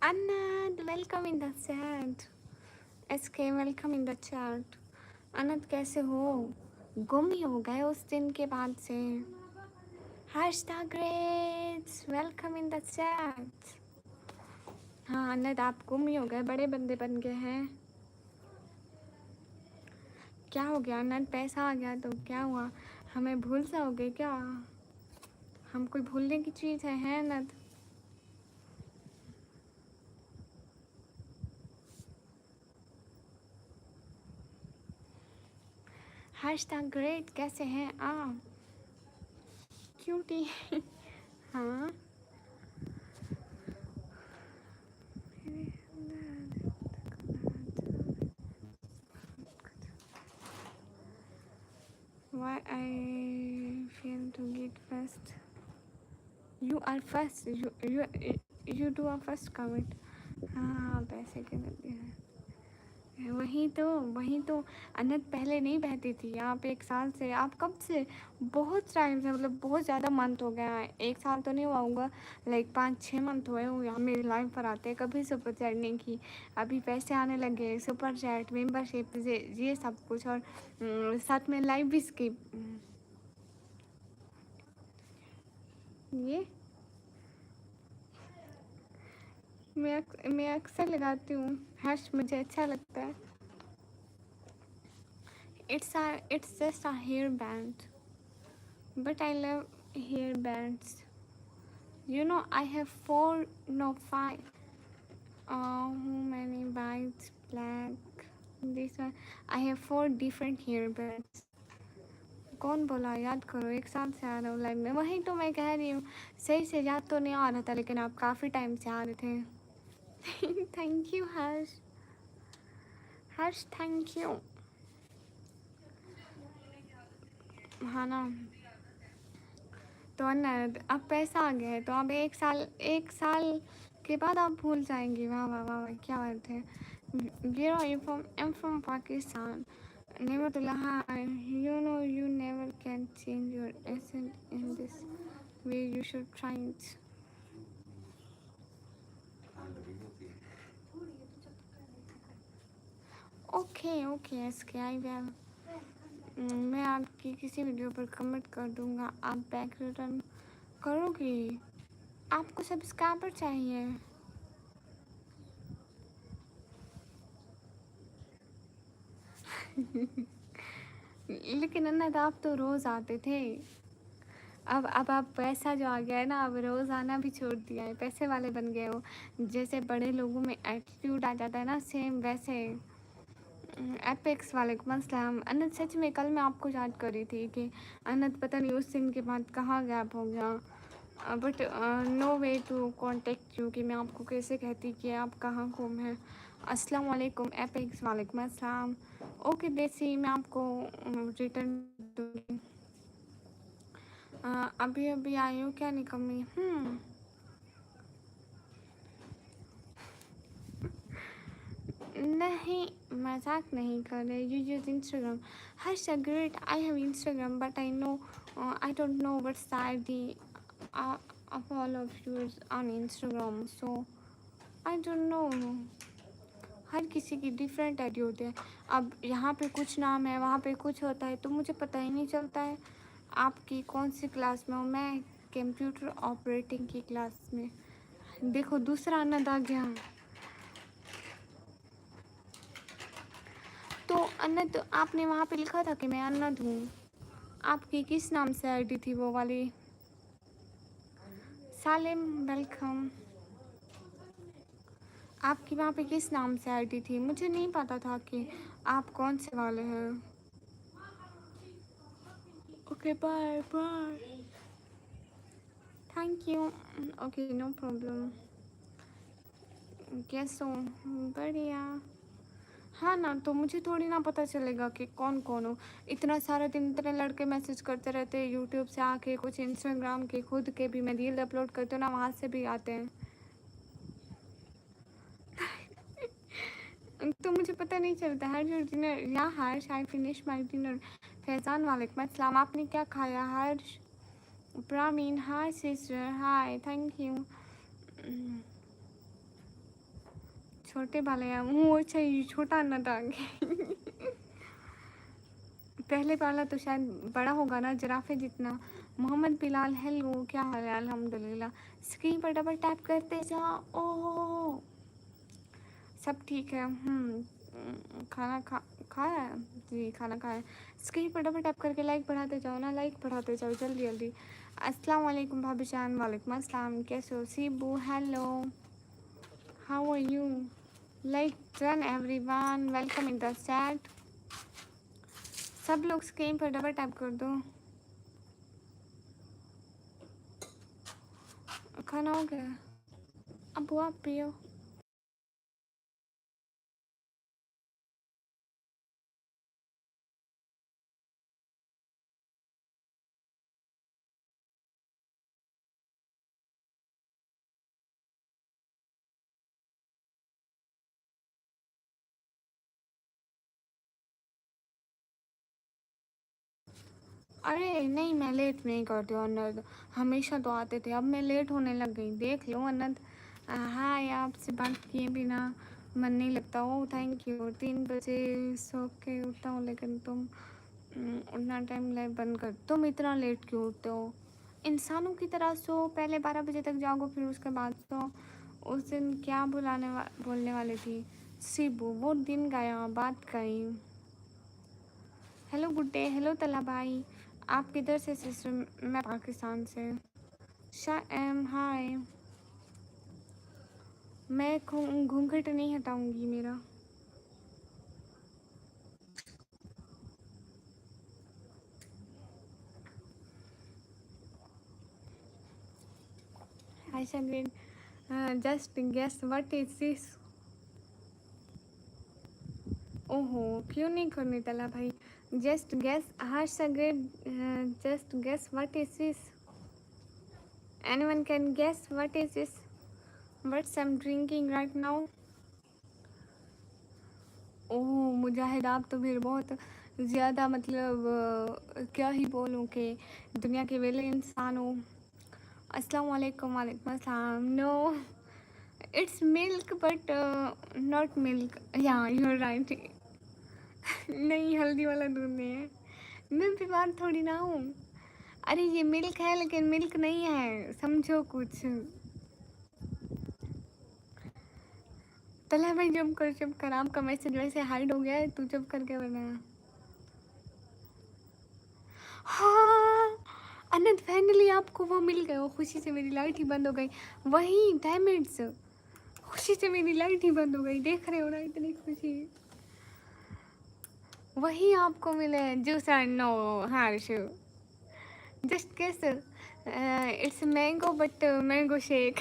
Anand, welcome in the chat. SK, welcome in the chat. अनंत कैसे हो? गुम ही हो गए उस दिन के बाद से. Hashtag greats, welcome in the chat. हाँ अनंत, आप गुम ही हो गए, बड़े बंदे बन गए हैं. क्या हो गया अनंत? पैसा आ गया तो क्या हुआ? हमें भूल जाओगे क्या? हम कोई भूलने की चीज़ है अनंत? हैशटैग ग्रेट, कैसे हैं आप? क्यूटी. हाँ. Why I fail to get first? You are first. You do a first comment. हाँ पैसे के लगे हैं. वही तो अनंत पहले नहीं बहती थी. आप 1 साल से, आप कब से? बहुत टाइम से, मतलब बहुत ज़्यादा मंथ हो गया है. 1 साल तो नहीं हुआ होगा, लाइक 5-6 मंथ हुए हो यहाँ मेरे लाइव पर आते. कभी सुपर चैट नहीं की. अभी पैसे आने लगे, सुपर चैट, मेम्बरशिप, ये सब कुछ. और साथ में लाइव भी स्किप. ये मैं अक्सर लगाती हूँ. हर्ष, मुझे अच्छा लगता है. It's just a hair band, but I love hair bands. You know, I have 4, no 5. How many bites black? This one. I have 4 different hair bands. कौन बोला? याद करो, 1 साल से आ रहा हूँ लाइव में. वही तो मैं कह रही हूँ, सही से याद तो नहीं आ रहा था, लेकिन आप काफ़ी टाइम से आ रहे थे. Thank you Harsh. Harsh thank you. हाँ ना. तो अनंत, अब पैसा आ गया है तो अब 1 साल के बाद आप भूल जाएंगे. वाह वाह वाह वाह, क्या बात है. Where are you from? I'm from Pakistan. Nevertheless, hi. You know you never can change your accent in this way. You should try it. Okay, SK, I will. मैं आपकी किसी वीडियो पर कमेंट कर दूंगा, आप बैक रिटर्न करोगे. आपको subscriber चाहिए. लेकिन अनंत, आप तो रोज़ आते थे. अब आप पैसा जो आ गया है ना, अब रोज़ आना भी छोड़ दिया है. पैसे वाले बन गए हो. जैसे बड़े लोगों में एटीट्यूड आ जाता है ना, सेम वैसे. एपेक्स वाले को अस्सलाम. अनंत, सच में कल मैं आपको याद कर रही थी कि अनंत पता नहीं उस दिन के बाद कहाँ गैप हो गया. But no way to contact you कि मैं आपको कैसे कहती कि आप कहाँ गुम हैं. अस्सलाम वालेकुम एपेक्स, वालेकुम अस्सलाम. ओके देसी, मैं आपको रिटर्न दूँगी. अभी अभी आई हो क्या निकम्मी? नहीं, मजाक नहीं कर रहे. You use Instagram. Harsh great, I have Instagram but I don't know what's the ID of all of yours on Instagram, so I don't know. हर किसी की डिफरेंट आईडी होती है. अब यहाँ पे कुछ नाम है, वहाँ पे कुछ होता है, तो मुझे पता ही नहीं चलता है आपकी कौन सी क्लास में हो. मैं कंप्यूटर ऑपरेटिंग की क्लास में. देखो, दूसरा आनंद आ गया. तो अनंत, आपने वहाँ पे लिखा था कि मैं अनंत हूँ. आपकी किस नाम से आईडी थी वो वाली? सालिम, वेलकम. आपकी वहाँ पे किस नाम से आईडी थी? मुझे नहीं पता था कि आप कौन से वाले हैं. Okay, bye bye. Thank you. Okay, no problem. कैसे हो? बढ़िया. हाँ ना, तो मुझे थोड़ी ना पता चलेगा कि कौन कौन हो. इतना सारा दिन इतने लड़के मैसेज करते रहते हैं यूट्यूब से आके, कुछ इंस्टाग्राम के, खुद के भी मैं रील अपलोड करती हूँ ना, वहाँ से भी आते हैं. तो मुझे पता नहीं चलता. हर जो डिनर या Harsh, I finish my dinner. Faizan, वालेकुम अस्सलाम. आपने क्या खाया हर्ष? ब्रामीन, hi sister, hi, thank you. छोटे वाले हैं वो, अच्छा ये छोटा अन्नत आ गया। पहले वाला तो शायद बड़ा होगा ना, जिराफे जितना। मोहम्मद बिलाल हेलो, क्या हाल है? अल्हम्दुलिल्लाह। स्क्रीन पर डबल टैप करते जाओ। ओह सब ठीक है। खाना खाया है जी, खाना खाया। स्क्रीन पर डबल टैप करके लाइक बढ़ाते जाओ ना, लाइक बढ़ाते जाओ जल्दी जल्दी। अस्सलाम वालेकुम भाभी जान। वालेकुम अस्सलाम, कैसे हो? सीबू hello, how are you? Like done everyone, welcome in the chat. सब लोग स्क्रीन पर डबल टैप कर दो। खाना हो गया? अब आप पियो। अरे नहीं, मैं लेट नहीं करती हूँ अनंत, हमेशा तो आते थे, अब मैं लेट होने लग गई, देख लो अनंत। हाय, आपसे बात किए बिना मन नहीं लगता। ओ थैंक यू। 3 बजे सो के उठता हूँ, लेकिन तुम उतना टाइम लाइव बंद कर, तुम इतना लेट क्यों उठते हो? इंसानों की तरह सो, पहले 12 बजे तक जागो, फिर उसके बाद सो। उस दिन क्या बोलने वाली थी? शिबू, वो दिन गया, बात गई। हेलो गुड्डे, हेलो तला भाई। आप किधर से सिस्टर? मैं पाकिस्तान से। शायम हाय। मैं घूंघट नहीं हटाऊंगी मेरा। हाय शगेन, just guess what is this? ओहो, क्यों नहीं करनी तला भाई? जस्ट गेस हर शगेन, just guess what is this? Anyone can guess what is this? What's I am drinking right now? Oh Mujahid, आप तो फिर बहुत ज़्यादा, मतलब क्या ही बोलूँ कि दुनिया के वेले इंसान हो। अस्सलाम वालेकुम। वालेकुम अस्सलाम। No, it's milk but not milk, yeah you are right. नहीं, हल्दी वाला दूध नहीं है। मैं बीमार थोड़ी ना हूँ। अरे ये मिल्क है, लेकिन मिल्क नहीं है, समझो कुछ। तला भाई जब कर, जब कर, आपका मैसेज वैसे हाइड हो गया है, तू जब करके बना। हाँ अनंत, फाइनली आपको वो मिल गए। वो खुशी से मेरी लाइट ही बंद हो गई। वही डैमेज, खुशी से मेरी लाइट ही बंद हो गई, देख रहे हो ना, इतनी खुशी। वही आपको मिले juice and no Harsh. Just guess, it's mango but mango shake.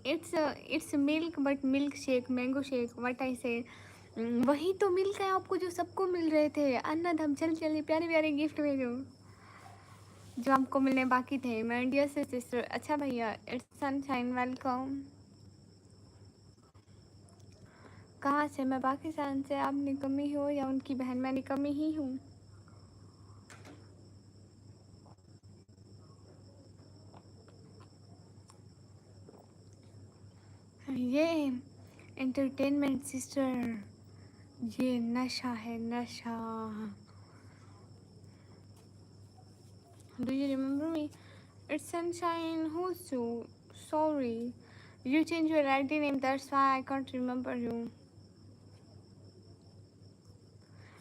It's milk but milk shake, mango shake, what I say. वही तो मिल गए आपको जो सबको मिल रहे थे। अन्नत, हम चल चलिए, प्यारे प्यारे गिफ्ट भेजो जो आपको मिलने बाकी थे। मैं इंडिया से सिस्टर। अच्छा भैया, इट्स सनशाइन, वेलकम। कहाँ से? मैं पाकिस्तान से। आप निकम्मी हो या उनकी बहन? मैं निकम्मी ही हूँ। ये एंटरटेनमेंट सिस्टर, ये नशा है, नशा। Do you remember me? It's sunshine, who सू? Sorry, you change your ID name, that's why I can't remember you.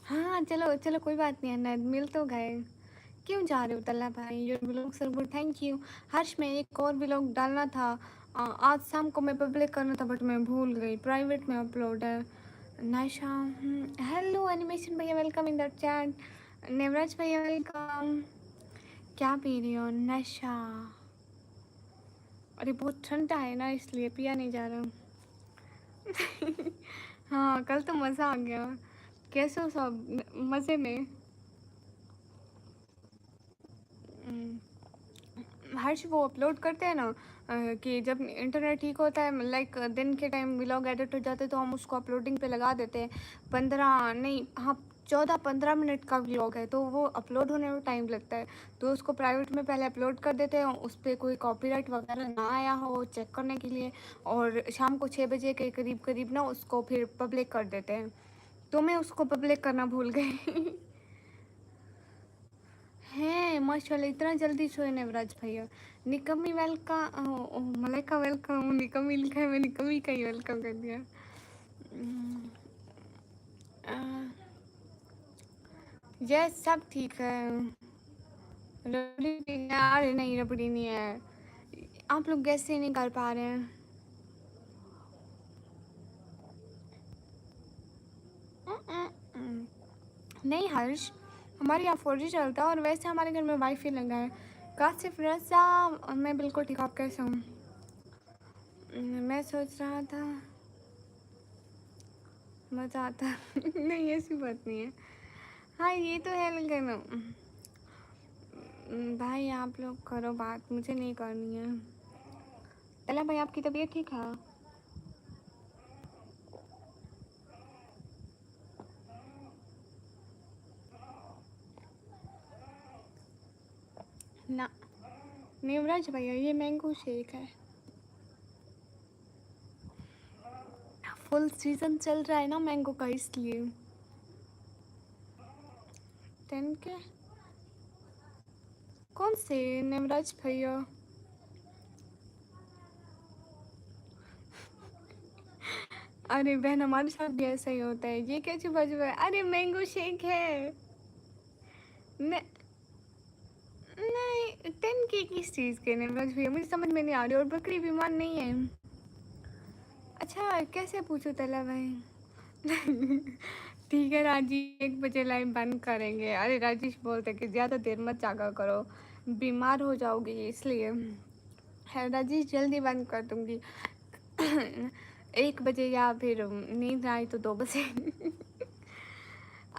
हाँ चलो चलो, कोई बात नहीं है, मिल तो गए। क्यों जा रहे हो तल्ला भाई? Your blog sir good, thank you. Harsh में एक और ब्लॉग डालना था, आज शाम को मैं पब्लिक करना था, बट मैं भूल गई, प्राइवेट में अपलोड है। नाशा, हेलो एनिमेशन भैया, वेलकम इन द चैट। नेवराज भैया वेलकम। क्या पी रही हो? नशा। अरे बहुत ठंडा है ना, इसलिए पिया नहीं जा रहा। हाँ कल तो मज़ा आ गया। कैसे हो सब? मज़े में? हर्ष वो अपलोड करते हैं ना, कि जब इंटरनेट ठीक होता है, लाइक दिन के टाइम व्लॉग एडिट हो जाते हैं, तो हम उसको अपलोडिंग पे लगा देते हैं। 15 नहीं, हाँ 14-15 मिनट का व्लॉग है, तो वो अपलोड होने में टाइम लगता है। तो उसको प्राइवेट में पहले अपलोड कर देते हैं, उस पर कोई कॉपीराइट वगैरह ना आया हो चेक करने के लिए, और शाम को 6 बजे के करीब करीब ना उसको फिर पब्लिक कर देते हैं। तो मैं उसको पब्लिक करना भूल गई। हैं माशाल्लाह, इतना जल्दी सोए नवराज भैया। निकम्मी वेलकम, मलाइका वेलकम, निकम्मी लिखा है, मैं निकम्मी का ही वेलकम कर दिया। यस सब ठीक है। रबड़ी ठीक है? अरे नहीं रबड़ी नहीं है, आप लोग कैसे नहीं कर पा रहे हैं? नहीं हर्ष, हमारे यहाँ 4G चलता है, और वैसे हमारे घर में वाईफाई लगा है। कासिफ रजा, मैं बिल्कुल ठीक, आप कैसे हूँ? मैं सोच रहा था मज़ा आता। नहीं ऐसी बात नहीं है। हाँ ये तो है, लेकिन भाई आप लोग करो बात, मुझे नहीं करनी है। तला भाई आपकी तबीयत ठीक है? ना नेवराज भैया, ये मैंगो शेक है, फुल सीजन चल रहा है ना मैंगो का, इसलिए। 10 के कौन से नेवराज भैया? अरे बहन हमारे साथ भी ऐसा ही होता है, ये कैसे बाजू है? अरे मैंगो शेक है। न, नहीं 10 के किस चीज़ के नेवराज भैया, मुझे समझ में नहीं आ रही, और बकरी बीमार नहीं है। अच्छा कैसे पूछूं तला भाई? ठीक है राजी, 1 बजे लाइव बंद करेंगे। अरे राजेश बोलते कि ज़्यादा देर मत जागा करो, बीमार हो जाओगी, इसलिए। है राजेश, जल्दी बंद कर दूंगी। 1 बजे, या फिर नींद आई तो 2 बजे।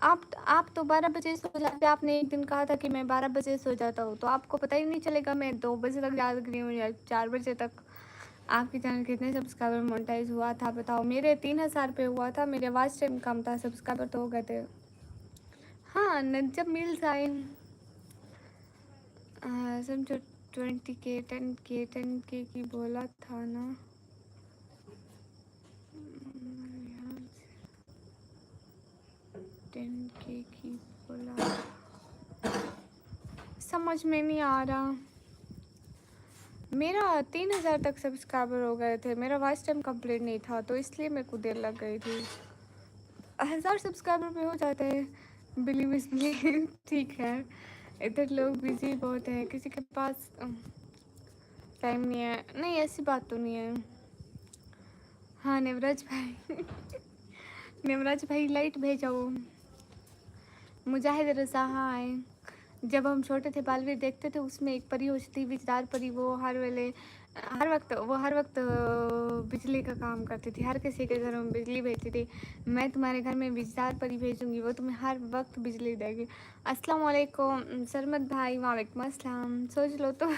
आप तो 12 बजे सो जाते, आपने एक दिन कहा था कि मैं 12 बजे सो जाता हूँ, तो आपको पता ही नहीं चलेगा मैं 2 बजे तक जाग रही हूँ या 4 बजे तक। आपके चैनल कितने सब्सक्राइबर मोनेटाइज हुआ था बताओ? मेरे 3000 पे हुआ था, मेरे वॉच टाइम कम था, सब्सक्राइबर तो हो गए थे। हाँ जब मिल्स आए समझो, 20 के 10 के की बोला था ना। 10 के की बोला, समझ में नहीं आ रहा। मेरा 3000 तक सब्सक्राइबर हो गए थे, मेरा वॉच टाइम कंप्लीट नहीं था, तो इसलिए मेरे को देर लग गई थी। 1000 सब्सक्राइबर पे हो जाते हैं, बिलीव इज बिलीव। ठीक है, इधर लोग बिजी बहुत हैं, किसी के पास टाइम नहीं है। नहीं ऐसी बात तो नहीं है। हाँ नेवराज भाई। नेवराज भाई लाइट भेजो। मुजाहिद रजा हाय। जब हम छोटे थे बालवीर देखते थे, उसमें एक परी होती थी, विजदार परी, वो हर वक्त बिजली का काम करती थी, हर किसी के घर में बिजली भेजती थी। मैं तुम्हारे घर में विजदार परी भेजूंगी, वो तुम्हें हर वक्त बिजली देगी। अस्सलाम वालेकुम सरमत भाई। वालेकुम अस्सलाम। सोच लो तो।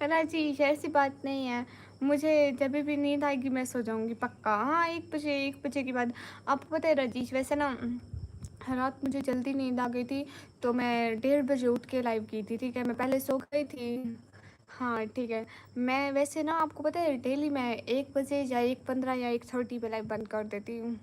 राजीश ऐसी बात नहीं है, मुझे जब भी नींद आएगी मैं सो जाऊंगी पक्का। हाँ 1 बजे के बाद। आपको पता है राजीश, वैसे ना रात मुझे जल्दी नींद आ गई थी, तो मैं 1:30 बजे उठ के लाइव की थी। ठीक है, मैं पहले सो गई थी। हाँ ठीक है, मैं वैसे ना आपको पता है डेली मैं 1 बजे या 1:15 या 1:30 पे लाइव बंद कर देती हूँ।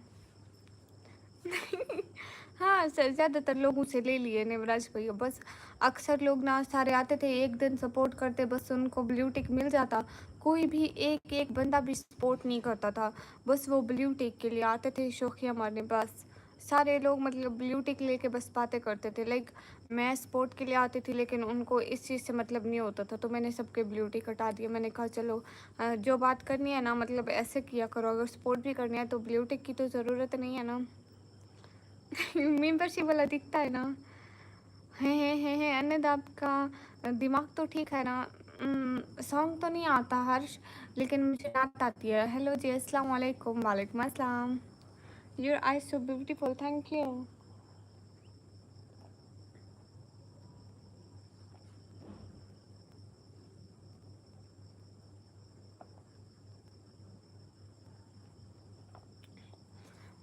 हाँ सर, ज़्यादातर लोगों से ले लिए नेवराज भैया, बस अक्सर लोग ना सारे आते थे, एक दिन सपोर्ट करते, बस उनको ब्लू टिक मिल जाता। कोई भी एक एक बंदा भी सपोर्ट नहीं करता था, बस वो ब्लू टिक के लिए आते थे शोखिया मारने। बस सारे लोग मतलब ब्लू टिक लेके बस बातें करते थे। लाइक मैं सपोर्ट के लिए आती थी, लेकिन उनको इस चीज़ से मतलब नहीं होता था, तो मैंने सबके ब्लू टिक हटा दिए। मैंने कहा चलो जो बात करनी है ना, मतलब ऐसे किया करो, अगर सपोर्ट भी करनी है तो ब्लू टिक की तो ज़रूरत नहीं है ना। मेंबरशिप वाला दिखता है ना। है अन्नद, आपका दिमाग तो ठीक है ना? सॉन्ग तो नहीं आता हर्ष, लेकिन मुझे नात आती है। हेलो जी, अस्सलाम वालेकुम। वालेकुम अस्सलाम। Your eyes so beautiful, thank you.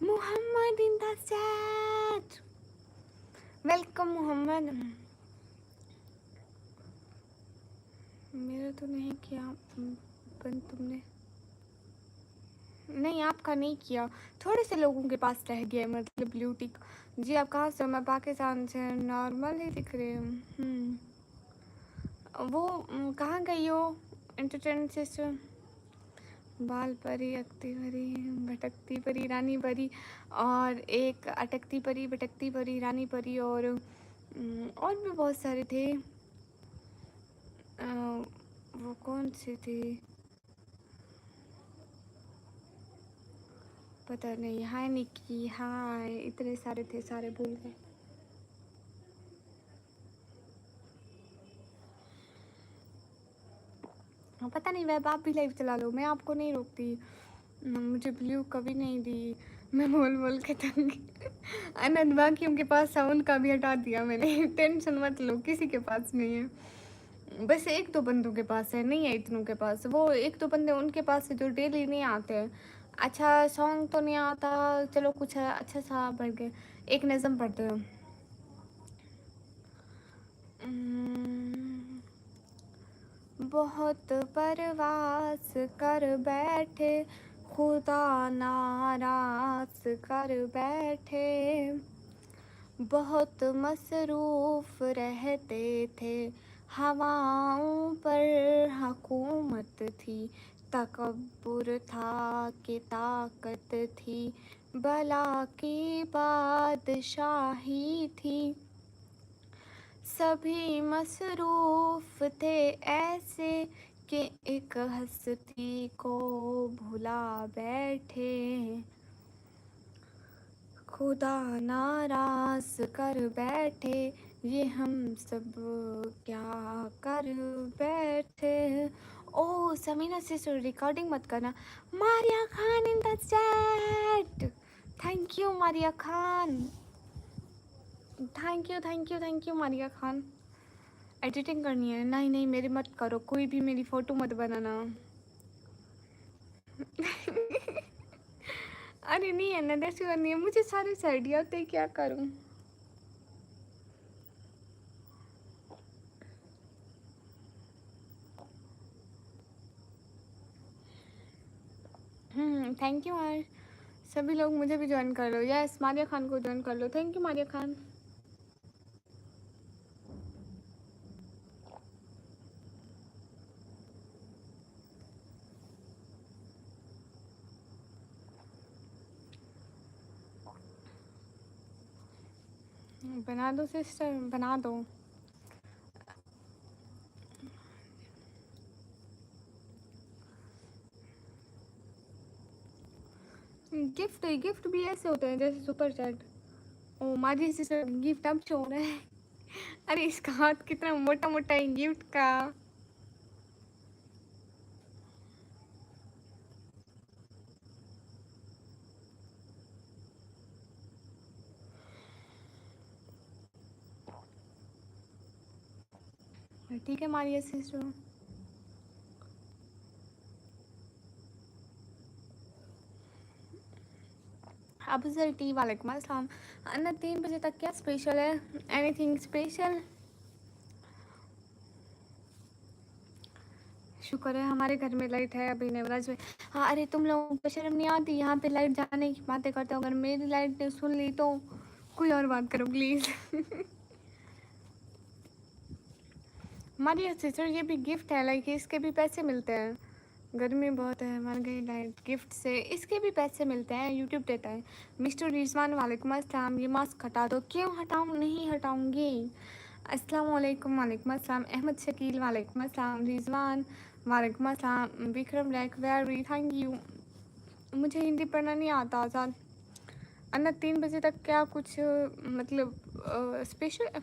Mohammad in the welcome Mohammad. मेरा तो नहीं किया बंद तुमने। नहीं आपका नहीं किया, थोड़े से लोगों के पास रह गया है, मतलब ब्लू टिक। जी आप कहाँ से हो? मैं पाकिस्तान से। नॉर्मल ही दिख रहे हैं। वो कहाँ गई हो एंटरटेनमेंट सिस्टम? बाल परी, अटकती परी, भटकती परी, रानी परी, और एक अटकती परी, भटकती परी, रानी परी, और भी बहुत सारे थे। वो कौन से थे पता नहीं। हाय निकी, हाय। इतने सारे थे, सारे भूल गए। पता नहीं, वह आप भी लाइव चला लो, मैं आपको नहीं रोकती। मुझे ब्लू कभी नहीं दी, मैं बोल बोल के तंग। अनंत बाकियों के पास साउंड का भी हटा दिया मैंने। टेंशन मत लो, किसी के पास नहीं है। बस एक दो बंदों के पास है, नहीं है इतनों के पास। वो एक दो बंदे उनके पास है जो डेली नहीं आते हैं। अच्छा सॉन्ग तो नहीं आता, चलो कुछ अच्छा सा पढ़ के एक नज़म पढ़ते हो। बहुत परवास कर बैठे, खुदा नाराज कर बैठे, बहुत मसरूफ रहते थे, हवाओं पर हुकूमत थी, तकब्बुर था कि ताकत थी, बला की बादशाही थी, सभी मसरूफ थे ऐसे कि एक हस्ती को भुला बैठे, खुदा नाराज कर बैठे, ये हम सब क्या कर बैठे। ओ समीना सिस्टर रिकॉर्डिंग मत करना। मारिया खान इन the chat, thank you Maria Khan, thank you thank you thank you Maria Khan. Editing करनी है? नहीं नहीं मेरी मत करो, कोई भी मेरी फ़ोटो मत बनाना। अरे नहीं है ना, ऐसे करनी है मुझे, सारे से आइडिया होते हैं, क्या करूँ। थैंक यू यार। सभी लोग मुझे भी ज्वाइन कर लो। यस मारिया खान को ज्वाइन कर लो। Thank you Maria Khan. बना दो सिस्टर, बना दो। गिफ्ट गिफ्ट भी ऐसे होते हैं जैसे सुपर चैट। ओ मारिया सिस्टर गिफ्ट अब शो रहा है। अरे इसका हाथ कितना मोटा मोटा है गिफ्ट का। ठीक है मारिया सिस्टर। अफजल टी वालेकुम अस्सलाम। अन्ना 3 बजे तक क्या स्पेशल है? Anything special? शुक्र है हमारे घर में लाइट है अभी नवराज में। हाँ अरे तुम लोगों को शर्म नहीं आती यहाँ पे लाइट जाने की बातें करते हो? अगर मेरी लाइट ने सुन ली तो कोई और बात करो प्लीज़। हमारी सिस्टर ये भी गिफ्ट है, लाइक इसके भी पैसे मिलते हैं। गर्मी बहुत है, मर गई लाइट। गिफ्ट से इसके भी पैसे मिलते हैं, यूट्यूब देता है। मिस्टर रिजवान वालेकुम अस्सलाम। ये मास्क हटा दो। क्यों हटाऊँ? नहीं हटाऊँगी। अस्सलाम वालेकुम। वालेकुम अस्सलाम। अहमद शकील वालेकुम अस्सलाम। रिजवान वालेकुम अस्सलाम। Vikram like very thank you. मुझे हिंदी पढ़ना नहीं आता आज़ाद। अन्ना 3 बजे तक क्या कुछ मतलब स्पेशल?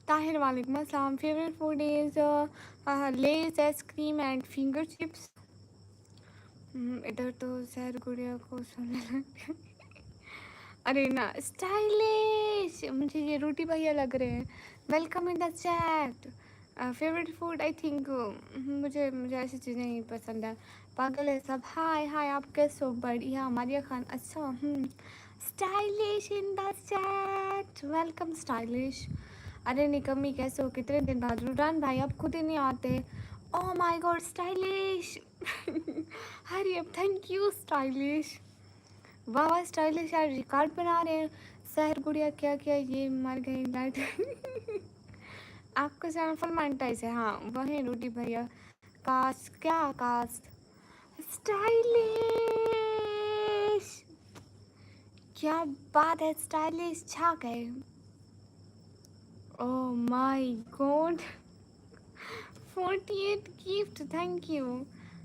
ताहिर वालेकुम अस्सलाम। Favourite food is Lay's ice cream and finger chips. इधर तो सैर गुड़िया को सुनने लग। अरे ना स्टाइलिश, मुझे ये रोटी भैया लग रहे हैं। Welcome in the chat. Favourite food I think मुझे मुझे ऐसी चीज़ें नहीं पसंद है। पागल है सब। हाय हाय आप कैसे हो? बढ़िया। मारिया खान अच्छा। Stylish in the chat, welcome stylish. अरे निकम्मी कैसे हो, कितने दिन बाद। रुडान भाई आप खुद ही नहीं आते। Oh my god stylish. हरी अब, थैंक यू स्टाइलिश। वाह वाह स्टाइलिश यार, रिकॉर्ड बना रहे हैं। सहर गुड़िया क्या क्या, ये मर गई लाइट। आपका चैनल फुल मोनेटाइज है। हाँ वही रूटी भैया। कास्ट क्या कास्ट, स्टाइलिश, क्या बात है स्टाइलिश, छा गए। ओह my God 48 gift, thank you.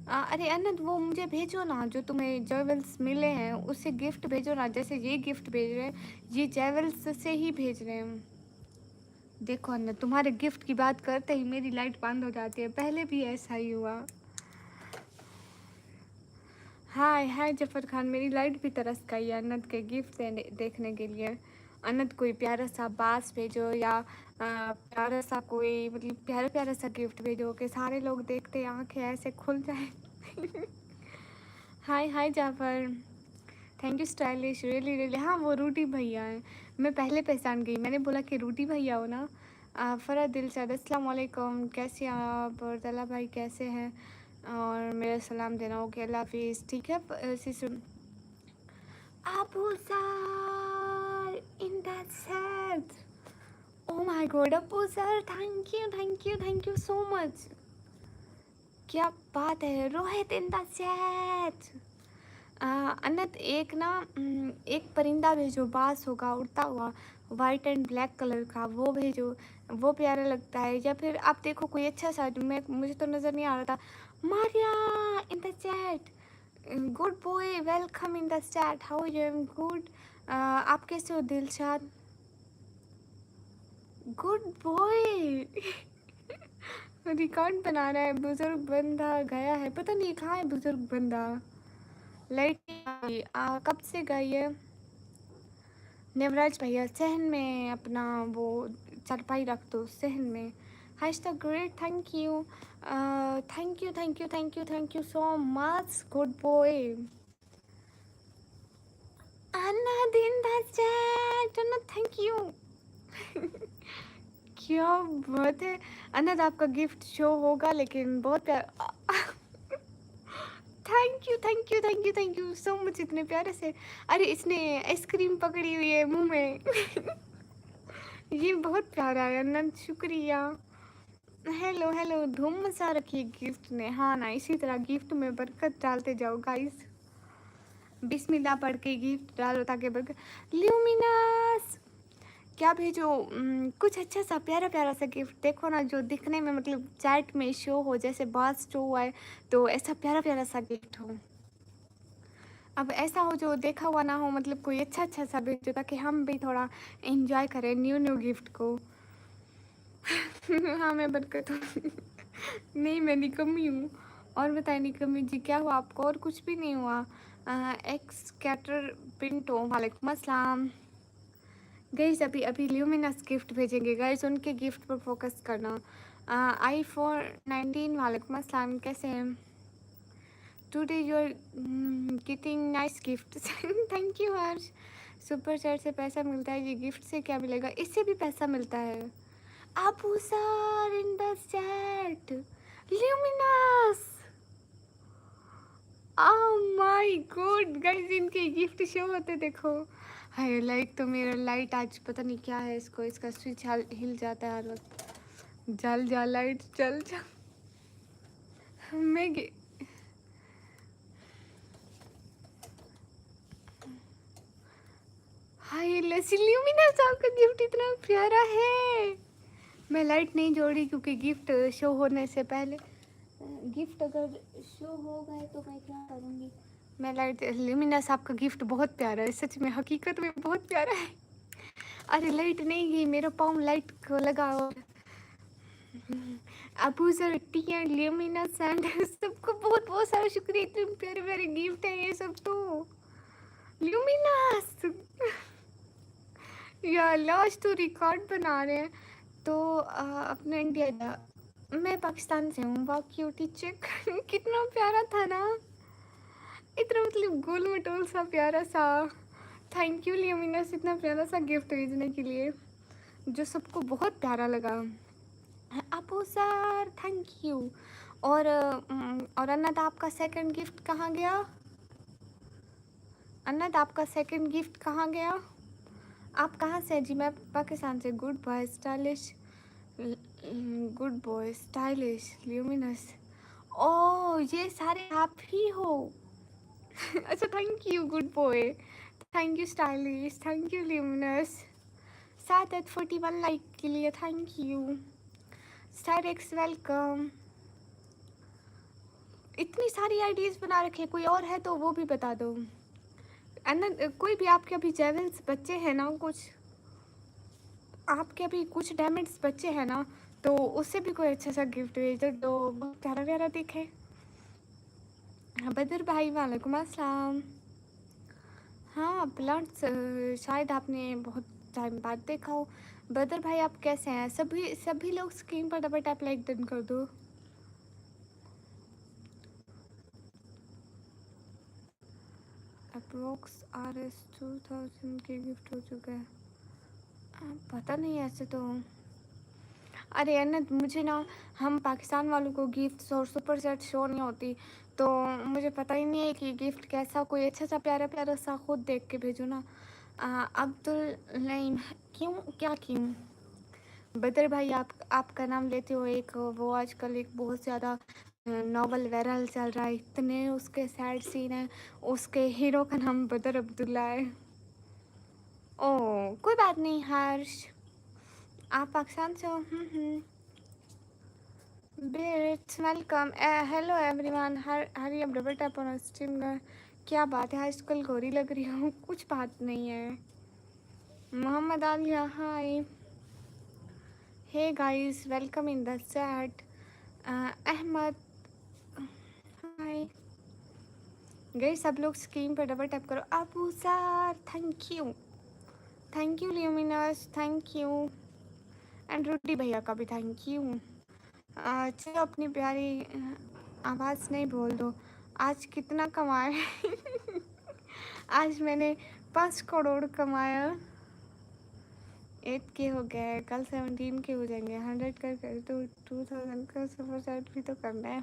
अरे अनंत वो मुझे भेजो ना, जो तुम्हें जेवल्स मिले हैं उससे गिफ्ट भेजो ना। जैसे ये गिफ्ट भेज रहे हैं, ये जेवल्स से ही भेज रहे हैं। देखो अनंत, तुम्हारे गिफ्ट की बात करते ही मेरी लाइट बंद हो जाती है, पहले भी ऐसा ही हुआ। हाय हाय जफर खान, मेरी लाइट भी तरस गई है अनंत के गिफ्ट देखने के लिए। अनंत कोई प्यारा सा बास भेजो, या प्यारा सा कोई मतलब प्यारा प्यारा सा गिफ्ट भेजो कि सारे लोग देखते आंखें ऐसे खुल जाए। Hi hi Jafar, thank you stylish, really really. हाँ वो रूटी भैया हैं, मैं पहले पहचान गई, मैंने बोला कि रूटी भैया हो ना। फ़रा दिलशद, अस्सलाम वालेकुम, कैसे हैं आप। और तला भाई कैसे हैं, और मेरा सलाम देना। ओके अल्लाह हाफिज़। ठीक है sister. Abu sir in that set, oh my god Abu sir, thank you thank you thank you so much, क्या बात है। Rohit in the chat. Anant एक ना एक परिंदा भेजो, बास होगा उड़ता हुआ, वाइट एंड ब्लैक कलर का, वो भेजो, वो प्यारा लगता है। या फिर आप देखो कोई अच्छा सा, मैं मुझे तो नज़र नहीं आ रहा था। मारिया इन the chat, good boy, welcome in the chat, how you am good. आप कैसे हो दिलशाद, गुड बॉय। रिकॉर्ड बना रहा है। बुजुर्ग बंदा गया है, पता नहीं कहाँ है बुजुर्ग बंदा। लाइट कब से गई है। नेवराज भैया सहन में अपना वो चारपाई रख दो सहन में। Hashtag great, thank you thank you thank you thank you thank you so much, good boy. Anna in the chat, Anna thank you. क्या बात है अनंत, आपका गिफ्ट शो होगा लेकिन बहुत प्यार। Thank you thank you thank you thank you so much, इतने प्यारे से। अरे इसने आइसक्रीम पकड़ी हुई है मुंह में। ये बहुत प्यारा है अनंत, शुक्रिया। हेलो हेलो, धूम मचा रखी है गिफ्ट ने। हाँ ना, इसी तरह गिफ्ट में बरकत डालते जाओ गाइस, बिस्मिल्लाह पढ़ के गिफ्ट डालो ताकि बरकत। ल्यूमिनस क्या भेजो, कुछ अच्छा सा प्यारा प्यारा सा गिफ्ट देखो ना, जो दिखने में मतलब चैट में शो हो, जैसे बास शो हुआ है तो ऐसा प्यारा प्यारा सा गिफ्ट हो। अब ऐसा हो जो देखा हुआ ना हो, मतलब कोई अच्छा अच्छा सा भेजो ताकि हम भी थोड़ा एंजॉय करें न्यू न्यू गिफ्ट को। हाँ मैं बरकत हूँ। नहीं मैं निकम्मी हूँ। और बताए निकम्मी जी क्या हुआ आपको, और कुछ भी नहीं हुआ। एक्स कैटर पिंटो, वालेकुम अस्सलाम। गाइस अभी अभी ल्यूमिनस गिफ्ट भेजेंगे गाइस, उनके गिफ्ट पर फोकस करना। i4 19, वालेकुम अस्सलाम, कैसे हैं। Today you are getting nice gift. Thank you Harsh. Super chat से पैसा मिलता है, ये गिफ्ट से क्या मिलेगा, इससे भी पैसा मिलता है। Abu sir in the chat, luminous, oh my God guys, इनके गिफ्ट शो होते देखो। हाय लाइट तो मेरा लाइट आज पता नहीं क्या है, इसको इसका स्विच हिल जाता है हर वक्त। जल जा लाइट जल जा। मैं हाय लसी, ल्यूमिनस आपका गिफ्ट इतना प्यारा है। मैं लाइट नहीं जोड़ी क्योंकि गिफ्ट शो होने से पहले, गिफ्ट अगर शो हो गए तो मैं क्या करूँगी। मैं लाइट, ल्यूमिनस आपका गिफ्ट बहुत प्यारा है, सच में हकीकत में बहुत प्यारा है। अरे लाइट नहीं गई, मेरा पाँव लाइट को लगा। और Abu sir T and luminous and सबको बहुत बहुत सारा शुक्रिया, इतने प्यारे प्यारे गिफ्ट है ये सब तो। ल्यूमिनस यार लास्ट तो रिकॉर्ड बना रहे हैं तो अपने इंडिया जा, मैं पाकिस्तान से हूँ। वाह क्यूटी चिक। कितना प्यारा था ना, इतना मतलब गोल मटोल सा प्यारा सा। थैंक यू लियोमिनस इतना प्यारा सा गिफ्ट भेजने के लिए जो सबको बहुत प्यारा लगा। Abu sir thank you. और अन्नत आपका सेकंड गिफ्ट कहाँ गया? अन्नत आपका सेकंड गिफ्ट कहाँ गया? आप कहाँ से हैं जी? मैं पाकिस्तान से। Good boy stylish, good boy stylish luminous. Oh ये सारे आप ही हो। अच्छा thank you good boy, thank you stylish, thank you luminous. 741 like के लिए थैंक यू। स्टाइरेक्स वेलकम। इतनी सारी आईडीज बना रखे, कोई और है तो वो भी बता दो। कोई भी आपके अभी जेवल्स बच्चे हैं ना, कुछ आपके अभी कुछ डायमंड्स बच्चे हैं ना, तो उससे भी कोई अच्छा सा गिफ्ट भेज दो तो बहुत प्यारा प्यारा दिखे। बदर भाई वालेकुम अस्सलाम। हाँ प्लांट्स शायद आपने बहुत टाइम बाद देखा हो। बदर भाई आप कैसे हैं? सभी लोग स्क्रीन पर डबल टैप लाइक डन कर दो। अप्रोक्स RS 2000 के गिफ्ट हो चुका है। पता नहीं ऐसे तो। अरे अनंत मुझे ना, हम पाकिस्तान वालों को गिफ्ट्स और सुपर सेट शो नहीं होती, तो मुझे पता ही नहीं है कि गिफ्ट कैसा, कोई अच्छा सा प्यारा प्यारा सा खुद देख के भेजो ना। अब्दुल नईम क्यों, क्या क्यों? बदर भाई आपका नाम लेते हो, एक वो आजकल एक बहुत ज़्यादा नॉवल वायरल चल रहा है, इतने उसके सैड सीन है, उसके हीरो का नाम बदर अब्दुल्ला है। ओह कोई बात नहीं हर्ष, आप पाकिस्तान से हो। It's welcome. Hello everyone. हरी अब डबल टैप ऑन स्ट्रीम का। क्या बात है आजकल गोरी लग रही हूँ? कुछ बात नहीं है। Mohammad Aliya hi. Hey guys welcome in the chat. Ahmed hi. Guys सब लोग स्क्रीन पर डबल टैप करो। Abu sir thank you luminous, thank you and रूडी भैया का भी थैंक यू। चलो अपनी प्यारी आवाज़ नहीं बोल दो। आज कितना कमाए? आज मैंने 5 करोड़ कमाया। 8 के हो गए, कल 17 के हो जाएंगे। 100 कर तो 2000 का सुपर सेट भी तो करना है।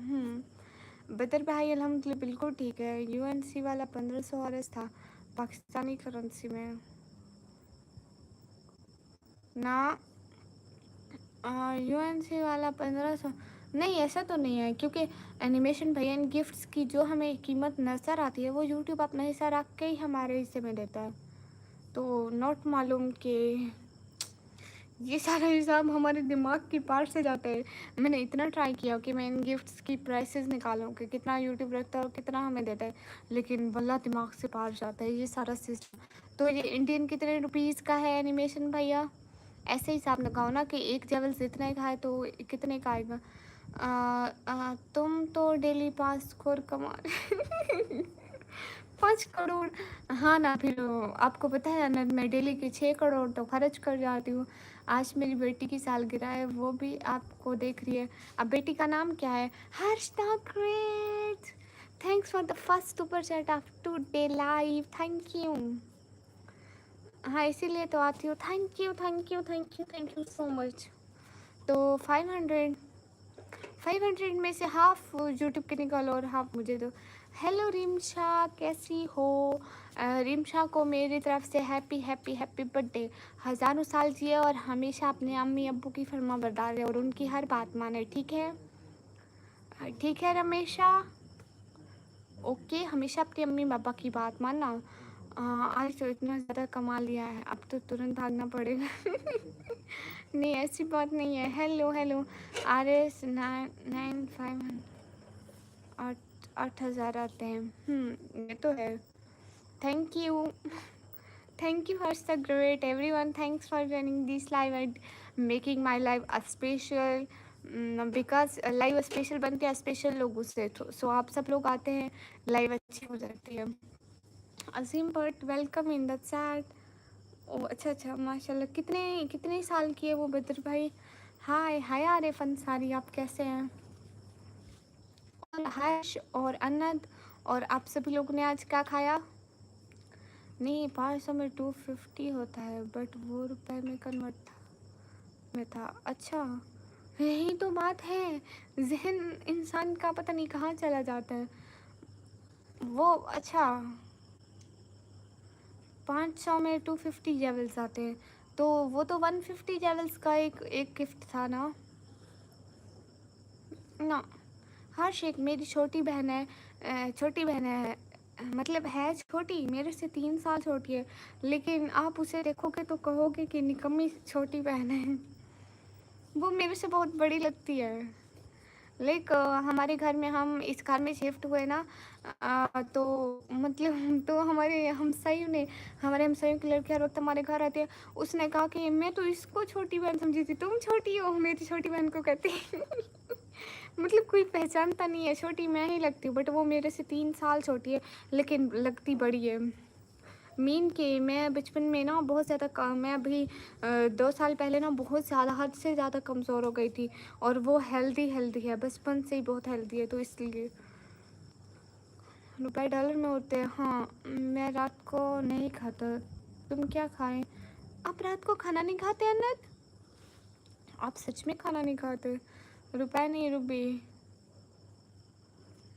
बदर भाई अल्हम्दुलिल्लाह बिल्कुल ठीक है। UNC वाला 1500 RS था पाकिस्तानी करेंसी में ना। UNC वाला 1500 नहीं, ऐसा तो नहीं है, क्योंकि एनिमेशन भैया इन गिफ्ट्स की जो हमें कीमत नज़र आती है वो यूट्यूब अपना हिस्सा रख के ही हमारे हिस्से में देता है। तो नोट मालूम कि ये सारा हिसाब हमारे दिमाग की पार से जाता है। मैंने इतना ट्राई किया कि मैं इन गिफ्ट्स की प्राइसेस निकालूं कि कितना यूट्यूब रखता है और कितना हमें देता है, लेकिन वल्ला दिमाग से पार जाता है ये सारा सिस्टम। तो ये इंडियन कितने रुपीज़ का है एनिमेशन भैया? ऐसे हिसाब लगाओ ना कि एक जेवल्स इतना ही खाए तो कितने का आएगा। तुम तो डेली 5 करोड़ कमा 5 करोड़। हाँ ना, फिर आपको पता है ना, मैं डेली के 6 करोड़ तो खर्च कर जाती हूँ। आज मेरी बेटी की सालगिरह है, वो भी आपको देख रही है। अब बेटी का नाम क्या है? Harshada great. Thanks for the first super chat off today live, thank you. हाँ इसीलिए तो आती हूँ। Thank you thank you thank you thank you so much. तो 500 में से हाफ यूट्यूब के निकालो और हाफ मुझे दो। हेलो रिमशा, कैसी हो? रिमशा को मेरी तरफ से हैप्पी हैप्पी हैप्पी बर्थडे। हज़ारों साल जिए और हमेशा अपने अम्मी अब्बू की फरमा बरदार रहे और उनकी हर बात माने, ठीक है? ठीक है रमेशा, ओके, हमेशा अपनी अम्मी पापा की बात मानना। आज तो इतना ज़्यादा कमा लिया है, अब तो तुरंत भागना पड़ेगा। नहीं ऐसी बात नहीं है। हेलो हेलो RS 995 8,000 आते हैं। ये तो है। Thank you thank you Harsh the great everyone, thanks for joining this live and making my live a special, because live special बनते हैं स्पेशल लोगों से, सो आप सब लोग आते हैं, लाइव अच्छी हो जाती है। Azeem but welcome in the chat. ओ अच्छा माशाल्लाह, कितने कितने साल की है वो बदर भाई? हाय हाय आरिफ अंसारी, आप कैसे हैं? और हर्ष और अन्नद और आप सभी लोगों ने आज क्या खाया? नहीं, 500 में 250 होता है, बट वो रुपए में कन्वर्ट में था। अच्छा, यही तो बात है, जहन इंसान का पता नहीं कहाँ चला जाता है वो। अच्छा, 500 में 250 जेवल्स आते हैं, तो वो तो 150 जेवल्स का एक गिफ्ट था ना। ना, हर्ष एक मेरी छोटी बहन है, छोटी बहन है, मतलब है छोटी, मेरे से 3 साल छोटी है, लेकिन आप उसे देखोगे तो कहोगे कि निकम्मी छोटी बहन है। वो मेरे से बहुत बड़ी लगती है। लाइक हमारे घर में, हम इस घर में शिफ्ट हुए ना, तो मतलब तो हमारे हमसाइयों ने, हमारे हमसाइयों की लड़की हर वक्त हमारे घर आती है। उसने कहा कि मैं तो इसको छोटी बहन समझी थी, तुम छोटी हो, मेरी छोटी बहन को कहती मतलब कोई पहचानता नहीं है, छोटी मैं ही लगती हूँ, बट वो मेरे से 3 साल छोटी है, लेकिन लगती बड़ी है। मीन के मैं बचपन में ना बहुत ज़्यादा, मैं अभी 2 साल पहले ना बहुत ज़्यादा, हद से ज़्यादा कमज़ोर हो गई थी, और वो हेल्दी है, बचपन से ही बहुत हेल्दी है, तो इसलिए। रुपए डॉलर में होते हैं, हाँ। मैं रात को नहीं खाता। तुम क्या खाएं? आप रात को खाना नहीं खाते अनत? आप सच में खाना नहीं खाते? रुपए नहीं, रुपी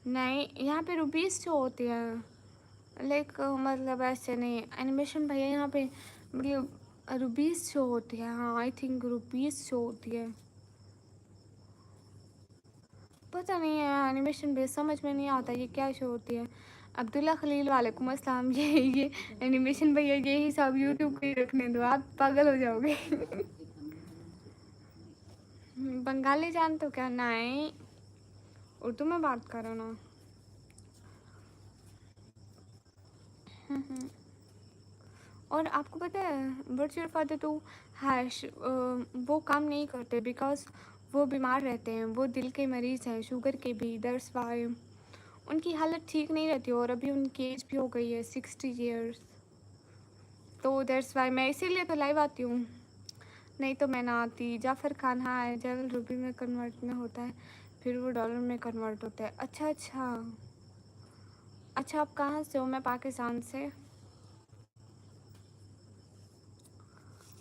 नहीं, यहाँ पे रुपीस जो होती है, लाइक मतलब ऐसे नहीं, एनिमेशन भैया यहाँ पे मतलब रुपीस शो होती है। हाँ, आई थिंक रुपीस शो होती है, पता नहीं है, एनिमेशन भैया समझ में नहीं आता ये क्या शो होती है। अब्दुल्ला खलील वालेकुम अस्सलाम। ये एनिमेशन भैया यही सब यूट्यूब पे ही रखने दो, आप पागल हो जाओगे। बंगाली जानते हो क्या? नहीं, उर्दू में बात करो ना। और आपको पता है, वर्चुअल फादर तो हैश वो काम नहीं करते, बिकॉज वो बीमार रहते हैं, वो दिल के मरीज़ हैं, शुगर के भी, दैट्स वाई उनकी हालत ठीक नहीं रहती, और अभी उनकी एज भी हो गई है 60 ईयर्स, तो दैट्स वाई मैं इसीलिए तो लाइव आती हूँ, नहीं तो मैं ना आती। जाफ़र खान, हाँ, जब रूबी में कन्वर्ट में होता है, फिर वो डॉलर में कन्वर्ट होता है। अच्छा अच्छा अच्छा, आप कहाँ से हो? मैं पाकिस्तान से।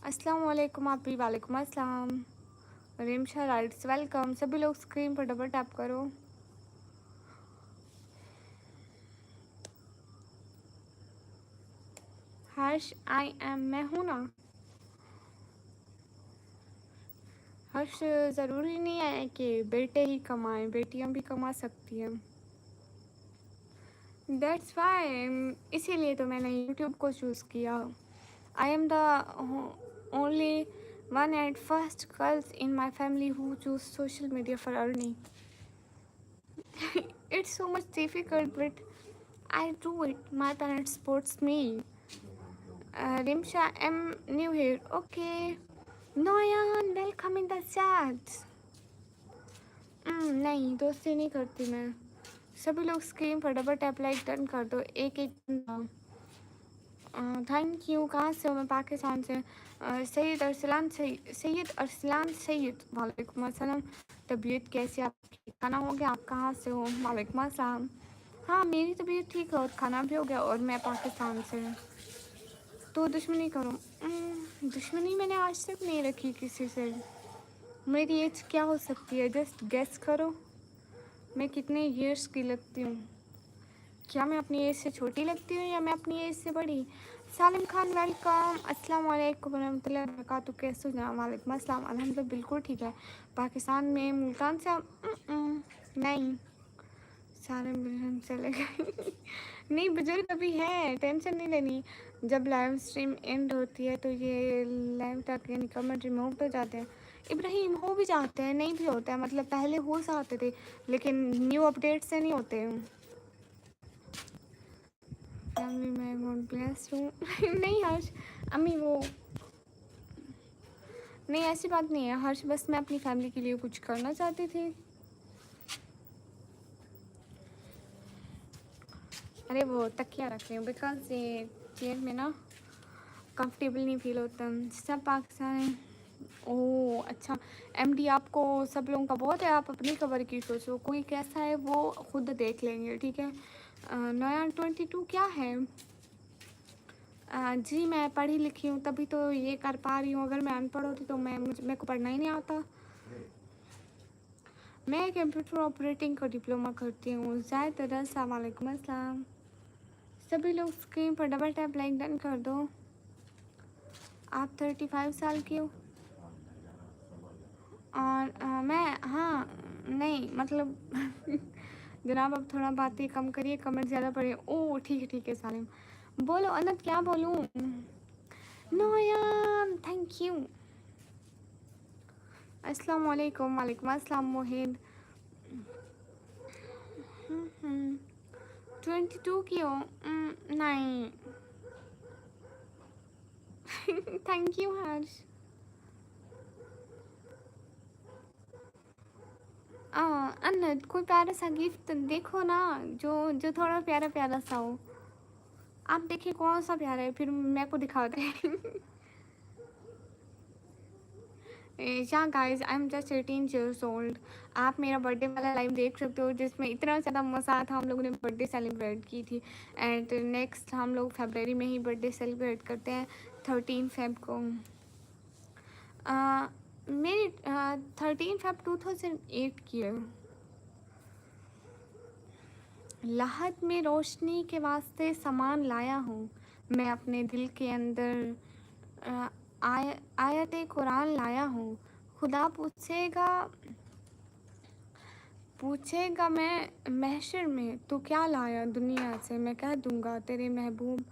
अस्सलाम वालेकुम। आप भी वालेकुम अस्सलाम। Rimsha rights welcome. सभी लोग स्क्रीन पर डबल टैप करो। हर्ष, आई एम, मैं हूँ ना। हर्ष, ज़रूरी नहीं है कि बेटे ही कमाएं, बेटियां भी कमा सकती हैं, दैट्स वाई, इसीलिए तो मैंने यूट्यूब को चूज़ किया। I am the only one and first girls in my family who choose social media for earning. It's so much difficult, but I do it. My parents supports me. Rimsha, I'm new here. Okay. Noyan, welcome in the chat. नहीं, दोस्ती नहीं करती मैं। सभी लोग screen पर double tap like done कर दो, एक एक। Thank you. कहाँ से हो? मैं पाकिस्तान से। सैयद अरसलान, सैयद अरसलान सैयद, वालेकुम अस्सलाम। तबीयत कैसी है आपकी? खाना हो गया? आप कहाँ से हो? वालेकुम अस्सलाम। हाँ, मेरी तबीयत ठीक है, और खाना भी हो गया, और मैं पाकिस्तान से। तो दुश्मनी करो? दुश्मनी मैंने आज तक नहीं रखी किसी से। मेरी एज क्या हो सकती है? जस्ट गेस करो, मैं कितने ईयर्स की लगती हूँ? क्या मैं अपनी एज से छोटी लगती हूँ, या मैं अपनी एज से बड़ी? सालिम खान, वेलकम। अस्सलाम वालेकुम वरहमतुल्लाहि वबरकातुहू। कैसे हो जनाब? वालेकुम अस्सलाम। अल्हम्दुलिल्लाह बिल्कुल ठीक है। पाकिस्तान में मुल्तान से नहीं, सारे बुजुर्ग चले गए। नहीं, बुजुर्ग अभी है, टेंशन नहीं लेनी। जब लाइव स्ट्रीम एंड होती है तो ये लाइव तक यानी कमेंट रिमूव हो जाते हैं। इब्राहिम, हो भी जाते हैं, नहीं भी होता है, मतलब पहले हो जाते थे, लेकिन न्यू अपडेट से नहीं होते हैं। फैमिली में गॉड ब्लेस हूँ। नहीं हर्ष, अम्मी वो नहीं, ऐसी बात नहीं है हर्ष, बस मैं अपनी फैमिली के लिए कुछ करना चाहती थी। अरे वो तकिया रख रही हूँ, बिकॉज ये चेयर में ना कंफर्टेबल नहीं फील होता। सब पाकिस्तान। ओह अच्छा, एमडी आपको सब लोगों का बहुत है, आप अपनी कवर की सोचो, कोई कैसा है वो खुद देख लेंगे, ठीक है। नया 22 क्या है? जी मैं पढ़ी लिखी हूँ तभी तो ये कर पा रही हूँ। अगर मैं अनपढ़ होती तो मेरे को पढ़ना ही नहीं आता। मैं कंप्यूटर ऑपरेटिंग का डिप्लोमा करती हूँ। ज़ायद अस्सलाम वालेकुम अस्सलाम। सभी लोग स्क्रीन पर डबल टैप लाइक डन कर दो। आप 35 साल की हो और मैं हाँ नहीं मतलब जनाब अब थोड़ा बातें कम करिए, कमेंट ज़्यादा पड़े। ओह ठीक है सालिम। बोलो अनंत, क्या बोलूँ? Noyan thank you. अस्सलाम वालेकुम। वालेकुम अस्सलाम मोहिद। 22 की हो? नहीं। थैंक यू हर्ष। अनंत कोई प्यारा सा गिफ्ट देखो ना, जो जो थोड़ा प्यारा प्यारा सा हो। आप देखिए कौन सा प्यारा है, फिर मेरे को दिखा दे। या guys I am just 18 years old. आप मेरा बर्थडे वाला लाइव देख सकते हो जिसमें इतना ज़्यादा मज़ा था। हम लोगों ने बर्थडे सेलिब्रेट की थी एंड नेक्स्ट हम लोग फरवरी में ही बर्थडे सेलिब्रेट करते हैं 13 फेब को। मेरी 13 फेब 2008 की है। lahad में रोशनी के वास्ते सामान लाया हूँ मैं अपने दिल के अंदर। आयत कुरान लाया हूँ। खुदा पूछेगा मैं महशर में तू क्या लाया दुनिया से। मैं कह दूँगा तेरे महबूब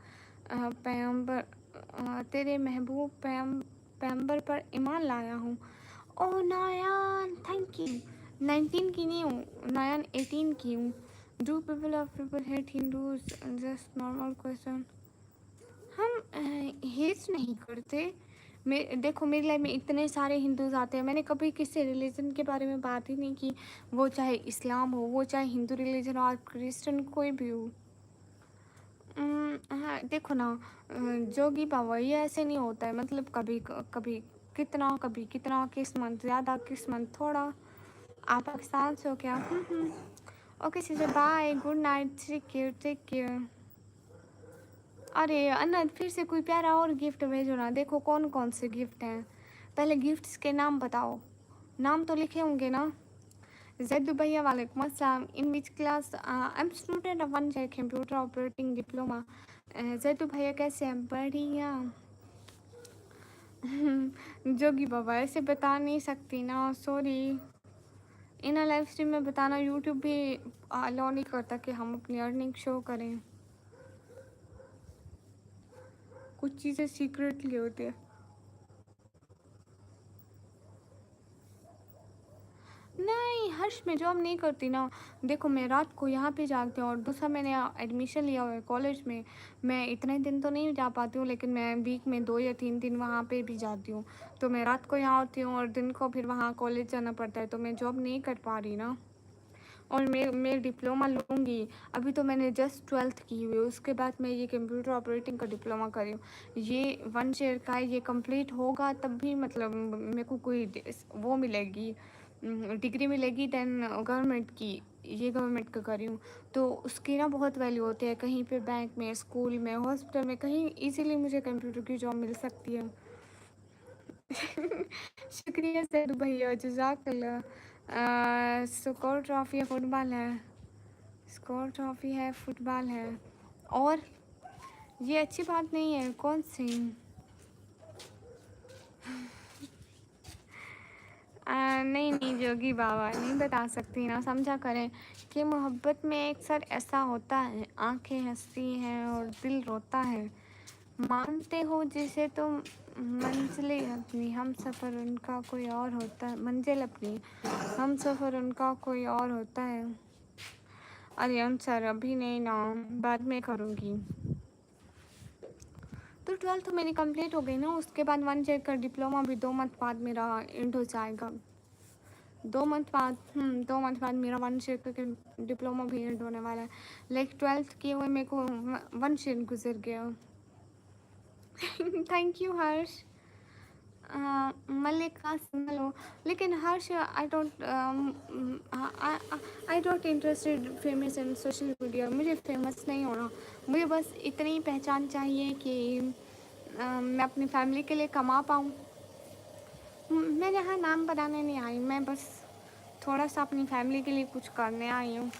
पैगंबर पर ईमान लाया हूँ। ओ नायान थैंक यू। 19 की नहीं हूँ नायान, 18 की हूँ। Do people hate Hindus? Just normal question. हम हेट नहीं करते। देखो मेरी लाइफ में इतने सारे हिंदूज आते हैं, मैंने कभी किसी रिलीजन के बारे में बात ही नहीं की। वो चाहे इस्लाम हो, वो चाहे हिंदू रिलीजन हो, क्रिश्चियन कोई भी हो। हाँ देखो ना, जोगी बाबा ये ऐसे नहीं होता है। मतलब कभी कभी कभी कितना किस्मत ज़्यादा किस्मत थोड़ा। आप पाकिस्तान से हो क्या? Okay Caesar bye, good night, take care. अरे अनंत फिर से कोई प्यारा और गिफ्ट भेजो ना। देखो कौन कौन से गिफ्ट हैं, पहले गिफ्ट्स के नाम बताओ। नाम तो लिखे होंगे ना? जैदू भैया वालेकुम अस्सलाम। In which class? I am student of one computer operating diploma. Zaidu भैया कैसे हैं? बढ़िया। जोगी बाबा ऐसे बता नहीं सकती ना, सॉरी। इन लाइव स्ट्रीम में बताना यूट्यूब भी अलाउ नहीं करता कि हम अपनी अर्निंग शो करें। कुछ चीज़ें सीक्रेटली होती है। नहीं हर्ष, मैं जॉब नहीं करती ना। देखो मैं रात को यहाँ पे जागती हूँ और दूसरा मैंने एडमिशन लिया हुआ है कॉलेज में। मैं इतने दिन तो नहीं जा पाती हूँ, लेकिन मैं वीक में 2 या 3 दिन वहाँ पे भी जाती हूँ। तो मैं रात को यहाँ होती हूँ और दिन को फिर वहाँ कॉलेज जाना पड़ता है, तो मैं जॉब नहीं कर पा रही ना। और मैं डिप्लोमा लूँगी। अभी तो मैंने जस्ट 12th की हुई है, उसके बाद मैं ये कंप्यूटर ऑपरेटिंग का डिप्लोमा कर रही हूँ। ये 1 ईयर का है, ये कंप्लीट होगा तब भी मतलब मेरे को कोई वो मिलेगी, डिग्री मिलेगी। देन गवर्नमेंट की, ये गवर्नमेंट का कर रही हूँ तो उसकी ना बहुत वैल्यू होती है। कहीं पे बैंक में, स्कूल में, हॉस्पिटल में, कहीं इजीली मुझे कंप्यूटर की जॉब मिल सकती है। शुक्रिया सैद भैया, जज़ाकल्लाह। स्कोर ट्रॉफी है, फुटबॉल है। स्कोर ट्रॉफी है, फुटबॉल है। और ये अच्छी बात नहीं है। कौन सी? नहीं नहीं जोगी बाबा नहीं बता सकती ना, समझा करें कि मोहब्बत में अक्सर ऐसा होता है, आंखें हंसती हैं और दिल रोता है। मानते हो जिसे तुम मंजिलें अपनी, हम सफ़र उनका कोई और होता है। मंजिल अपनी, हम सफ़र उनका कोई और होता है। अरे सर अभी नहीं ना, बाद में करूँगी। तो 12th तो मेरी कंप्लीट हो गई ना, उसके बाद 1 ईयर का डिप्लोमा भी 2 मंथ बाद मेरा एंड हो जाएगा। 2 मंथ बाद 2 मंथ बाद मेरा 1 ईयर का डिप्लोमा भी एंड होने वाला है। लाइक 12th किए हुए मेरे को 1 ईयर गुजर गया। Thank you Harsh. Mallika single हो, लेकिन Harsh I don't interested famous in social media. मुझे फेमस नहीं होना, मुझे बस इतनी पहचान चाहिए कि मैं अपनी फैमिली के लिए कमा पाऊँ। मैं यहाँ नाम बनाने नहीं आई, मैं बस थोड़ा सा अपनी फैमिली के लिए कुछ करने आई हूँ।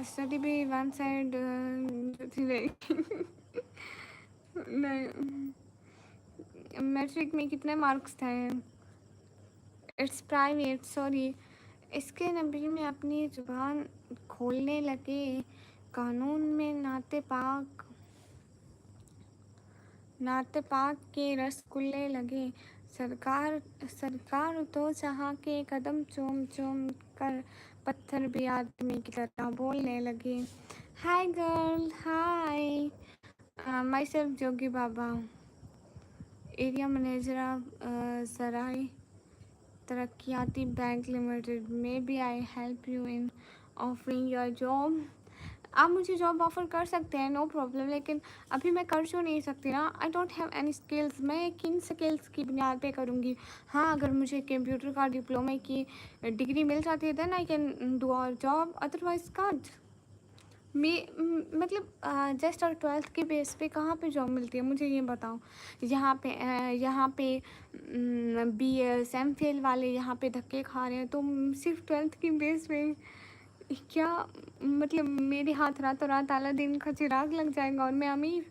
स्टडी भी वन साइड नहीं। मैट्रिक में कितने मार्क्स थे? It's private, sorry. इसके नबी में अपनी जुबान खोलने लगे, कानून में नाते पाक के रसगुल्ले लगे। सरकार सरकार तो जहाँ के कदम चूम चूम कर पत्थर भी आदमी की तरह बोलने लगे। Hi girl, hi. Myself Jogi Baba, area manager सराय तरक्याती bank limited. May be I help you in offering your job. आप मुझे जॉब ऑफ़र कर सकते हैं, नो प्रॉब्लम, लेकिन अभी मैं कर क्यों नहीं सकती ना? I don't have any skills. मैं किन स्किल्स की बुनियाद पे करूँगी? हाँ, अगर मुझे कंप्यूटर का डिप्लोमे की डिग्री मिल जाती है then I can do our job, otherwise can't. मतलब जस्ट और 12th के बेस पे कहाँ पे जॉब मिलती है, मुझे ये बताओ। यहाँ पे BS MPhil वाले यहाँ पे धक्के खा रहे हैं, तो सिर्फ 12th की बेस पे क्या मतलब मेरे हाथ रातों रात अलादीन का चिराग लग जाएगा और मैं अमीर?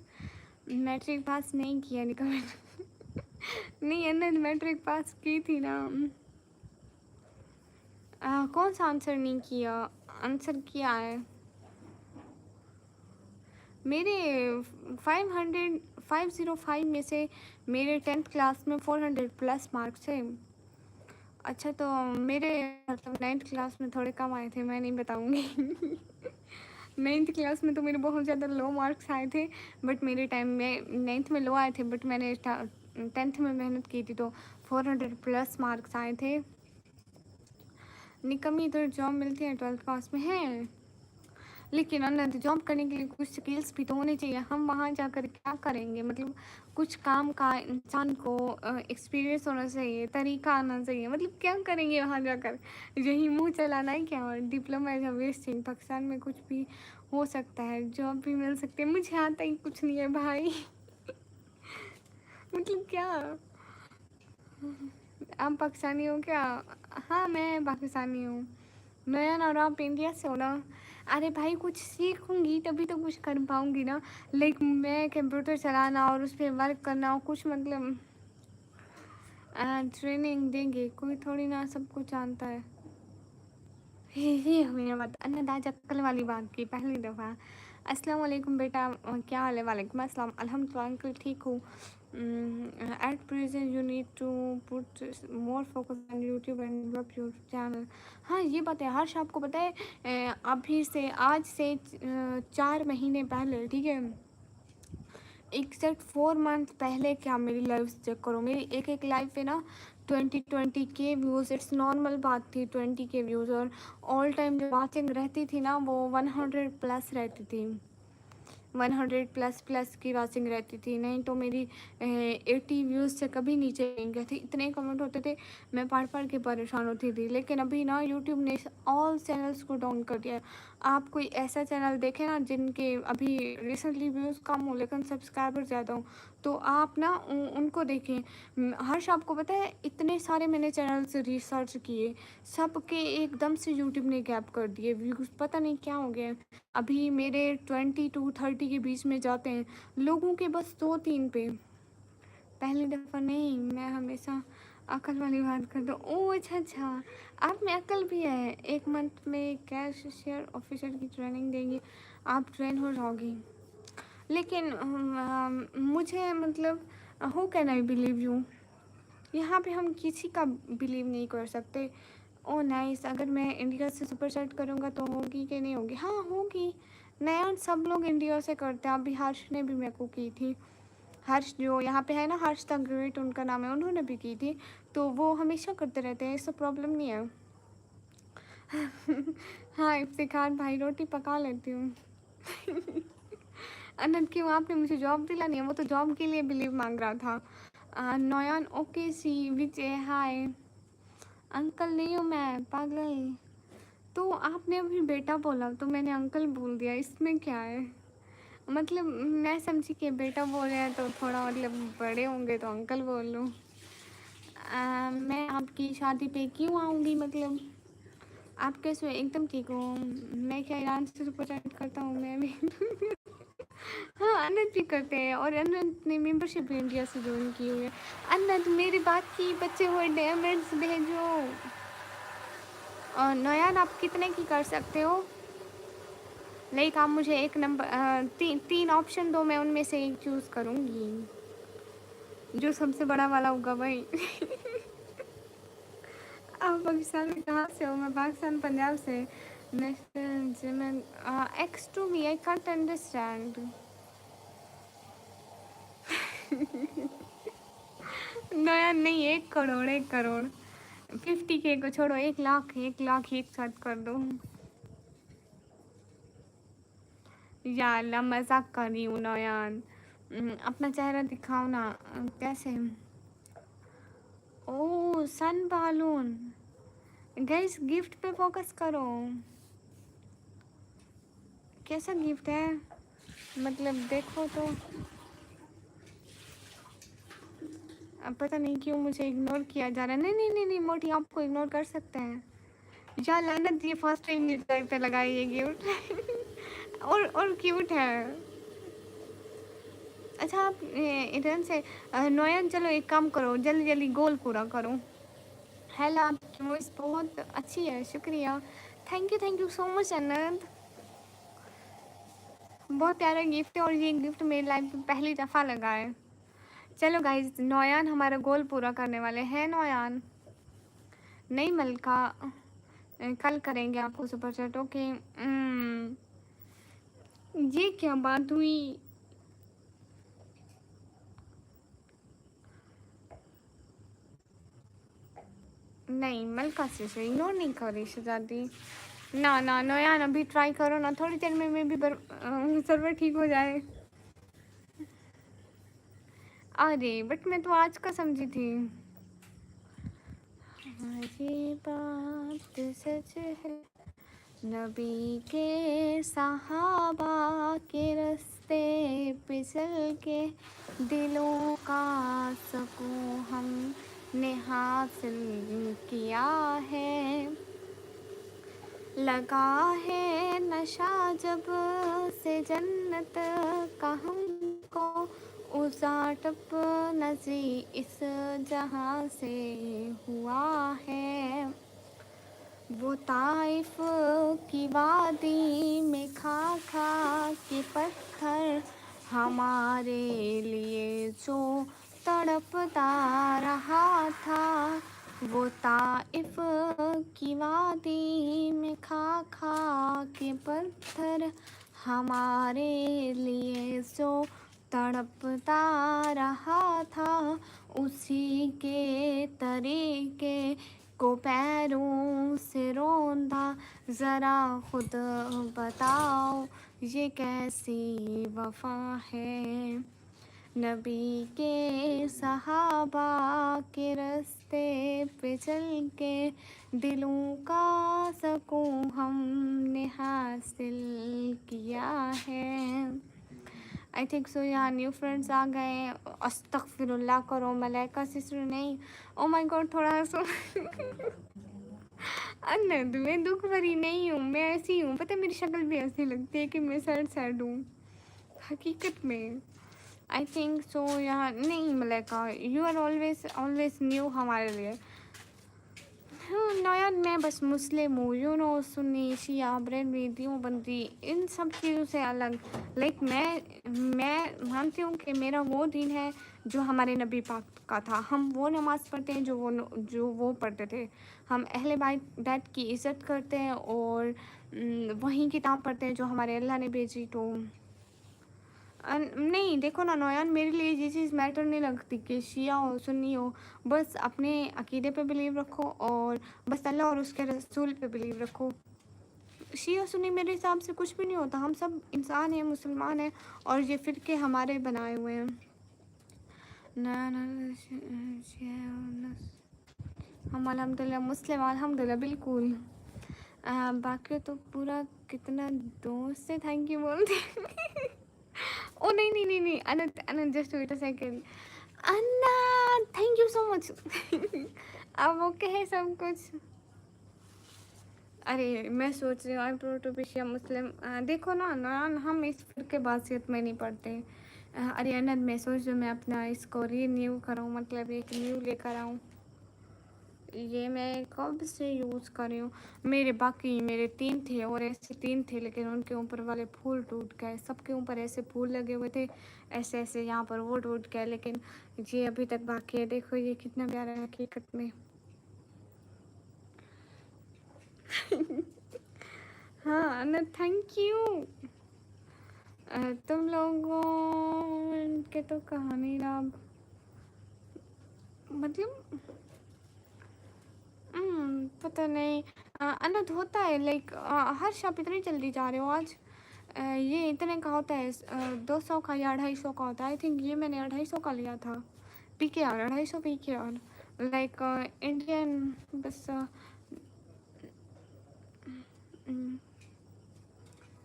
मैट्रिक पास नहीं किया निकल नहीं अन्नत मैट्रिक पास की थी ना। कौन सा आंसर नहीं किया? आंसर किया है मेरे 505 में से। मेरे 10th क्लास में 400 प्लस मार्क्स है। अच्छा, तो मेरे मतलब 9th क्लास में थोड़े कम आए थे, मैं नहीं बताऊंगी 9th क्लास में तो मेरे बहुत ज़्यादा लो मार्क्स आए थे, बट मेरे टाइम में 9th में लो आए थे, बट मैंने 10th में मेहनत की थी तो 400 प्लस मार्क्स आए थे। निकम्मी इधर जॉब मिलती है 12th पास में है, लेकिन अनंत जॉब करने के लिए कुछ स्किल्स भी तो होने चाहिए। हम वहाँ जाकर क्या करेंगे? मतलब कुछ काम का इंसान को एक्सपीरियंस होना चाहिए, तरीका आना चाहिए। मतलब क्या करेंगे वहाँ जाकर? यही मुंह चलाना है क्या? और diploma as a wasting. Pakistan में कुछ भी हो सकता है, जॉब भी मिल सकती है। मुझे आता ही कुछ नहीं है भाई मतलब क्या? आप पाकिस्तानी हो क्या? हाँ, मैं पाकिस्तानी हूँ। नयन, और आप इंडिया से हो ना? अरे भाई, कुछ सीखूंगी तभी तो कुछ कर पाऊंगी ना। लाइक मैं कंप्यूटर चलाना और उस पर वर्क करना और कुछ मतलब ट्रेनिंग देंगे, कोई थोड़ी ना सब कुछ जानता है। ये हुई बात, अन्नदाज अक्ल वाली बात की पहली दफ़ा। अस्सलाम वालेकुम बेटा, क्या हाल है? वालेकुम अस्सलाम, अल्हम्दुलिल्लाह अंकल ठीक हूँ। At present you need to put more focus on YouTube and develop your channel. हाँ, ये बात है हर्ष, आपको पता है अभी से आज से 4 महीने पहले, ठीक है, एग्जैक्ट 4 मंथ पहले, क्या मेरी लाइव चेक करो, मेरी एक लाइव पे ना 20 के व्यूज़। इट्स नॉर्मल बात थी 20 के व्यूज़, और ऑल टाइम जो वाचिंग रहती थी ना वो 100 प्लस रहती थी। 100 प्लस की वाचिंग रहती थी, नहीं तो मेरी 80 व्यूज़ से कभी नीचे नहीं गई थी। इतने कमेंट होते थे, मैं पढ़ के परेशान होती थी। लेकिन अभी ना यूट्यूब ने ऑल चैनल्स को डाउन कर दिया है। आप कोई ऐसा चैनल देखें ना जिनके अभी रिसेंटली व्यूज़ कम हो लेकिन सब्सक्राइबर ज़्यादा हो, तो आप ना उनको देखें। हर्ष, आपको पता है इतने सारे मैंने चैनल से रिसर्च किए, सबके एकदम से यूट्यूब ने गैप कर दिए व्यूज़, पता नहीं क्या हो गया। अभी मेरे 20 to 30 के बीच में जाते हैं लोगों के, बस 2-3 पे। पहली दफ़ा नहीं, मैं हमेशा अकल वाली बात करता हूँ। ओह अच्छा, आप में अकल भी है। 1 मंथ में कैश शेयर ऑफिसर की ट्रेनिंग देंगी, आप ट्रेन हो जाओगी। लेकिन मुझे मतलब who can I believe you? यहाँ पे हम किसी का बिलीव नहीं कर सकते। ओह नाइस, अगर मैं इंडिया से सुपर सेट करूँगा तो होगी कि नहीं होगी? हाँ होगी। नया सब लोग इंडिया से करते हैं, अभी हर्ष ने भी मेरे को की थी। हर्ष जो यहाँ पे है ना, हर्ष द ग्रेट उनका नाम है, उन्होंने भी की थी। तो वो हमेशा करते रहते हैं, इससे प्रॉब्लम नहीं है हाँ, इफ्तिखार भाई, रोटी पका लेती हूँ अनंत, क्यों आपने मुझे जॉब दिलानी है? वो तो जॉब के लिए बिलीव मांग रहा था। नोयान ओके सी विजय हाय। अंकल नहीं हूँ मैं, पागल। तो आपने अभी बेटा बोला तो मैंने अंकल बोल दिया, इसमें क्या है? मतलब मैं समझी कि बेटा बोल रहे हैं तो थोड़ा मतलब बड़े होंगे तो अंकल बोल लूँ। मैं आपकी शादी पे क्यों आऊँगी? मतलब आप कैसे हो? एकदम ठीक हो? मैं क्या ईरान से सुपर करता हूँ मैं भी। हाँ, अनंत भी करते हैं और अनंत ने मेंबरशिप भी इंडिया से ज्वाइन की हुई है। अनंत मेरी बात की बच्चे हुए डैमेज भेजो। और नयान आप कितने की कर सकते हो? लाइक आप मुझे एक नंबर तीन ऑप्शन दो, मैं उनमें से एक चूज़ करूँगी जो सबसे बड़ा वाला होगा भाई। आप पाकिस्तान में कहाँ से हो? मैं पाकिस्तान पंजाब से। नेशनल जिमन excuse me I can't understand. नया नहीं, 1 करोड़ 1 करोड़। 50K को छोड़ो, 1 लाख 1 लाख एक साथ कर दो। या अल्लाह मजाक कर रही हूँ नयान। अपना चेहरा दिखाओ ना। कैसे? ओह सन बालून। गाइस गिफ्ट पे फोकस करो। कैसा गिफ्ट है? मतलब देखो तो। अब पता नहीं क्यों मुझे इग्नोर किया जा रहा है। नहीं नहीं नहीं नहीं मोटी, आपको इग्नोर कर सकते हैं। या लानत, ये फर्स्ट टाइम मेरे टाइप पे लगा ये गिफ्ट। और क्यूट है। अच्छा आप इधर से नोयन, चलो एक काम करो, जल्दी जल्दी गोल पूरा करो। हेलो, आपकी वॉइस बहुत अच्छी है, शुक्रिया। थैंक यू सो मच अनंत। बहुत प्यारा गिफ्ट है और ये गिफ्ट मेरी लाइफ में पहली दफ़ा लगा है। चलो गाइस, नोयान हमारा गोल पूरा करने वाले हैं। नोयान नहीं, मलका कल करेंगे आपको सुपर चैट। ओके। ये क्या बात हुई? नहीं, मलका से इग्नोर नहीं कर रही शहजादी। ना ना नोयान, अभी ट्राई करो ना, थोड़ी देर में भी सर्वर ठीक हो जाए। अरे बट मैं तो आज का समझी थी। ये बात सच है, नबी के सहाबा के रास्ते पे चल के दिलों का सुकून हमने हासिल किया है। लगा है नशा जब से जन्नत का हमको, उजाटप नजी इस जहाँ से हुआ है। वो ताइफ की वादी में खा खा के पत्थर हमारे लिए जो तड़पता रहा था। वो ताइफ की वादी में खा खा के पत्थर हमारे लिए जो तड़पता रहा था, उसी के तरीके को पैरों से रोंदा। ज़रा खुद बताओ ये कैसी वफा है। नबी के सहाबा के रास्ते पे चल के दिलों का सुकून हमने हासिल किया है। आई थिंक सो यहाँ न्यू फ्रेंड्स आ गए। अस्तगफिरुल्लाह करो, मलाइका सिस्टर नहीं। ओ माय गॉड, थोड़ा सो। अनंत, मैं दुख भरी नहीं हूँ, मैं ऐसी हूँ। पता है मेरी शक्ल भी ऐसी लगती है कि मैं सैड सैड हूँ हकीकत में। आई थिंक सो यहाँ नहीं Malaika, you are always always new हमारे लिए। हाँ नया, मैं बस मुस्लिम हूँ, यू नो, सुन्नी शिया बरेलवी देवबंदी, इन सब चीज़ों से अलग। लाइक मैं मानती हूँ कि मेरा वो दीन है जो हमारे नबी पाक का था। हम वो नमाज़ पढ़ते हैं जो वो पढ़ते थे। हम अहले बैत की इज़्ज़त करते हैं और वही किताब पढ़ते हैं जो हमारे अल्लाह ने भेजी। तो नहीं देखो ना नोयान, मेरे लिए ये चीज़ मैटर नहीं लगती कि शिया हो सुन्नी हो। बस अपने अकीदे पे बिलीव रखो और बस अल्लाह और उसके रसूल पे बिलीव रखो। शिया सुन्नी मेरे हिसाब से कुछ भी नहीं होता। हम सब इंसान हैं, मुसलमान हैं और ये फ़िरके हमारे बनाए हुए हैं। ना ना हम अल्हम्दुलिल्लाह मुस्लिम, अल्हम्दुलिल्लाह बिल्कुल। बाकी तो पूरा कितना दोस्त से थैंक यू बोलते हैं। ओ नहीं नहीं नहीं नहीं, Anant Anant just wait a second. Anna thank you so much. अब ओके है सब कुछ। अरे मैं सोच रही हूँ I proud to be Shia Muslim. देखो ना ना हम इस फिर के बासियत में नहीं पढ़ते। अरे अनंत मैं सोच रही हूँ मैं अपना इसको रीन्यू कराऊँ, मतलब एक न्यू लेकर आऊँ। ये मैं कब से यूज़ कर रही हूँ। मेरे 3 थे और ऐसे 3 थे, लेकिन उनके ऊपर वाले फूल टूट गए। सबके ऊपर ऐसे फूल लगे हुए थे, ऐसे ऐसे यहाँ पर वो टूट गया, लेकिन ये अभी तक बाकी है। देखो ये कितना प्यारा है हकीकत में। हाँ ना थैंक यू। तुम लोगों के तो कहानी ना मतलब पता नहीं। अनंत होता है लाइक हर्ष आप इतनी जल्दी जा रहे हो आज। ये इतने का होता है 200 का या 250 का होता है। आई थिंक ये मैंने 250 का लिया था। पी के आर 250 पी के आर लाइक इंडियन बस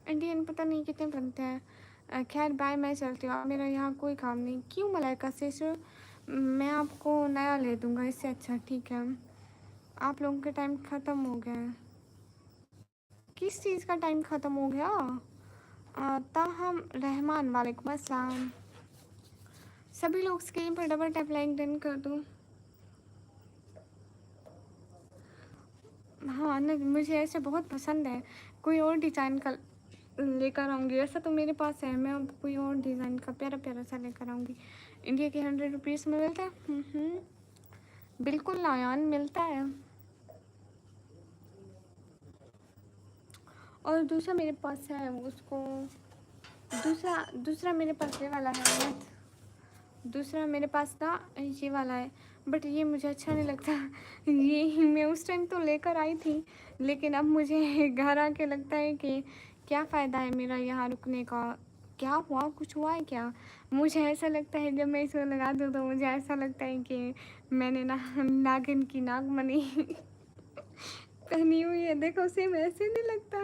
इंडियन पता नहीं कितने बनते हैं। खैर बाय मैं चलती हूँ, मेरा यहाँ कोई काम नहीं। क्यों मलाइका सिस्टर, मैं आपको नया ले दूँगा इससे अच्छा। ठीक है आप लोगों का टाइम ख़त्म हो गया है। किस चीज़ का टाइम ख़त्म हो गया? ताहम रहमान वालेकुम अस्सलाम। सभी लोग स्क्रीन पर डबल टैप लाइक डन कर दो। हाँ न मुझे ऐसे बहुत पसंद है। कोई और डिज़ाइन का लेकर आऊँगी। ऐसा तो मेरे पास है, मैं अब कोई और डिज़ाइन का प्यारा प्यारा सा लेकर आऊँगी। इंडिया के 100 रुपीज़ में मिलता है। बिल्कुल नायान मिलता है। और दूसरा मेरे पास है उसको दूसरा दूसरा मेरे पास ये वाला है। दूसरा मेरे पास ना ये वाला है, बट ये मुझे अच्छा नहीं लगता। ये मैं उस टाइम तो लेकर आई थी, लेकिन अब मुझे घर आके लगता है कि क्या फ़ायदा है मेरा यहाँ रुकने का। क्या हुआ, कुछ हुआ है क्या? मुझे ऐसा लगता है जब मैं इसको लगा दूँ तो मुझे ऐसा लगता है कि मैंने ना नागिन की नागमणि पहनी हुई है। देखो सेम ऐसे नहीं लगता,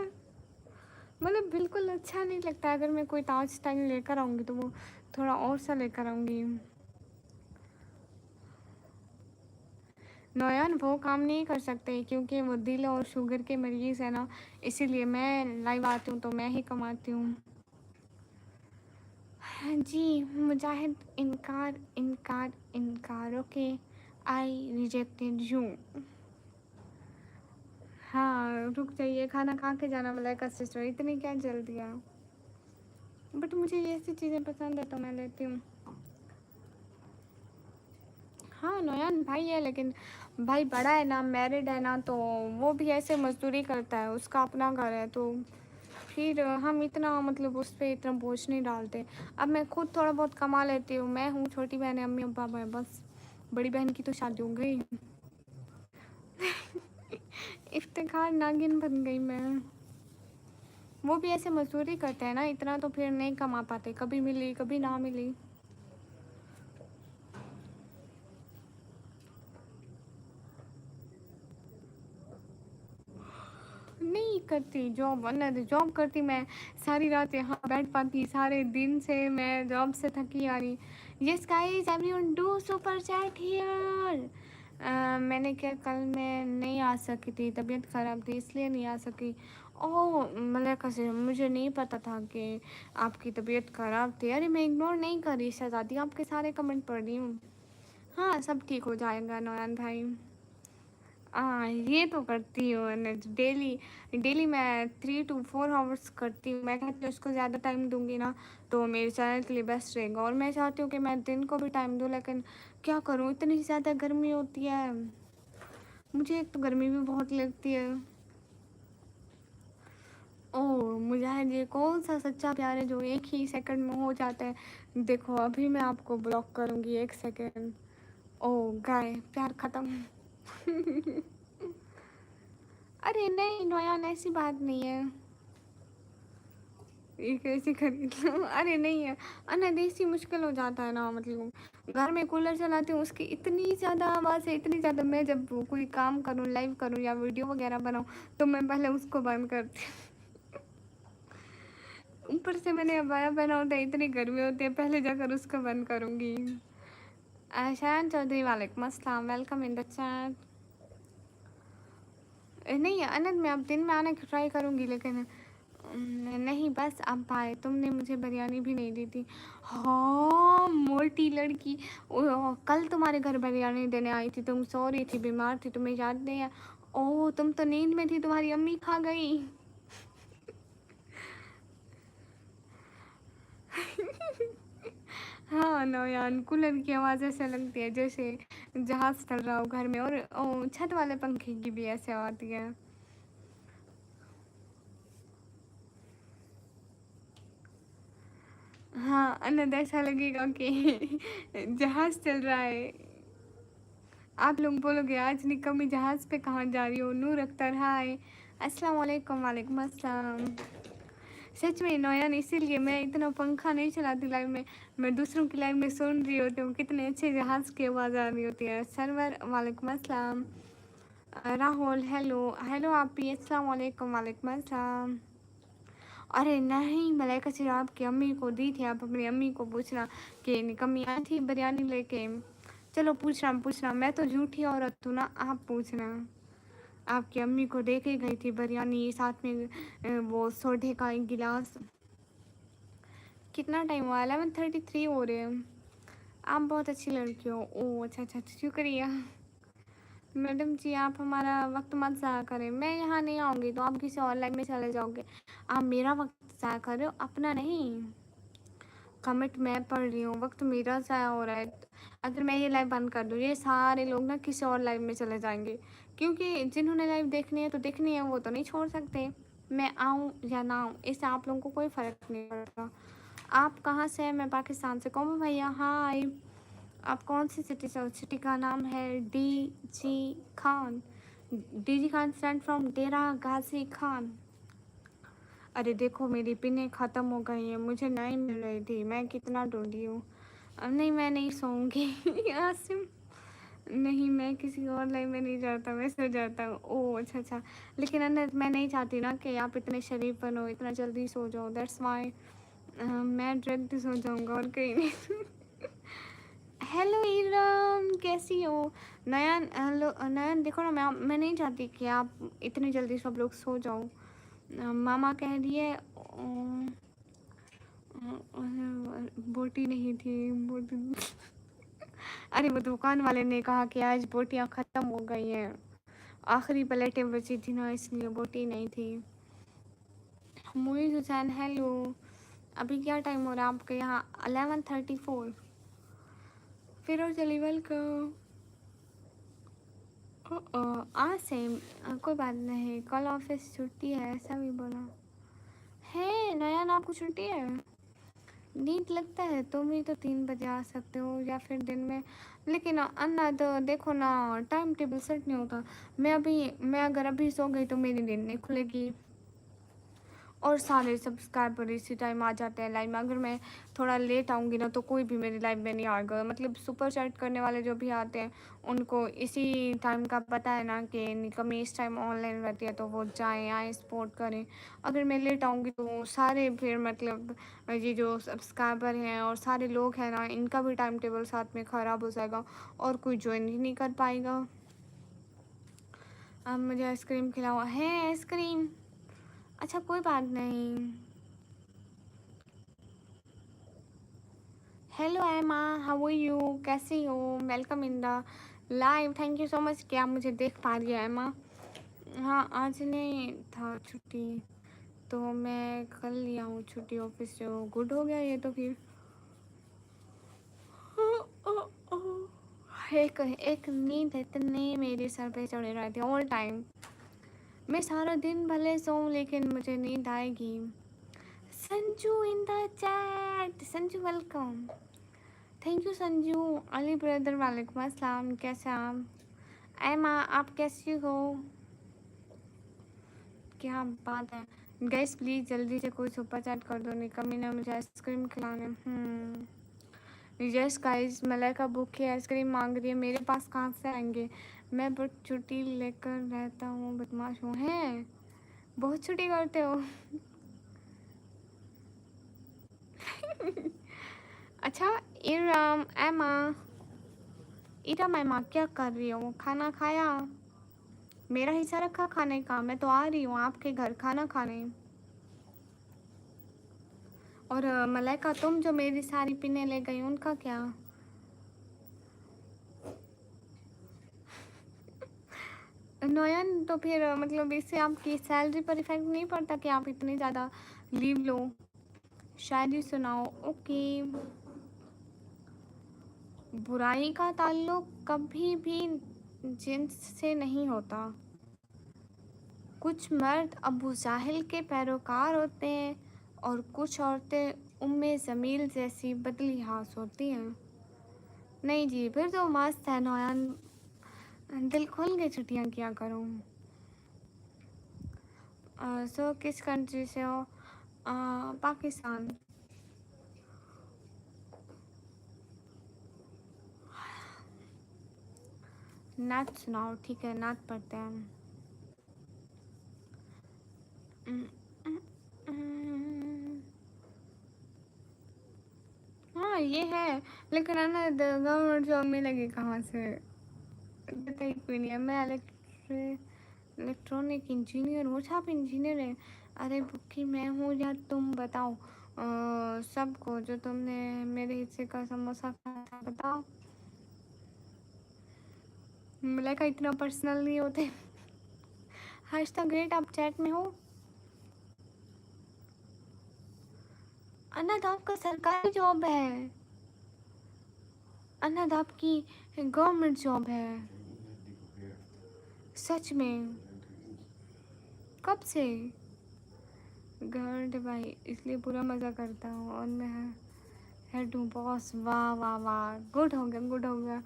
मतलब बिल्कुल अच्छा नहीं लगता। अगर मैं कोई ताज स्टाइल लेकर आऊँगी तो वो थोड़ा और सा लेकर आऊँगी। नोयान वो काम नहीं कर सकते क्योंकि वो दिल और शुगर के मरीज़ है ना, इसीलिए मैं लाइव आती हूँ तो मैं ही कमाती हूँ। हाँ जी मुजाहिद, इनकार इनकार इनकार। Okay I rejected you. हाँ रुक जाइए, खाना खा के जाना मलाइका सिस्टर, इतनी क्या जल्दी है। बट मुझे ये ऐसी चीज़ें पसंद है तो मैं लेती हूँ। हाँ नोयान भाई है, लेकिन भाई बड़ा है ना, मैरिड है ना, तो वो भी ऐसे मजदूरी करता है, उसका अपना घर है, तो फिर हम इतना मतलब उस पर इतना बोझ नहीं डालते। अब मैं खुद थोड़ा बहुत कमा लेती हूँ। मैं हूँ, छोटी बहन है, अम्मी पापा है, बस। बड़ी बहन की तो शादी हो गई। इफ्तिखार नागिन बन गई मैं। वो भी ऐसे मजदूरी करते हैं ना, इतना तो फिर नहीं कमा पाते, कभी मिली कभी ना मिली। नहीं करती जॉब, वरना जॉब करती मैं सारी रात यहाँ बैठ पाती। सारे दिन से मैं जॉब से थकी आ रही। Yes guys everyone do super chat here. मैंने क्या कल मैं नहीं आ सकी थी, तबीयत ख़राब थी इसलिए नहीं आ सकी। ओह मलाइका से मुझे नहीं पता था कि आपकी तबीयत ख़राब थी। अरे मैं इग्नोर नहीं कर रही शहज़ादी, आपके सारे कमेंट पढ़ रही हूँ। हाँ सब ठीक हो जाएगा नौयान भाई। हाँ ये तो करती हूँ मैंने डेली। डेली मैं 3 to 4 आवर्स करती हूँ। मैं कहती हूँ उसको ज़्यादा टाइम दूंगी ना तो मेरे चैनल के लिए बेस्ट रहेगा। और मैं चाहती हूँ कि मैं दिन को भी टाइम दूँ, लेकिन क्या करूँ इतनी ज़्यादा गर्मी होती है। मुझे एक तो गर्मी भी बहुत लगती है। ओह मुजाहिद ये कौन सा सच्चा प्यार है जो एक ही सेकंड में हो जाता है। देखो अभी मैं आपको ब्लॉक करूँगी, 1 सेकंड। ओह गाय प्यार ख़त्म। अरे नहीं नोयान ऐसी बात नहीं है। एक ऐसी खरीद लो। अरे नहीं है, देसी मुश्किल हो जाता है ना, मतलब घर में कूलर चलाती हूँ, उसकी इतनी ज़्यादा आवाज़ है, इतनी ज़्यादा। मैं जब कोई काम करूँ, लाइव करूँ या वीडियो वगैरह बनाऊँ, तो मैं पहले उसको बंद करती हूँ। ऊपर से मैंने अबाया पहना होता है, इतनी गर्मी होती है, पहले जाकर उसको बंद करूँगी। शान चौधरी वालेकुम अस्सलाम, वेलकम इन द चैट। नहीं अनंत, मैं अब दिन में आने की ट्राई करूँगी, लेकिन नहीं, बस अब आए, तुमने मुझे बिरयानी भी नहीं दी थी। हाँ मोटी लड़की, कल तुम्हारे घर बिरयानी देने आई थी, तुम सो रही थी, बीमार थी, तुम्हें याद नहीं है? ओह तुम तो नींद में थी, तुम्हारी अम्मी खा गई। हाँ नौयान, कूलर की आवाज़ ऐसे लगती है जैसे जहाज चल रहा हो घर में, और छत वाले पंखे की भी ऐसे आती है। हाँ अनंत, ऐसा लगेगा कि जहाज चल रहा है। आप लोग बोलोगे आज निकम्मी जहाज पे कहाँ जा रही हो। नूर अख्तर हाय, अस्सलाम वालेकुम। वालेकुम अस्सलाम। सच में नौयान, इसीलिए मैं इतना पंखा नहीं चलाती लाइव में, मैं दूसरों की लाइव में सुन रही होती हूँ, कितने अच्छे जहाज की आवाज़ आ रही होती है। सरवर वालेकुम अस्सलाम। राहुल हेलो, हेलो आप भी, अस्सलाम वालेकुम। वालेकुम अस्सलाम। अरे नहीं, मलाइका सिर्फ आपकी अम्मी को दी थी, आप अपनी अम्मी को पूछना कि निकम्मी आई थी बिरयानी लेके। चलो पूछना पूछना, मैं तो झूठी औरत हूँ ना, आप पूछना। आपकी अम्मी को दे के गई थी बिरयानी, साथ में वो सोडे का एक गिलास। कितना टाइम हुआ? 11:33 हो रहे हैं। आप बहुत अच्छी लड़की हो। ओह अच्छा अच्छा, शुक्रिया। मैडम जी आप हमारा वक्त मत ज़ाया करें, मैं यहाँ नहीं आऊँगी तो आप किसी और लाइफ में चले जाओगे। आप मेरा वक्त ज़ाया कर रहे हो, अपना नहीं। कमिट मैं पढ़ रही हूँ, वक्त मेरा ज़ाया हो रहा है। अगर मैं ये लाइव बंद कर दूँ, ये सारे लोग ना किसी और लाइव में चले जाएंगे, क्योंकि जिन्होंने लाइव देखनी है तो देखनी है, वो तो नहीं छोड़ सकते। मैं आऊँ या ना आऊँ, इससे आप लोगों को कोई फ़र्क नहीं पड़ता। आप कहाँ से हैं? मैं पाकिस्तान से। कौन भैया हाय। आप कौन सी सिटी से हो? सिटी का नाम है D G Khan. D G Khan stand from Dera Ghazi Khan. अरे देखो मेरी पिनें ख़त्म हो गई हैं, मुझे नहीं मिल रही थी, मैं कितना ढूंढी हूँ। अब नहीं, मैं नहीं सोऊंगी। आसिम नहीं, मैं किसी और लाइन में नहीं जाता, मैं सो जाता हूँ। ओह अच्छा अच्छा, लेकिन अंदर मैं नहीं चाहती ना कि आप इतने शरीफ बनो, इतना जल्दी सो जाओ, दैट्स वाई मैं जल्दी सो जाऊँगा और कहीं नहीं। हेलो इरम, कैसी हो? नयन हेलो नयन, देखो ना, मैं नहीं चाहती कि आप इतनी जल्दी सब लोग सो जाओ। मामा कह रही है बोटी नहीं थी, बोटी। अरे वो दुकान वाले ने कहा कि आज बोटियां ख़त्म हो गई हैं, आखिरी प्लेटें बची थी ना, इसलिए बोटी नहीं थी। मोइज हुसैन हेलो। अभी क्या टाइम हो रहा है आपके यहाँ? 11:34। फिरोज अली वेलकम। आसिम कोई बात नहीं, कल ऑफिस छुट्टी है, ऐसा भी बोला है। नया ना आपको छुट्टी है? नींद लगता है, तुम ही तो 3 बजे आ सकते हो या फिर दिन में, लेकिन अन्ना तो देखो ना, टाइम टेबल सेट नहीं होता। मैं अगर अभी सो गई तो मेरी नींद नहीं खुलेगी, और सारे सब्सक्राइबर इसी टाइम आ जाते हैं लाइव में। अगर मैं थोड़ा लेट आऊँगी ना तो कोई भी मेरी लाइव में नहीं आएगा, मतलब सुपर चैट करने वाले जो भी आते हैं उनको इसी टाइम का पता है ना कि निकम्मी इस टाइम ऑनलाइन रहती है, तो वो जाएँ आएँ सपोर्ट करें। अगर मैं लेट आऊँगी तो सारे फिर मतलब ये जो सब्सक्राइबर हैं और सारे लोग हैं ना, इनका भी टाइम टेबल साथ में ख़राब हो जाएगा और कोई ज्वाइन ही नहीं कर पाएगा। अब मुझे आइसक्रीम खिलाओ है, आइसक्रीम। अच्छा कोई बात नहीं। हेलो एमा, हाउ आर यू, कैसी हो? Welcome in the live, thank you so much कि आप मुझे देख पा रही है एमा। हाँ आज नहीं था छुट्टी, तो मैं कल लिया हूँ छुट्टी ऑफिस से। गुड हो गया ये तो फिर। एक एक नींद इतनी मेरे सर पे चढ़े रहती है ऑल टाइम। मैं सारा दिन भले सोऊं लेकिन मुझे नींद आएगी। संजू इन the chat, Sanju welcome. Thank you Sanju. Ali brother वालेकुम अस्सलाम, कैसे आप? एमा आप कैसी हो? क्या बात है। गैस प्लीज़ जल्दी से कोई सुपर चैट कर दो, नहीं कमी ना मुझे आइसक्रीम खिलाने। यस गाइस, मलाइका भूख की आइसक्रीम मांग रही है, मेरे पास कहाँ से आएंगे। मैं बहुत छुट्टी लेकर रहता हूँ, बदमाश हूँ। हैं बहुत छुट्टी करते हो। अच्छा, इराम एमा क्या कर रही हो? खाना खाया? मेरा हिस्सा रखा खाने का? मैं तो आ रही हूँ आपके घर खाना खाने। और मलाइका, तुम जो मेरी साड़ी पीने ले गई उनका क्या? नयन, तो फिर मतलब इससे आपकी सैलरी पर इफेक्ट नहीं पड़ता कि आप इतनी ज़्यादा लीव लो? शायरी सुनाओ। ओके। बुराई का ताल्लुक कभी भी जिन्स से नहीं होता। कुछ मर्द अबू जाहिल के पैरोकार होते हैं और कुछ औरतें उम्मे जमील जैसी बदलिहास होती हैं। नहीं जी, फिर तो मस्त है नौयान, दिल खोल के छुट्टियाँ किया करो। सो किस कंट्री से हो? पाकिस्तान। नाच सुनाओ। ठीक है, नाच पढ़ते हैं। उम, उम, उम। हाँ ये है, लेकिन है ना गवर्नमेंट जॉब मिलेगी कहाँ से? बताइए कोई नहीं है। मैं इलेक्ट्रॉनिक इंजीनियर हूँ। अच्छा, आप इंजीनियर हैं? अरे बुक्की, मैं हूँ या तुम बताओ। सबको जो तुमने मेरे हिस्से का समोसा खाया था बताओ। मिला का इतना पर्सनल नहीं होते। हैशटैग ग्रेट, आप चैट में हो? अनद आपका सरकारी जॉब है। अनद आपकी गवर्नमेंट जॉब है। सच में? कब से? गर्ड भाई, इसलिए पूरा मज़ा करता हूँ और मैं हेड हूँ बॉस। वाह वाह वाह, गुड हो गया, गुड हो गया।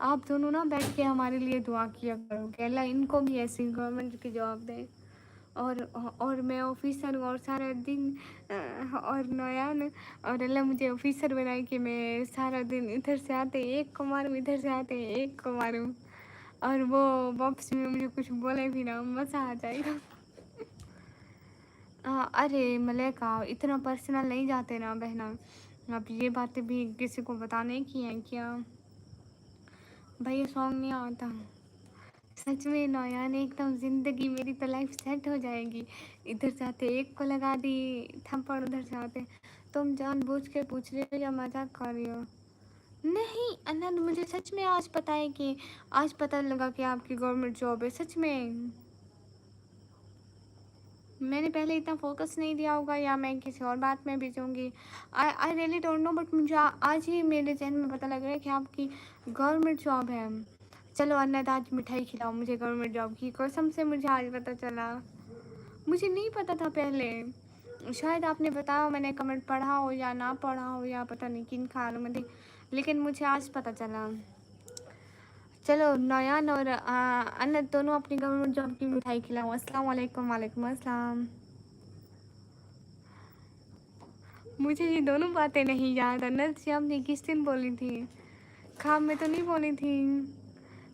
आप दोनों ना बैठ के हमारे लिए दुआ किया करो कि अल्लाह इनको भी ऐसी गवर्नमेंट की जॉब दे। और मैं ऑफिसर हूँ और सारा दिन और नयान, और अल्लाह मुझे ऑफिसर बनाए कि मैं सारा दिन इधर से आते एक को मारूँ, इधर से आते एक को मारूँ, और वो वापस में मुझे कुछ बोले भी ना, मज़ा आ जाएगा। अरे मलाइका, इतना पर्सनल नहीं जाते ना बहना। अब ये बातें भी किसी को बताने की हैं क्या? भाई ये सॉन्ग नहीं आता। सच में नौयान, एकदम ज़िंदगी मेरी तो लाइफ सेट हो जाएगी। इधर से आते एक को लगा दी थप्पड़, उधर से आते। तुम जानबूझ के पूछ रही हो या मजाक कर रही हो? नहीं अनंत, मुझे सच में आज पता है कि आज पता लगा कि आपकी गवर्नमेंट जॉब है, सच में। मैंने पहले इतना फोकस नहीं दिया होगा या मैं किसी और बात में बिजी होंगी। I really don't know, but मुझे आज ही मेरे जहन में पता लग रहा है कि आपकी गवर्नमेंट जॉब है। चलो अन्नत, आज मिठाई खिलाओ मुझे, गवर्नमेंट जॉब की कसम से मुझे आज पता चला। मुझे नहीं पता था पहले, शायद आपने बताया, मैंने कमेंट पढ़ा हो या ना पढ़ा हो या पता नहीं किन ख्यालों में थी, लेकिन मुझे आज पता चला। चलो नयान और अन्नत दोनों अपनी गवर्नमेंट जॉब की मिठाई खिलाओ। अस्सलाम वालेकुम। वालेकुम अस्सलाम। मुझे ये दोनों बातें नहीं याद। अनंत से आपने किस दिन बोली थी? खाब में तो नहीं बोली थी।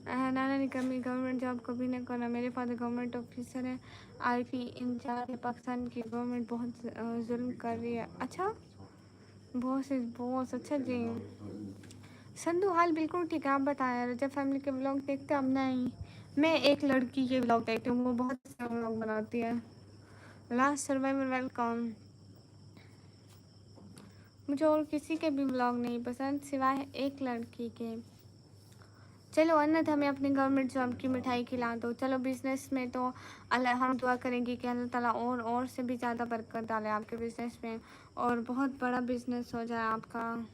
नाना ने कभी गवर्नमेंट जॉब कभी नहीं करा। मेरे फादर गवर्नमेंट ऑफिसर है, आईटी इंचार्ज है। पाकिस्तान की गवर्नमेंट बहुत जुल्म कर रही है। अच्छा, बहुत से बहुत अच्छा जी। संधू हाल बिल्कुल ठीक है, आप बताएं। रजब फैमिली के ब्लॉग देखते अब? नहीं, मैं एक लड़की के ब्लॉग देखती हूँ, वो बहुत अच्छा ब्लॉग बनाती है। Last survival welcome. मुझे और किसी के भी ब्लॉग नहीं पसंद सिवाय एक लड़की के। चलो अन्नत, हमें अपनी गवर्नमेंट जॉब की मिठाई खिला दो। चलो बिज़नेस में तो अल्लाह, हम दुआ करेंगे कि अल्लाह ताला और से भी ज़्यादा बरकत डाले आपके बिज़नेस में और बहुत बड़ा बिज़नेस हो जाए आपका।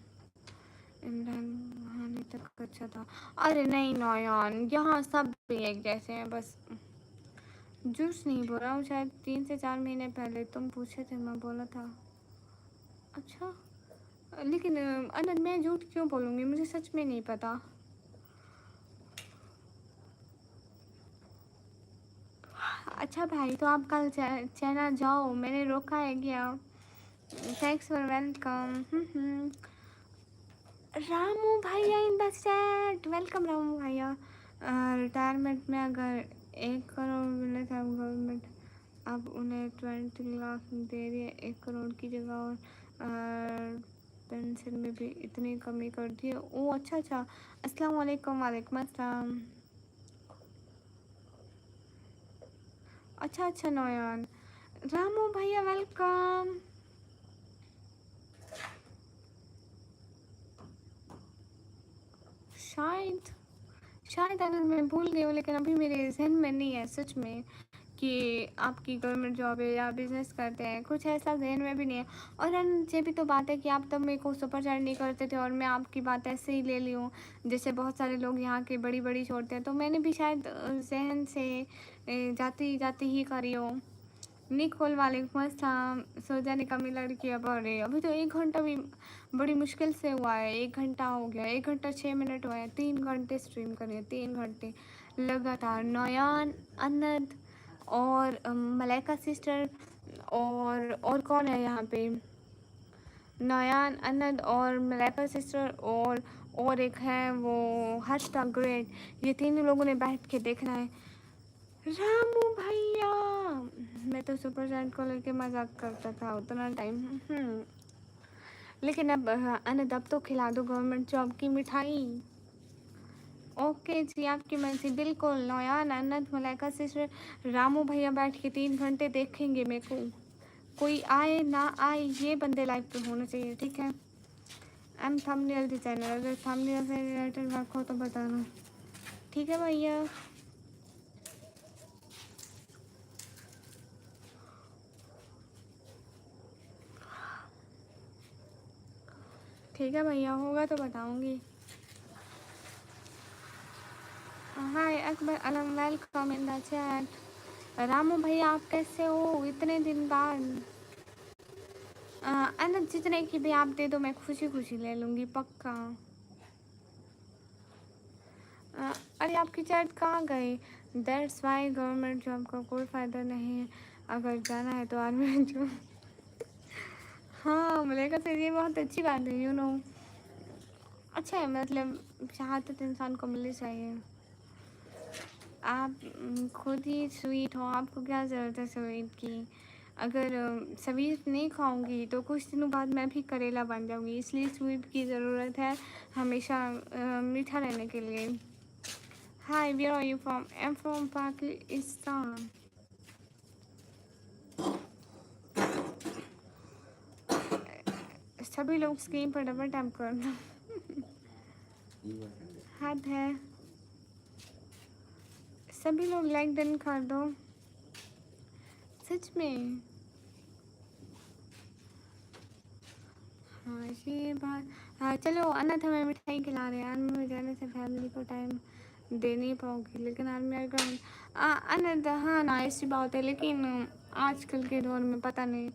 इमरान हानि तक अच्छा था। अरे नहीं नौयान, यहाँ सब भी एक जैसे हैं बस। जूस नहीं बोल रहा हूँ, शायद 3 से 4 महीने पहले तुम पूछे थे, मैं बोला था। अच्छा, लेकिन अनंत मैं झूठ क्यों बोलूँगी, मुझे सच में नहीं पता। अच्छा भाई, तो आप कल चाइना जाओ, मैंने रोका है क्या? Thanks for welcome. रामू भैया in the chat, welcome Ramu भैया। रिटायरमेंट में अगर 1 करोड़ मिले थे अब गवर्नमेंट, अब उन्हें 20 लाख दे रही है 1 करोड़ की जगह, और पेंशन में भी इतनी कमी कर दी है। ओ अच्छा अच्छा, अस्सलाम वालेकुम। वालेकुम अस्सलाम। अच्छा अच्छा नौयान, रामू भैया वेलकम। शायद शायद अगर मैं भूल गई हूँ, लेकिन अभी मेरे जहन में नहीं है सच में कि आपकी गवर्नमेंट जॉब है या बिजनेस करते हैं, कुछ ऐसा जहन में भी नहीं है। और ये भी तो बात है कि आप तब मेरे को सुपर चैट नहीं करते थे और मैं आपकी बात ऐसे ही ले ली हूँ, जैसे बहुत सारे लोग यहाँ के बड़ी बड़ी छोड़ते हैं, तो मैंने भी शायद जहन से जाती जाती ही करी हो। निकोल वालेकुम अस्सलाम। सोजा ने कमी लड़की अब रही, अभी तो 1 घंटा भी बड़ी मुश्किल से हुआ है। 1 घंटा हो गया, 1 घंटा 6 मिनट हुआ है। 3 घंटे स्ट्रीम करिए, 3 घंटे लगातार। नयान, अनद और मलाइका सिस्टर और कौन है यहाँ पे? नयान, अनद और मलाइका सिस्टर और एक है वो हर्षा ग्रेट। ये तीनों लोगों ने बैठ के देखना है। रामू भैया, मैं तो सुपर चैट को लेके मजाक करता था उतना टाइम। लेकिन अब अनद, अब तो खिला दो गवर्नमेंट जॉब की मिठाई। ओके जी, आपकी मर्जी, बिल्कुल। नयान, अनंत, मलाइका सिस्टर, रामू भैया बैठ के 3 घंटे देखेंगे मेरे को। कोई आए ना आए, ये बंदे लाइव पे होने चाहिए, ठीक है। आई एम थंबनेल डिजाइनर, अगर थंबनेल से रिलेटेड वर्क हो तो बताना, ठीक है भैया। ठीक है भैया, होगा तो बताऊंगी। हाय अकबर अलम, welcome in the chat. Ramu भैया आप कैसे हो इतने दिन बाद? अनंत, जितने की भी आप दे दो मैं खुशी खुशी ले लूँगी, पक्का। अरे आपकी चैट कहाँ गई? दैट्स वाई गवर्नमेंट जॉब का कोई फ़ायदा नहीं है, अगर जाना है तो आर्मी में जो। हाँ मलेगा, तो ये बहुत अच्छी बात है, यू नो। अच्छा है, मतलब शहादत इंसान को मिलनी चाहिए। आप खुद ही स्वीट हो, आपको क्या ज़रूरत है स्वीट की? अगर स्वीट नहीं खाऊंगी तो कुछ दिनों बाद मैं भी करेला बन जाऊंगी, इसलिए स्वीट की ज़रूरत है हमेशा मीठा रहने के लिए। Hi, where are you from? I am from Pakistan. सभी लोग स्क्रीन पर डबल टैप कर दो। हद है, सभी लोग लाइक डन कर दो, सच में। हाँ ये बात। हाँ चलो, अनंत हमें मिठाई खिला रहे हैं। आर्मी में जाने से फैमिली को टाइम दे नहीं पाओगी, लेकिन आर्मी आएगा अनंत। हाँ ना, ऐसी बात है, लेकिन आजकल के दौर में पता नहीं।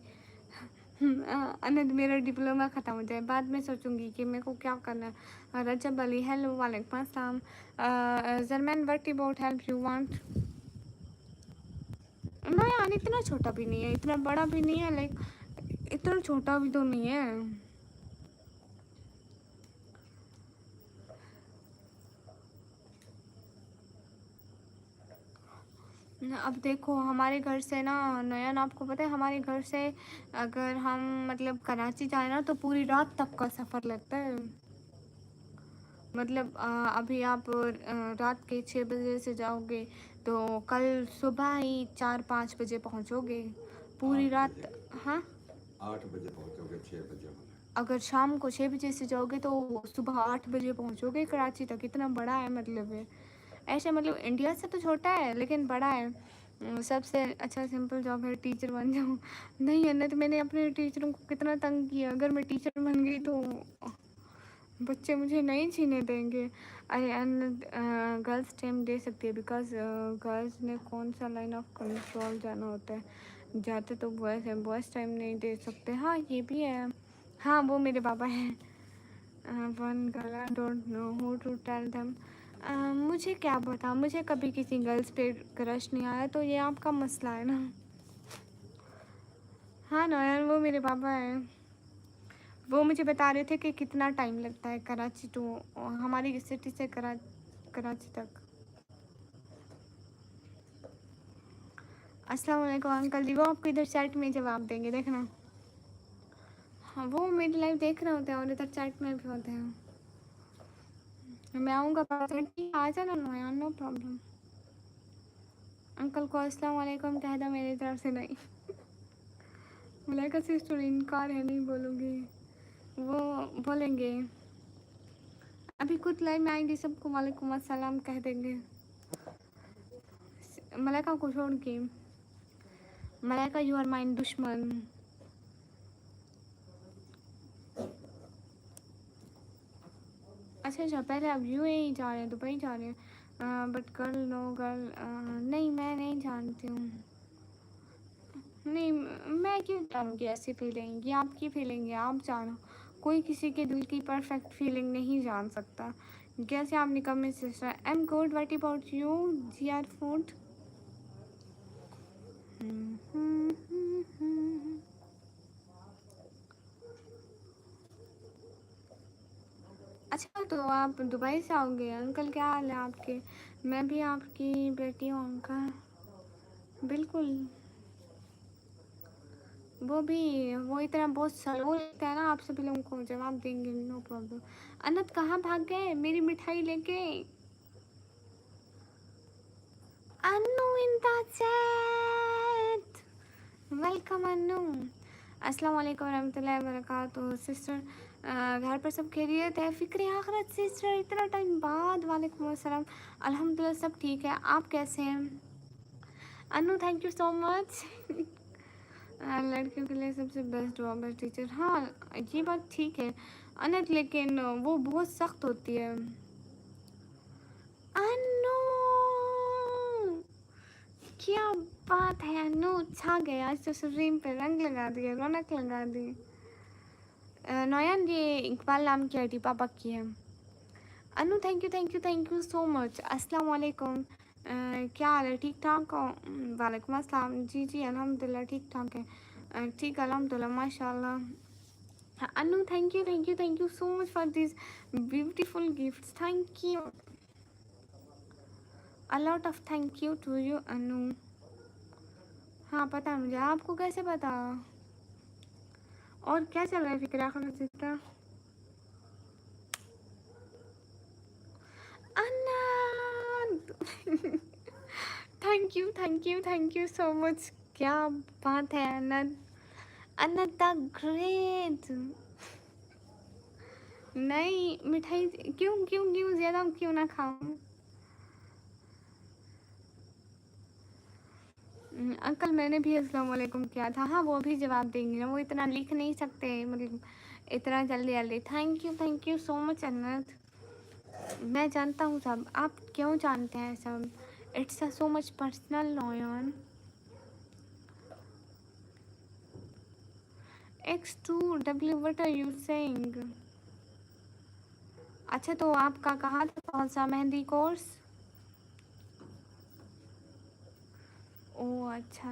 अनंत, मेरा डिप्लोमा ख़त्म हो जाए, बाद में सोचूंगी कि मेरे को क्या करना है। रजब अली, हेलो वालेकुम अस्सलाम। जरमैन, what about help you want? ना यार, इतना छोटा भी नहीं है, इतना बड़ा भी नहीं है, लाइक इतना छोटा भी तो नहीं है। अब देखो हमारे घर से ना नयन, आपको पता है हमारे घर से अगर हम मतलब कराची जाए ना तो पूरी रात तक का सफ़र लगता है। मतलब अभी आप रात के 6 बजे से जाओगे तो कल सुबह ही 4-5 बजे पहुंचोगे, पूरी रात। हाँ 8 बजे पहुंचोगे, 6 बजे होना। अगर शाम को 6 बजे से जाओगे तो सुबह 8 बजे पहुंचोगे कराची तक, इतना बड़ा है मतलब है। ऐसे मतलब इंडिया से तो छोटा है लेकिन बड़ा है। सबसे अच्छा सिंपल जॉब है टीचर बन जाऊँ। नहीं है ना, तो मैंने अपने टीचरों को कितना तंग किया, अगर मैं टीचर बन गई तो बच्चे मुझे नहीं छीने देंगे। अरे गर्ल्स टाइम दे सकती है, बिकॉज गर्ल्स ने कौन सा लाइन ऑफ कंट्रोल जाना होता है, जाते तो बॉयज़ हैं, बॉयज़ टाइम नहीं दे सकते। हाँ ये भी है। हाँ वो मेरे पापा हैं। One girl, I don't know who to tell them. मुझे क्या पता, मुझे कभी किसी गर्ल्स पे क्रश नहीं आया, तो ये आपका मसला है ना। हाँ नयन, वो मेरे पापा हैं। वो मुझे बता रहे थे कि कितना टाइम लगता है कराची टू हमारी सिटी से कराची तक। अस्सलाम वालेकुम अंकल जी, वो आपको इधर चैट में जवाब देंगे, देखना। हाँ, वो मेरी लाइव देख रहे होते हैं और इधर चैट में भी होते हैं। मैं आऊँगा पर्सनली, आ जाना नयन, नो प्रॉब्लम। अंकल को अस्सलाम वालेकुम कह दो मेरी तरफ से। नहीं मलाइका सिस्टर इनकार है, नहीं बोलूँगी, वो बोलेंगे। अभी खुद लाइव में आएंगे, सबको वालेकुम अस्सलाम कह देंगे, मलाइका को छोड़ के। मलाइका यू आर माइन दुश्मन। अच्छा, पहले अब यूएई जा रहे हैं, दुबई जा रहे हैं, बट गर्ल नो गर्ल, नहीं मैं नहीं जानती हूँ। नहीं, मैं क्यों जानूँगी ऐसी फीलिंग, ये आपकी फीलिंग है, आप जानो। कोई किसी के दिल की परफेक्ट फीलिंग नहीं जान सकता। कैसे आप निकम्मे sister? I am good, what about you जी आर फूड? अच्छा, तो आप दुबई से आओगे? अंकल क्या हाल है आपके? मैं भी आपकी बेटी हूँ अंकल। बिल्कुल, वो भी, वो इतना बहुत स्लो लगता है ना, आप सभी लोगों को जवाब देंगे, नो प्रॉब्लम। अनंत कहाँ भाग गए मेरी मिठाई लेके? अनु इन द चैट, वेलकम अनु। अस्सलाम वालेकुम रहमतुल्लाहि व बरकातुहू सिस्टर। घर पर सब खैरियत है? फ़िक्र आखिरत सिस्टर, इतना टाइम बाद। वालेकुम अस्सलाम, अल्हम्दुलिल्लाह सब ठीक है, आप कैसे हैं? अनु थैंक यू सो मच। लड़कियों के लिए सबसे बेस्ट जॉब है टीचर। हाँ, ये बात ठीक है अनंत, लेकिन वो बहुत सख्त होती है। अनु, क्या बात है अनु, छा गए आज तो स्ट्रीम पे, रंग लगा दिए, रौनक लगा दी। नयन, ये इकबाल नाम की आईडी पापा की है। अनु थैंक यू सो मच। अस्सलाम वालेकुम, क्या हाल है, ठीक ठाक हो? वालेकुम अस्सलाम, जी अल्हम्दुलिल्लाह ठीक ठाक है, ठीक अल्हम्दुलिल्लाह माशाल्लाह। Anu thank you so much for this beautiful gifts, thank you, a lot of thank you to you Anu. हाँ पता है मुझे, आपको कैसे पता? और क्या चल रहा है फिक्र आखिर sister? Anant thank you so much, क्या बात है अनंत, अनंत द ग्रेट। नहीं मिठाई क्यों क्यों क्यों ज़्यादा क्यों ना खाऊं? अंकल मैंने भी अस्सलाम वालेकुम किया था। हाँ, वो भी जवाब देंगे ना, वो इतना लिख नहीं सकते, मतलब इतना जल्दी जल्दी। Thank you so much Anant. मैं जानता हूँ सब, आप क्यों जानते हैं सब? It's a so much personal Noyan. X2W what are you saying? अच्छा, तो आपका कहाँ तक पहुँचा मेहंदी कोर्स? ओह अच्छा,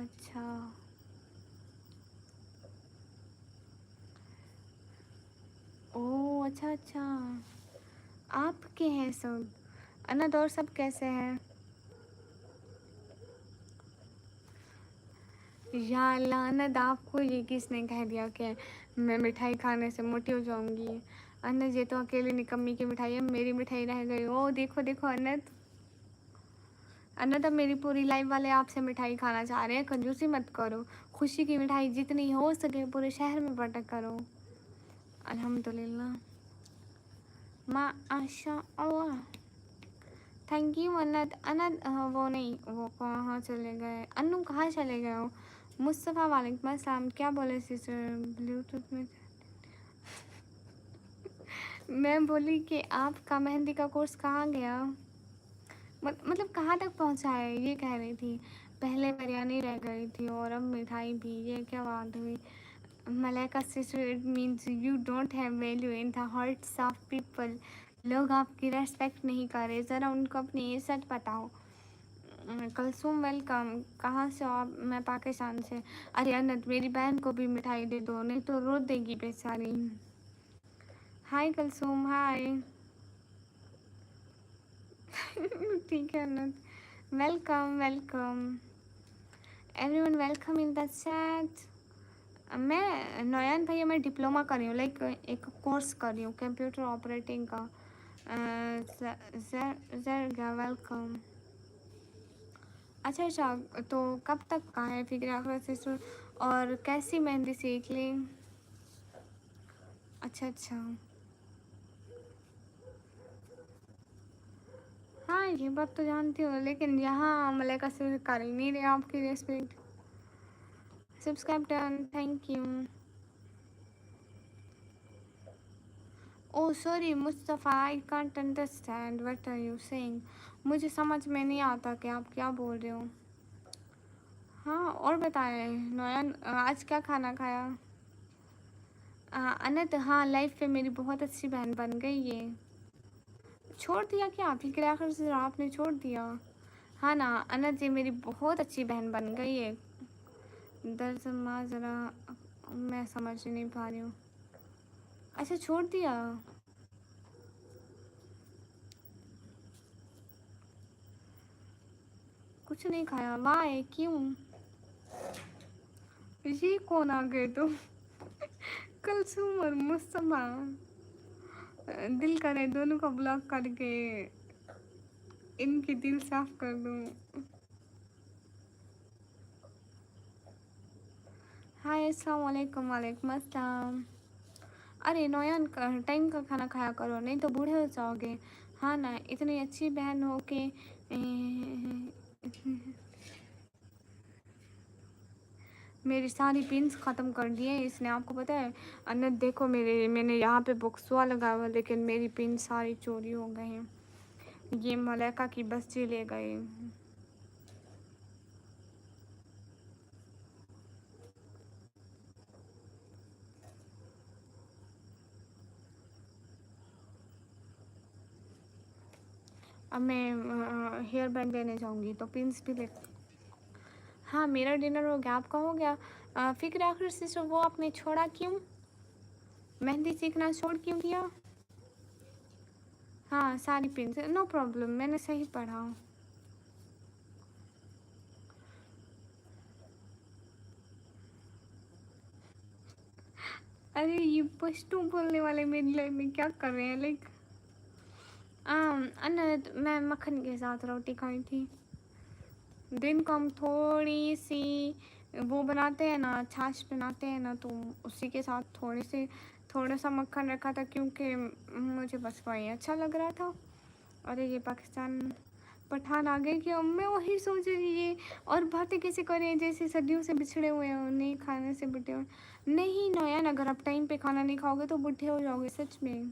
ओह अच्छा, आपके हैं सब। अनंत और सब कैसे हैं? या अल्लाह अनंत, आपको ये किसने कह दिया कि मैं मिठाई खाने से मोटी हो जाऊंगी? अनंत, ये तो अकेले निकम्मी की मिठाई है, मेरी मिठाई रह गई। ओ देखो देखो अनंत, अनंत अब मेरी पूरी लाइफ वाले आपसे मिठाई खाना चाह रहे हैं, कंजूसी मत करो। खुशी की मिठाई जितनी हो सके पूरे शहर में बंटा करो। अल्हम्दुलिल्लाह, माशा अल्लाह। थैंक यू अनंत। अनंत वो नहीं, वो कहाँ चले गए? अनु कहाँ चले गए हो? मुस्तफ़ा वालेकुम अस्सलाम, क्या बोले सिस्टर? ब्लूटूथ में मैं बोली कि आपका मेहंदी का कोर्स कहाँ गया, मतलब कहाँ तक पहुँचा है, ये कह रही थी। पहले बिरयानी रह गई थी और अब मिठाई भी, ये क्या बात हुई? Malaika sister, it means you don't have value in the hearts of people लोग आपकी रेस्पेक्ट नहीं कर रहे, ज़रा उनको अपनी इज्जत बताओ। कलसूम वेलकम, कहाँ से हो आप? मैं पाकिस्तान से। अरे अनंत, मेरी बहन को भी मिठाई दे दो, नहीं तो रो देगी बेचारी। हाय कलसूम, हाय। ठीक है Anant, welcome welcome everyone, welcome in the chat. मैं नयन भैया, मैं डिप्लोमा कर रही हूँ, लाइक एक कोर्स कर रही हूँ कंप्यूटर ऑपरेटिंग का। जर वेलकम। अच्छा अच्छा, तो कब तक का है फिर सिस्टर, और कैसी मेहंदी सीख ली? अच्छा अच्छा, हाँ ये बात तो जानती हूँ, लेकिन यहाँ मलाइका से कर ही नहीं रहे आपकी respect. Subscribe done, thank you. Oh sorry Mustafa, I can't understand what are you saying. मुझे समझ में नहीं आता कि आप क्या बोल रहे हो। हाँ और बताएं नयन, आज क्या खाना खाया? अनंत, हाँ लाइफ पे मेरी बहुत अच्छी बहन बन गई ये। छोड़ दिया क्या? फिक्र आखिर से आपने छोड़ दिया? हाँ ना अनंत जी, मेरी बहुत अच्छी बहन बन गई है। दरअसल माँ ज़रा, मैं समझ नहीं पा रही हूँ। अच्छा छोड़ दिया। कुछ नहीं खाया? वाह, क्यों? ये कौन आ गए तो? कलसूम और मुस्तफा, दिल करे दोनों को ब्लॉक करके इनकी दिल साफ कर दूँ। हाय अस्सलाम वालेकुम, वालेकुम अस्सलाम। अरे नोयान, टाइम का खाना खाया करो, नहीं तो बूढ़े हो जाओगे। हाँ ना, इतनी अच्छी बहन हो के मेरी सारी पिन्स ख़त्म कर दिए इसने, आपको पता है? अनंत देखो, मैंने यहाँ पे बुक्सवा लगा हुआ, लेकिन मेरी पिन सारी चोरी हो गई हैं। ये मलाइका की बच्चे ले गए। अब मैं हेयर बैंड लेने जाऊँगी तो पिन्स भी ले। हाँ मेरा डिनर हो गया, आपका हो गया? फिक्र आखिर सिस्टर, वो आपने छोड़ा क्यों? मेहंदी सीखना छोड़ क्यों दिया? हाँ सारी पिन्स, नो प्रॉब्लम, मैंने सही पढ़ा। अरे ये पश्तो बोलने वाले मेरी लाइफ में क्या कर रहे हैं? लाइक अनंत, मैं मक्खन के साथ रोटी खाई थी। दिन को हम थोड़ी सी वो बनाते हैं ना, छाछ बनाते हैं ना, तो उसी के साथ थोड़ा सा मक्खन रखा था, क्योंकि मुझे बस वही अच्छा लग रहा था। अरे ये पाकिस्तान पठान आ गए कि अब मैं वही सोच रही ये, और बातें कैसे करें जैसे सदियों से बिछड़े हुए हैं, नहीं खाने से बुढ़े हुए। नहीं नयन, अगर आप टाइम पे खाना नहीं खाओगे तो बुढ़े हो जाओगे सच में।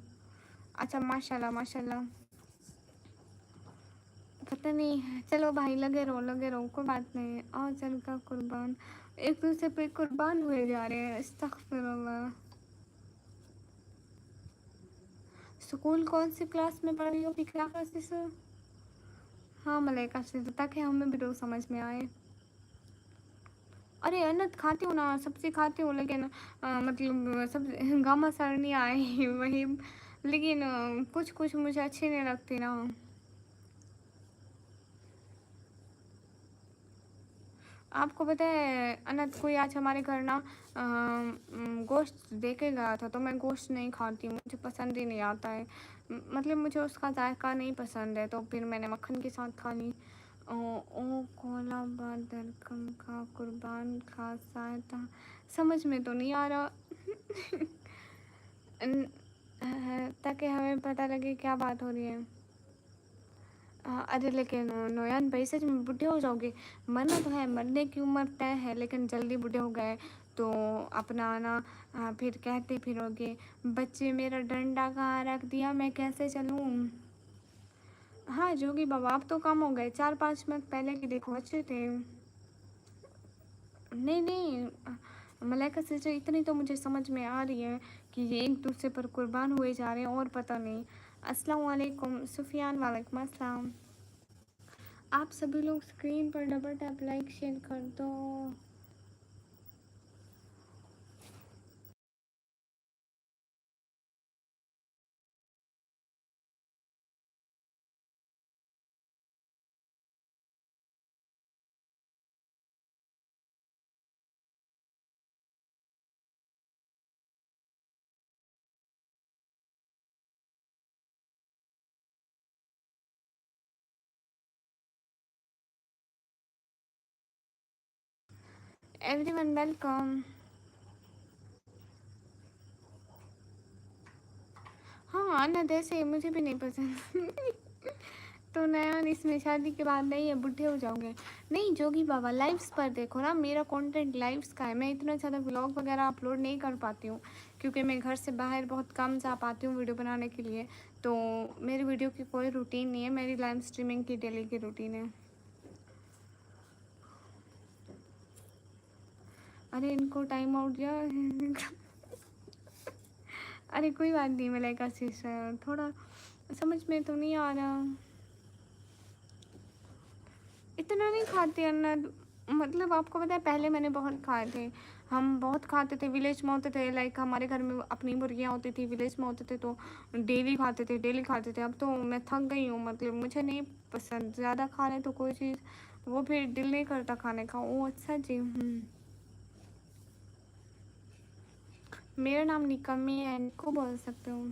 अच्छा माशाल्लाह माशाल्लाह, पता नहीं, चलो भाई लगे रहो, कोई बात नहीं। और चल का कुर्बान, एक दूसरे पे कुर्बान हुए जा रहे हैं, अस्तगफिरुल्लाह। स्कूल कौन सी क्लास में पढ़ रही हो फिक्रा क्लासेस? हाँ मलाइका से, ताकि हमें भी रोज समझ में आए। अरे अनंत, खाती हूँ ना, सब्जी खाती हूँ, लेकिन मतलब सब गामा सरनी आए वही, लेकिन कुछ कुछ मुझे अच्छी नहीं लगती ना। आपको पता है अनंत, कोई आज हमारे घर ना गोश्त दे के गया था, तो मैं गोश्त नहीं खाती हूँ, मुझे पसंद ही नहीं आता है। मतलब मुझे उसका जायका नहीं पसंद है, तो फिर मैंने मक्खन के साथ खा ली। ओ ओ कोला बदर कम का कुर्बान का सायता, समझ में तो नहीं आ रहा। ताकि हमें पता लगे क्या बात हो रही है। अरे लेकिन नोयान भाई, सच में बूढ़े हो जाओगे। मरना तो है, मरने की उम्र तय है, लेकिन जल्दी बूढ़े हो गए तो अपना ना फिर कहते फिरोगे, बच्चे मेरा डंडा कहाँ रख दिया, मैं कैसे चलूँ? हाँ जोगी बाबा, आप तो कम हो गए, 4-5 मिनट पहले की देखो अच्छे थे। नहीं नहीं मलाइका सिस्टर, इतनी तो मुझे समझ में आ रही है कि ये एक दूसरे पर कुर्बान हुए जा रहे हैं, और पता नहीं अस्सलाम वालेकुम सुफियान, वालेकुम अस्सलाम। आप सभी लोग स्क्रीन पर डबल टैप लाइक शेयर कर दो। Everyone welcome. हाँ अन्ना जैसे मुझे भी नहीं पसंद। तो नया इसमें शादी के बाद नहीं है, बुढ़े हो जाओगे। नहीं जोगी बाबा, लाइव्स पर देखो ना, मेरा कंटेंट लाइव्स का है। मैं इतना ज़्यादा व्लॉग वगैरह अपलोड नहीं कर पाती हूँ क्योंकि मैं घर से बाहर बहुत कम जा पाती हूँ वीडियो बनाने के लिए। तो मेरी वीडियो की कोई रूटीन नहीं है, मेरी लाइव स्ट्रीमिंग की डेली की रूटीन है। अरे इनको टाइम आउट दिया। अरे कोई बात नहीं मलाइका सिस्टर, थोड़ा समझ में तो नहीं आ रहा। इतना नहीं खाते अन्ना, मतलब आपको पता है पहले मैंने बहुत खाए थे। हम बहुत खाते थे, विलेज में होते थे, लाइक हमारे घर में अपनी मुर्गियाँ होती थी, विलेज में होते थे तो डेली खाते थे डेली खाते थे। अब तो मैं थक गई हूँ, मतलब मुझे नहीं पसंद ज़्यादा खा लें तो कोई चीज़, वो फिर दिल नहीं करता खाने का। ओ अच्छा जी। मेरा नाम निकम्मी है, निको बोल सकते हो।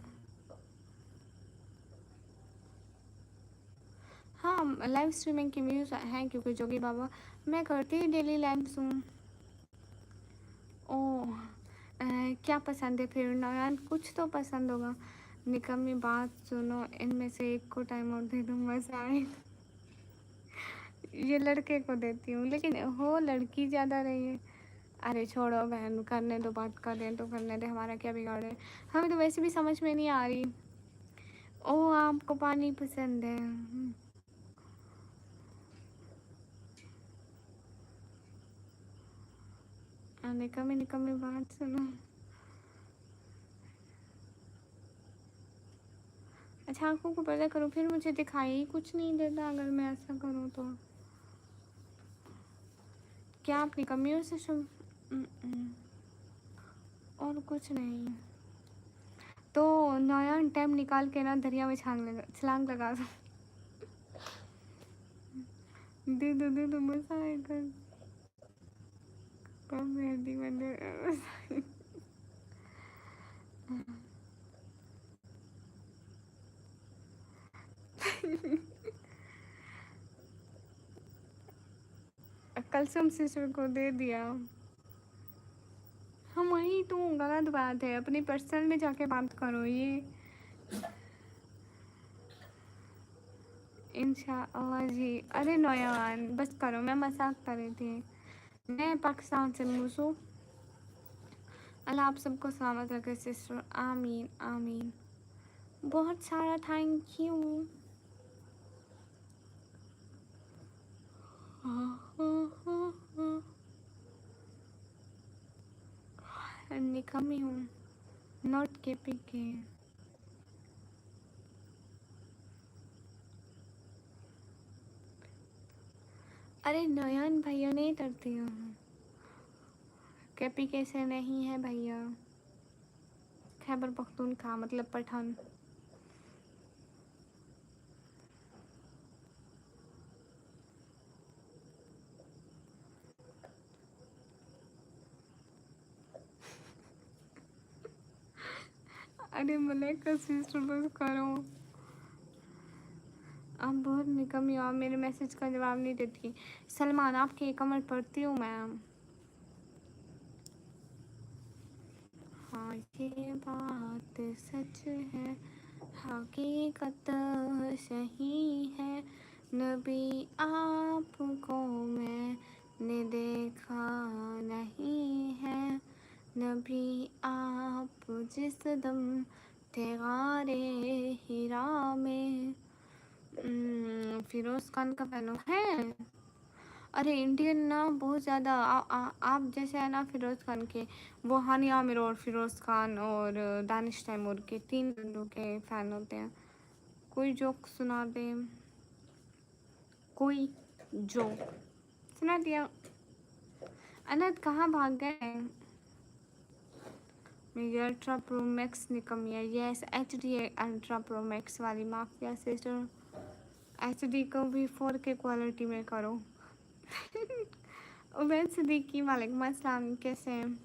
हाँ लाइव स्ट्रीमिंग की व्यूज़ हैं क्योंकि जोगी बाबा मैं करती ही डेली लाइव हूँ। ओह क्या पसंद है फिर नयान, कुछ तो पसंद होगा। निकम्मी बात सुनो, इनमें से एक को टाइम आउट दे दूँ मज़ा आए। ये लड़के को देती हूँ लेकिन हो लड़की ज़्यादा रही है। अरे छोड़ो बहन, करने दो, बात करें तो करने दे, हमारा क्या बिगाड़ है। हमें तो वैसे भी समझ में नहीं आ रही। ओह आपको पानी पसंद है। निकम्मी निकम्मी बात सुनो। अच्छा आंखों को पर्दा करो, फिर मुझे दिखाई ही कुछ नहीं देता अगर मैं ऐसा करूँ तो। क्या आप निकम्मियों से और कुछ नहीं। तो नया टाइम निकाल के ना दरिया में छलांग लगा दो। दे दो मज़ा आएगा। कब मेहंदी बंदे। कलसुम सिस्टर को दे दिया। हम वही तो गलत बात है, अपनी पर्सनल में जाके बात करो। ये इंशाअल्लाह जी। अरे नौयान बस करो, मैं मजाक कर रही थी। मैं पाकिस्तान से मूसू। अल्लाह आप सबको सलामत रखे सिस्टर, आमीन आमीन। बहुत सारा थैंक यू। निकम्मी हूँ, नॉट के पी के। अरे नयन भैया नहीं डरती हूँ, केपी कैसे नहीं है भैया। खैबर पख्तूनख्वा मतलब पठान। अरे मलाइका सिस्टर बस करो। आप बहुत निकम्मी हो, आप मेरे मैसेज का जवाब नहीं देती। सलमान आपके कमेंट पढ़ती हूँ मैम। हाँ ये बात सच है, हकीकत सही है। नबी आपको मैंने देखा नहीं है। नबी आप जिस दम थे गारे हिरा में। फिरोज़ खान का फैन है। अरे इंडियन ना बहुत ज़्यादा आप जैसे है ना फिरोज़ खान के, वो हानी आमिर और फिरोज़ खान और दानिश तैमूर के 3 बंदों के फ़ैन होते हैं। कोई जोक सुना दे, कोई जोक सुना दिया। अनंत कहाँ भाग गए? मेरी अल्ट्रा प्रो मैक्स निकमी है। Yes HD ultra pro max वाली माफिया सिस्टर। HD को भी 4K क्वालिटी में करो। उबैद सिद्दीकी वालेकुम अस्सलाम, कैसे हैं?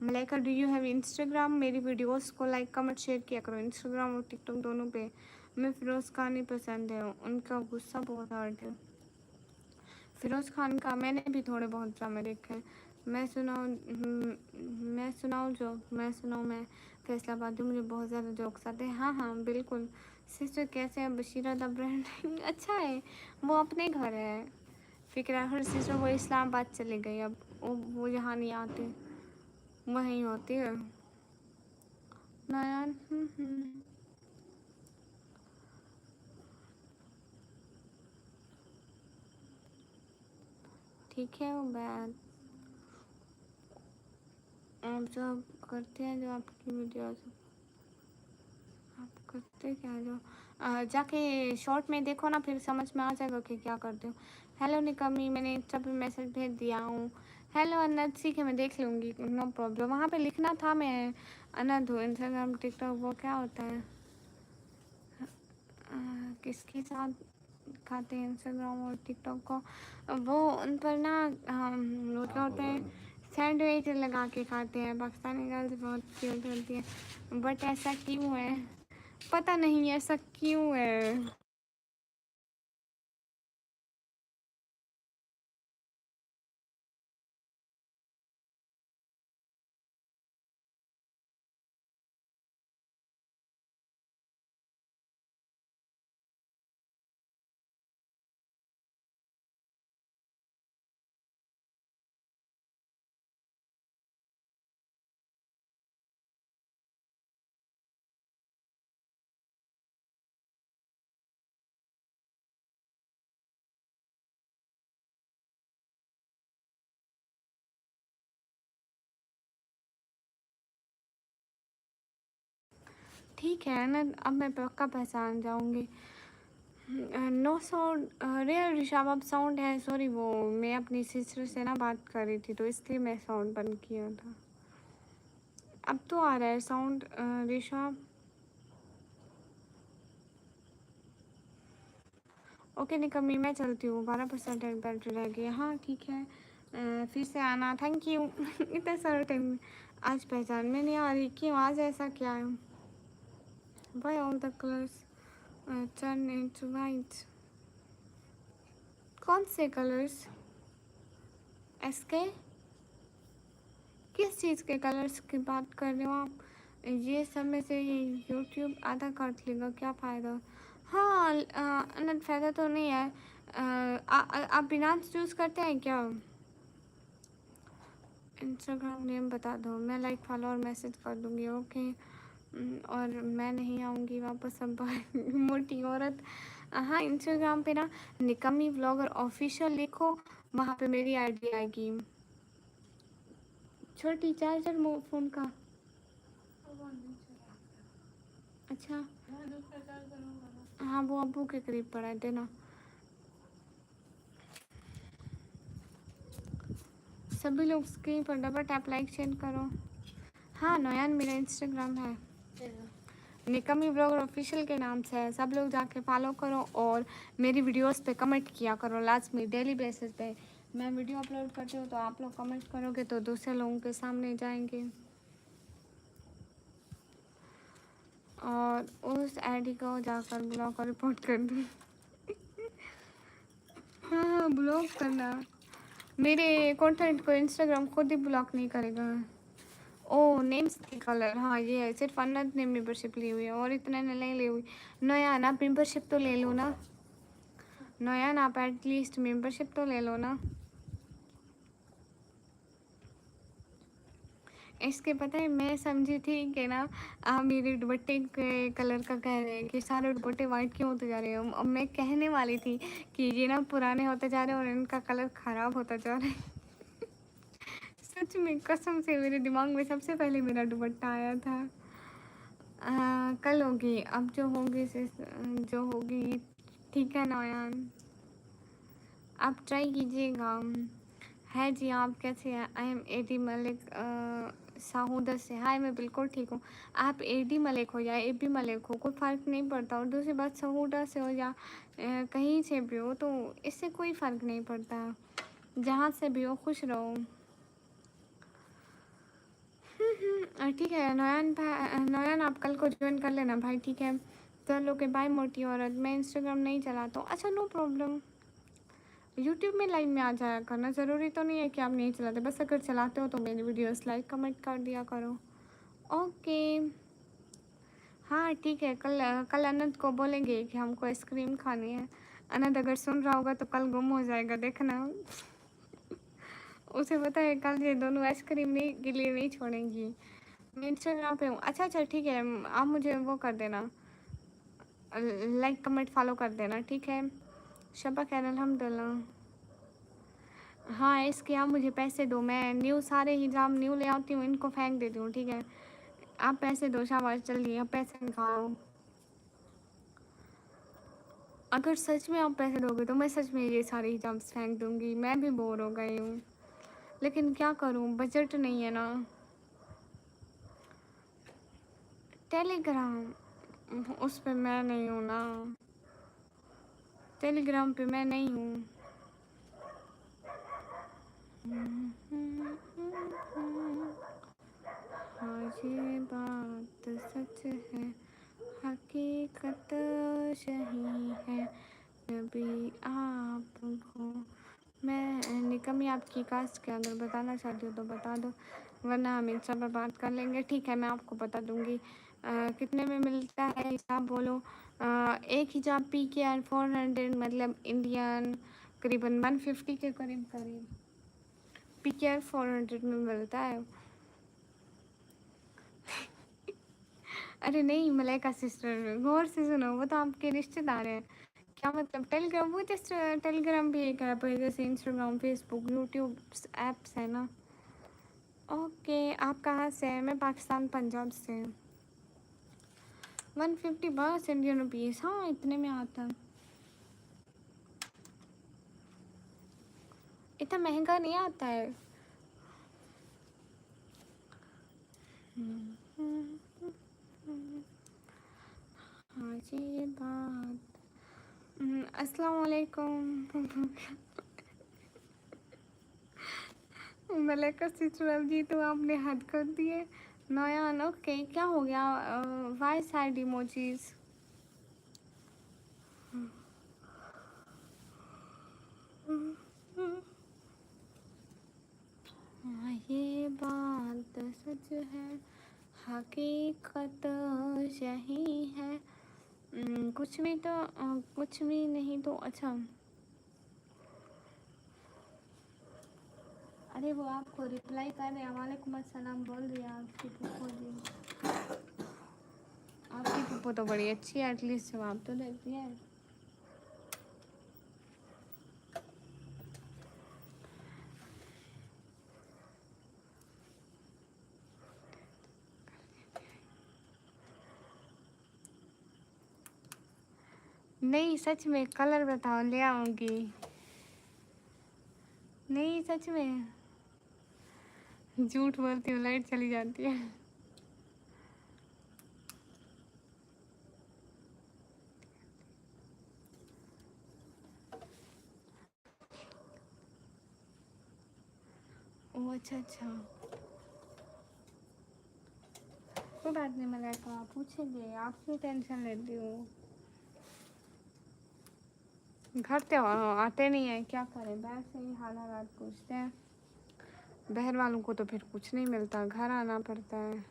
Malaika do you have Instagram? मेरी वीडियोस को लाइक कमेंट शेयर किया करो इंस्टाग्राम और टिकटॉक दोनों पे। मैं फिरोज़ खान ही पसंद है, उनका गुस्सा बहुत हार्ड है। फिरोज़ खान का मैंने भी थोड़े बहुत ड्रामे देखे हैं। मैं सुनाऊँ मैं फैसलाबाद हूँ, मुझे बहुत ज़्यादा जोक्स आते हैं। हाँ हाँ बिल्कुल। सिस्टर कैसे है? बशीरा द ब्रांड अच्छा है, वो अपने घर है। फिक्र हर सिस्टर वो इस्लामाबाद चली गई, अब वो यहाँ नहीं आती, वहीं होती है। नया ठीक है। वो बात आप जो आप करते हैं, जो आपकी वीडियोस आप करते क्या है, जो जाके शॉर्ट में देखो ना, फिर समझ में आ जाएगा कि क्या करते हो। हेलो निकमी, मैंने इंस्टा पे मैसेज भेज दिया हूँ। हेलो अनंत, ठीक है मैं देख लूँगी, नो प्रॉब्लम। वहाँ पे लिखना था मैं अनंत हूँ। इंस्टाग्राम टिकटॉक वो क्या होता है? किसके साथ खाते हैं इंस्टाग्राम और टिकटॉक को? वो उन पर ना वो क्या होते हैं, सैंडविच लगा के खाते हैं। पाकिस्तानी गर्ल्स बहुत क्यूट होती है, बट ऐसा क्यों है पता नहीं, ऐसा क्यों है। ठीक है ना, अब मैं पक्का पहचान जाऊंगी। नो साउंड रियल ऋषभ, अब साउंड है। सॉरी, वो मैं अपनी सिस्टर से ना बात कर रही थी, तो इसलिए मैं साउंड बंद किया था। अब तो आ रहा है साउंड ऋषभ। ओके निकमी, मैं चलती हूँ, 12% बैटरी रह गई। हाँ ठीक है, फिर से आना, थैंक यू। इतना सारा टाइम आज पहचान में नहीं आ रही, क्यों आज ऐसा क्या है? Why all the colours turn into white? कौन से कलर्स? एसके? किस चीज़ के कलर्स की बात कर रहे हो आप? ये सब में से ये यूट्यूब आधा काट लेगा, क्या फ़ायदा? हाँ अनंत, फ़ायदा तो नहीं है। आप बिनांस चूज़ करते हैं क्या? इंस्टाग्राम नेम बता दो, मैं लाइक फॉलो और मैसेज कर दूँगी। ओके और मैं नहीं आऊँगी वापस अब। मोटी औरत। हाँ इंस्टाग्राम पे ना निकमी व्लॉगर ऑफिशियल लिखो, वहाँ पे मेरी आईडी आएगी। छोटी चार्जर फ़ोन का। अच्छा हाँ, वो अब्बू के करीब पड़ा है, देना। सभी लोग स्क्रीन पर डबल टैप लाइक शेयर करो। हाँ नोयान, मेरा इंस्टाग्राम है निकमी ब्लॉगर ऑफिशियल के नाम से है, सब लोग जाके फॉलो करो और मेरी वीडियोस पे कमेंट किया करो लाजमी, डेली बेसिस पे। मैं वीडियो अपलोड करती हूँ तो आप लोग कमेंट करोगे तो दूसरे लोगों के सामने जाएंगे और उस आईडी को जाकर ब्लॉक और रिपोर्ट कर दूँ। हाँ ब्लॉक करना, मेरे कंटेंट को इंस्टाग्राम खुद ही ब्लॉक नहीं करेगा। ओ नेम्स की कलर, हाँ ये है, सिर्फ अनंत ने मेंबरशिप ली हुई है और इतने ने नहीं ली हुई। नया ना मेंबरशिप तो ले लो ना, नया ना आप एटलीस्ट मेंबरशिप तो ले लो ना। इसके पता है मैं समझी थी कि ना आप मेरे दुपट्टे के कलर का कह रहे हैं कि सारे दुपट्टे वाइट क्यों होते जा रहे हैं। अब मैं कहने वाली थी कि ये ना पुराने होते जा रहे हैं और इनका कलर ख़राब होता जा रहा है। सच में कसम से मेरे दिमाग में सबसे पहले मेरा दुपट्टा आया था। कल होगी, अब जो होगी जो होगी। ठीक है नौयान, आप ट्राई कीजिएगा। है जी, आप कैसे हैं? आई एम एडी मलिक साहूदर से। हाय, मैं बिल्कुल ठीक हूँ। आप एडी मलिक हो या एबी मलिक हो, कोई फ़र्क नहीं पड़ता। और दूसरी बात, साहूदर से हो या कहीं से भी हो, तो इससे कोई फ़र्क नहीं पड़ता। जहाँ से भी हो, खुश रहो। ठीक है नौयान भाई, नौयान आप कल को ज्वाइन कर लेना भाई, ठीक है? चलो के बाय मोटी औरत, मैं इंस्टाग्राम नहीं चलाता हूँ। अच्छा, नो प्रॉब्लम। यूट्यूब में लाइव में आ जाया करना, ज़रूरी तो नहीं है कि आप नहीं चलाते, बस अगर चलाते हो तो मेरी वीडियोस लाइक कमेंट कर दिया करो। ओके, हाँ ठीक है। कल कल अनंत को बोलेंगे कि हमको आइसक्रीम खानी है। अनंत अगर सुन रहा होगा तो कल गुम हो जाएगा, देखना। उसे पता है कल ये दोनों आइसक्रीम नहीं के लिए नहीं छोड़ेंगी। मैं इंस्टाग्राम पे हूँ। अच्छा अच्छा ठीक है, आप मुझे वो कर देना, लाइक कमेंट फॉलो कर देना, ठीक है? शबा खैर, अल्हम्दुलिल्लाह। हाँ, इसके आप मुझे पैसे दो, मैं न्यू सारे हिजाब न्यू ले आती हूँ, इनको फेंक देती हूँ, ठीक है? आप पैसे दो, शाबाश, जल्दी आप पैसे निकालो। अगर सच में आप पैसे दोगे तो मैं सच में ये सारे हिजाब फेंक दूँगी। मैं भी बोर हो गई हूँ, लेकिन क्या करूँ, बजट नहीं है ना। टेलीग्राम, उस पे मैं नहीं हूँ ना, टेलीग्राम पे मैं नहीं हूँ। हाँ ये बात सच है, हकीकत सही है, नबी आपको। मैं निकमी आपकी कास्ट के अंदर बताना चाहती हूँ तो बता दो, वरना हम इंस्टा पर बात कर लेंगे। ठीक है, मैं आपको बता दूँगी। कितने में मिलता है हिसाब बोलो? एक हिजाब PKR 400, मतलब इंडियन करीबन 150 के करीब PKR 400 में मिलता है। अरे नहीं मलाइका सिस्टर, गौर से सुनो, वो तो आपके रिश्तेदार हैं। क्या मतलब? टेलीग्राम, वो जस्ट टेलीग्राम भी एक ऐप है, जैसे इंस्टाग्राम, फेसबुक, यूट्यूब ऐप्स है ना। ओके, आप कहाँ से हैं? मैं पाकिस्तान, पंजाब से। 150 बस इंडियन रुपीज़, हाँ इतने में आता है। इतना महंगा नहीं आता है। हाँ जी ये बात। अस्सलाम वालेकुम। मलाइका सिस्टर, जी तो आपने हद कर दिए। नयान, ओके, क्या हो गया? Why side emojis? हाँ ये बात सच है, हकीकत यही है। कुछ भी तो कुछ भी नहीं तो अच्छा। अरे वो आपको रिप्लाई कर रहे हैं, वालेकुम अस्सलाम बोल रही है आपकी पुप्पो जी। आपकी पुप्पो तो बड़ी अच्छी है, एटलीस्ट जवाब तो देती है। नहीं सच में, कलर बताओ, ले आऊँगी। नहीं सच में, झूठ बोलती हूँ, लाइट चली जाती है। ओह अच्छा अच्छा, कोई बात नहीं मलाइका, पूछेंगे, आप क्यों टेंशन लेती हो? घर तो आते नहीं है, क्या करें, बाहर से ही हाल हालात पूछते हैं। बहर वालों को तो फिर कुछ नहीं मिलता, घर आना पड़ता है।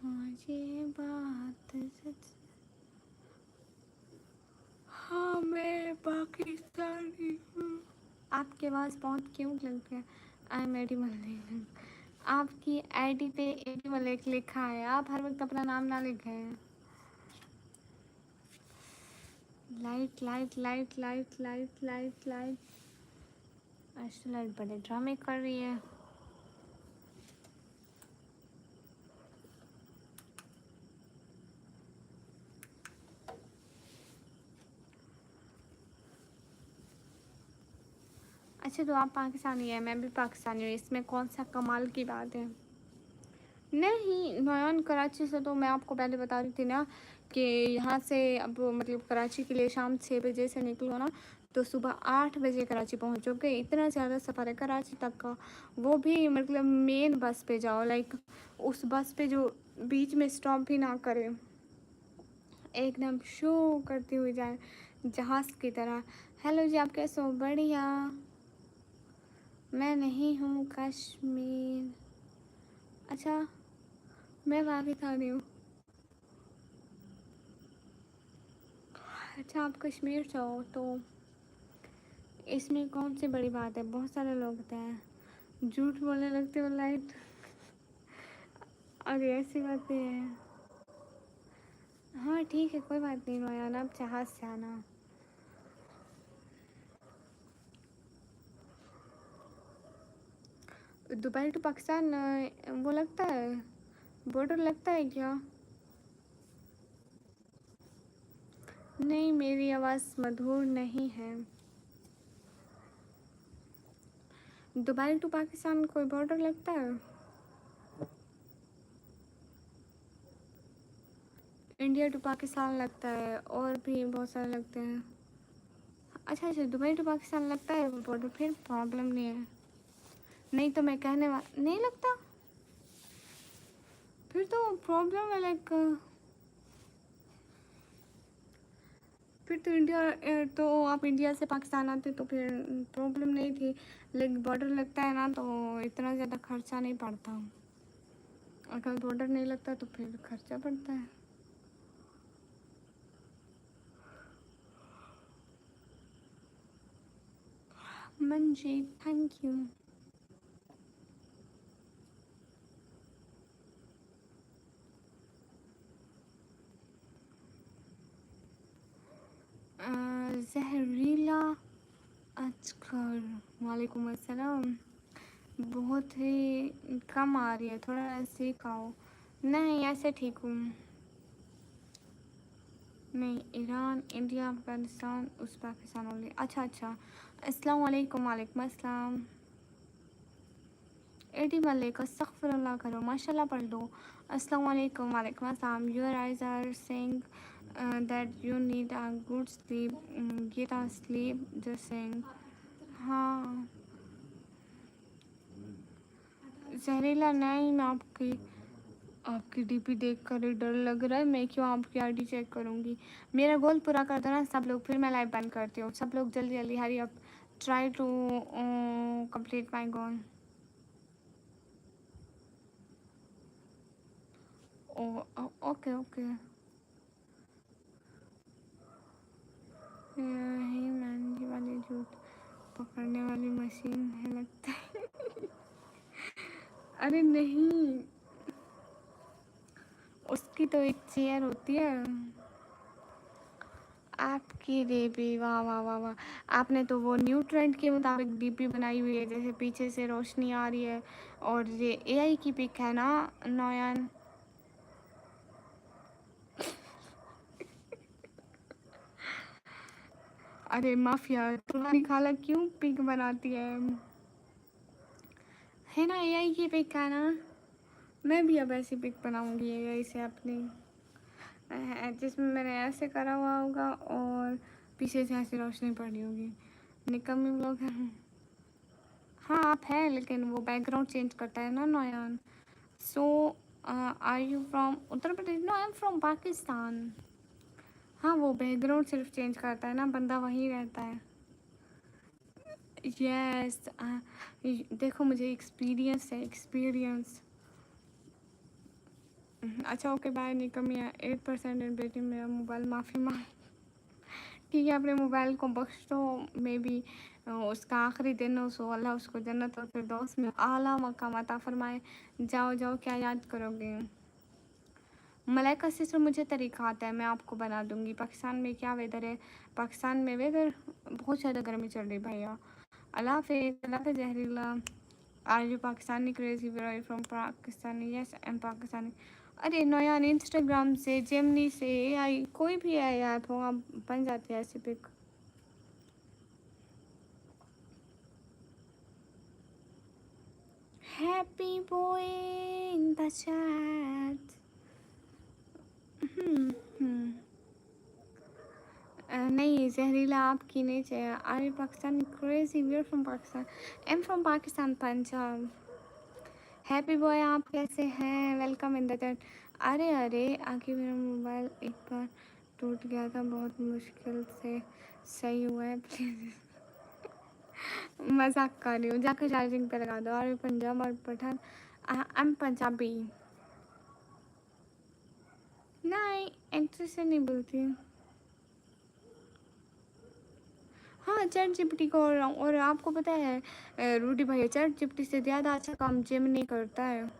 हाँ ये बात सच हाँ मैं पाकिस्तानी हूँ। आपके आवाज़ बहुत क्यूट लगती है। I am AD Malik. आपकी आईडी पे एडी मलिक लिखा है, आप हर वक्त अपना नाम ना लिखें। Light light light light light light light. आज तो लाइट बड़े ड्रामे कर रही है। अच्छा तो आप पाकिस्तानी है, मैं भी पाकिस्तानी हूँ, इसमें कौन सा कमाल की बात है। नहीं नयान कराची से तो मैं आपको पहले बता रही थी ना कि यहाँ से अब मतलब कराची के लिए शाम 6 बजे से निकलो ना तो सुबह 8 बजे कराची पहुँचोगे। इतना ज़्यादा सफ़र है कराची तक का, वो भी मतलब मेन बस पे जाओ, लाइक उस बस पे जो बीच में स्टॉप भी ना करे, एकदम शो करती हुई जाए जहाज़ की तरह। हेलो जी, आप कैसे हो? बढ़िया। मैं नहीं हूँ कश्मीर। अच्छा मैं पाकिस्तानी हूँ। अच्छा आप कश्मीर से हो तो इसमें कौन सी बड़ी बात है, बहुत सारे लोग होते हैं। झूठ बोलने लगते हो लाइट। और ऐसी बातें हैं। हाँ ठीक है कोई बात नहीं नोयान, आप जहाज़ से आना। दुबई टू पाकिस्तान वो लगता है, बॉर्डर लगता है क्या? नहीं मेरी आवाज़ मधुर नहीं है। दुबई टू पाकिस्तान कोई बॉर्डर लगता है? इंडिया टू पाकिस्तान लगता है और भी बहुत सारे लगते हैं। अच्छा अच्छा दुबई टू पाकिस्तान लगता है बॉर्डर, फिर प्रॉब्लम नहीं है। नहीं तो मैं कहने नहीं लगता, फिर तो प्रॉब्लम है लाइक। फिर तो इंडिया तो आप इंडिया से पाकिस्तान आते तो फिर प्रॉब्लम नहीं थी, लेकिन बॉर्डर लगता है ना तो इतना ज़्यादा खर्चा नहीं पड़ता। अगर बॉर्डर नहीं लगता तो फिर खर्चा पड़ता है। Manjeet thank you. जहरीला अजकर वालेकुम अस्सलाम। बहुत ही कम आ रही है, थोड़ा ऐसे खाओ। नहीं ऐसे ठीक हूँ। नहीं Iran India Afghanistan Uzbekistan only. अच्छा अच्छा अस्सलाम वालेकुम। वालेकुम अस्सलाम। एडी मलिक अस्तगफिरुल्लाह करो, माशाल्लाह पढ़ लो। अस्सलाम वालेकुम। वालेकुम अस्सलाम। Your eyes are saying that you need a good sleep, get a sleep just saying. हाँ जहरीला नहीं, मैं आपकी आपकी डीपी देख कर ही डर लग रहा है, मैं क्यों आपकी आईडी चेक करूँगी। मेरा गोल पूरा कर दो ना सब लोग, फिर मैं लाइव बंद करती हूँ। सब लोग जल्दी जल्दी hurry up, try to complete my goal. Okay okay. यही महंगी वाली जूत पकड़ने वाली मशीन है लगता है। अरे नहीं उसकी तो एक चेयर होती है। आपकी डीपी वाह वाह वाह वाह, आपने तो वो न्यू ट्रेंड के मुताबिक डीपी बनाई हुई है, जैसे पीछे से रोशनी आ रही है और ये एआई की पिक है ना नोयान। अरे माफिया तुम्हारी खाला क्यों पिक बनाती है ना एआई की पिक है ना। मैं भी अब ऐसी पिक बनाऊंगी एआई से अपनी, जिसमें मैंने ऐसे करा हुआ होगा और पीछे से ऐसी रोशनी पड़ी होगी। निकम्मी लोग हैं। हाँ आप हैं लेकिन वो बैकग्राउंड चेंज करता है ना Noyan. So are you from Uttar Pradesh? No I am from Pakistan. हाँ वो बैकग्राउंड सिर्फ चेंज करता है ना, बंदा वहीं रहता है। यस देखो मुझे एक्सपीरियंस है एक्सपीरियंस। अच्छा ओके बाय निकम्मी। 8% इन बेटी मेरा मोबाइल माफ़ी मांग। कि अपने मोबाइल को बख्श दो, मे बी उसका आखिरी दिन हो, सो अल्लाह उसको जन्नत और फिरदौस में आला मकाम अता फरमाए। जाओ जाओ, क्या याद करोगे। मलाइका सिस्टर, मुझे तरीका आता है, मैं आपको बना दूंगी। पाकिस्तान में क्या वेदर है? पाकिस्तान में वेदर बहुत ज़्यादा गर्मी चल रही भैया। अल्लाह हाफिज़, अल्लाह हाफिज़ जहरीला। Are you Pakistani crazy, where are you from? Pakistani, yes I am Pakistani. अरे नयान इंस्टाग्राम से, जेमनी से, एआई कोई भी एआई ऐप हो, आप बन जाते हैं ऐसे pic. Happy boy in the chat. नहीं जहरीला, आपकी नहीं चाहिए। Are you Pakistani crazy, we are from Pakistan, I am from Pakistan Punjab. Happy boy, आप कैसे हैं? Welcome in the chat. अरे अरे, आगे मेरा मोबाइल एक बार टूट गया था, बहुत मुश्किल से सही हुआ है, प्लीज़। मजाक कर रही हूँ, जाकर चार्जिंग पे लगा दो। और पंजाब और पठान, आई एम पंजाबी। नहीं, ऐसे से नहीं बोलती। हाँ, चैट जीपीटी को, और आपको पता है रूडी भैया, चैट जीपीटी से ज़्यादा अच्छा काम जेमिनी करता है।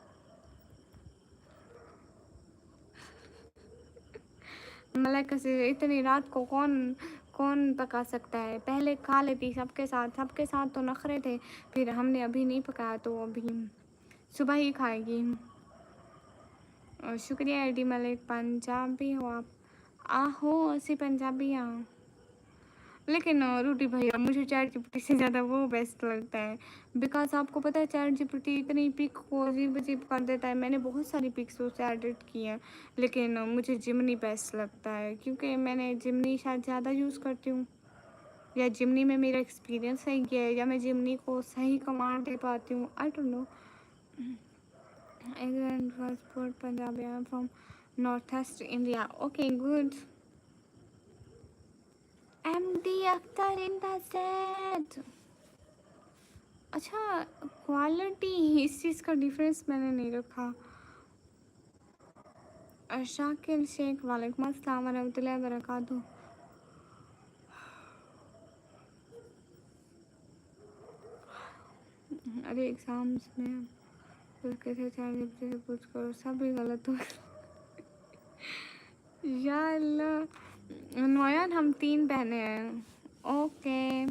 मलाइका से इतनी रात को कौन कौन पका सकता है? पहले खा लेती सबके साथ तो नखरे थे, फिर हमने अभी नहीं पकाया तो अभी सुबह ही खाएगी। और शुक्रिया एडी मलिक, पंजाबी हो आप? आहो, असी पंजाबी हाँ। लेकिन रूटी भैया, मुझे चैट जीपीटी से ज़्यादा वो बेस्ट लगता है, बिकॉज आपको पता है चैट जीपीटी इतनी पिक को अजीब अजीब कर देता है। मैंने बहुत सारी पिक्स उससे एडिट की हैं, लेकिन मुझे जिमनी बेस्ट लगता है, क्योंकि मैंने जिमनी शायद ज़्यादा यूज़ करती हूँ, या जिमनी में मेरा एक्सपीरियंस सही गया है, या मैं जिमनी को सही कमांड दे पाती हूँ, आई don't no. England passport Punjabi, I am from north east India. Okay good. MD Akhtar in the set. अच्छा, क्वालिटी, इस चीज़ का डिफरेंस मैंने नहीं रखा। शाकिर शेख, वालेकुम अस्सलाम वरहमतुल्लाहि वबरकातुहू। अरे एग्ज़ाम्स में तो कैसे चाहे से पूछ करो, सब भी गलत हो। या अल्लाह, नोयान हम 3 बहनें हैं। ओके,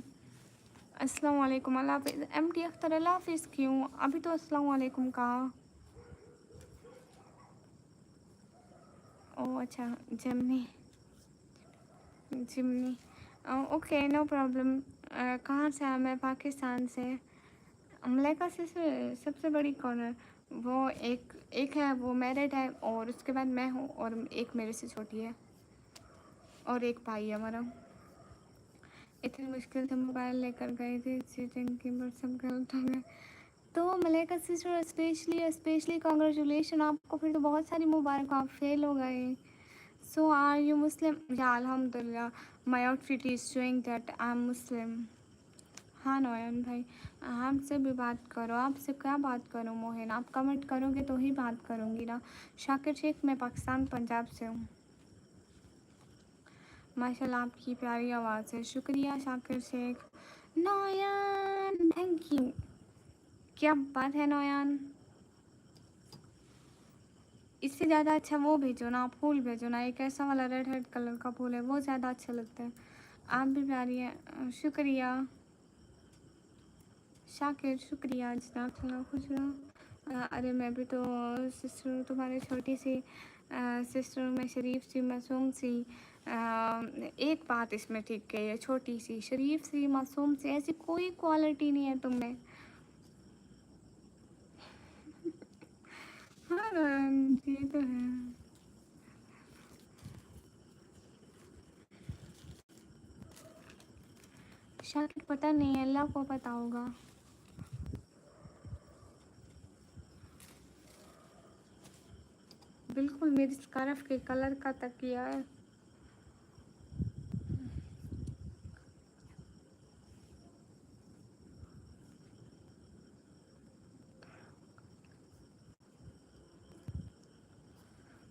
अस्सलाम वालेकुम, अल्लाह हाफिज़। एमडी अख्तर, अल्लाह हाफिज़ क्यों? अभी तो अस्सलाम वालेकुम कहा। ओह अच्छा, जिमनी, जिमनी, ओके नो प्रॉब्लम। कहाँ से? मैं पाकिस्तान से। मलाइका से सबसे बड़ी कौन है? वो एक एक है, वो मैरिड है, और उसके बाद मैं हूँ, और एक मेरे से छोटी है, और एक भाई है हमारा। इतनी मुश्किल से मोबाइल लेकर गए थे, चीटिंग की, बट सब गलत हो गए। तो मलाइका सिस्टर, स्पेशली कॉन्ग्रेचुलेशन आपको, फिर तो बहुत सारी मुबारक, आप फेल हो गए। So are you Muslim? या अल्हम्दुलिल्लाह, my outfit is showing that I am Muslim. हाँ नोयन भाई, हमसे भी बात करो। आपसे क्या बात करूँ मोहन? आप कमेंट करोगे तो ही बात करूँगी ना। शाकिर शेख, मैं पाकिस्तान पंजाब से हूँ। माशाल्लाह, आपकी प्यारी आवाज़ है। शुक्रिया शाकिर शेख। Noyan, thank you. क्या बात है नोयन, इससे ज़्यादा अच्छा वो भेजो ना, फूल भेजो ना, एक ऐसा वाला रेड रेड कलर का फूल है, वो ज़्यादा अच्छा लगता है। आप भी प्यारी है, शुक्रिया शाकिर, शुक्रिया जनाब, चलो खुश रहो। अरे मैं भी तो सिस्टर, तुम्हारी छोटी सी सिस्टर, मैं शरीफ सी, मासूम सी। एक बात इसमें ठीक है, ये छोटी सी, शरीफ सी, मासूम सी, ऐसी कोई क्वालिटी नहीं है तुम में। हाँ ये तो है। शाकिर पता नहीं है, अल्लाह को पता होगा। बिल्कुल मेरी स्कार्फ के कलर का तकिया है।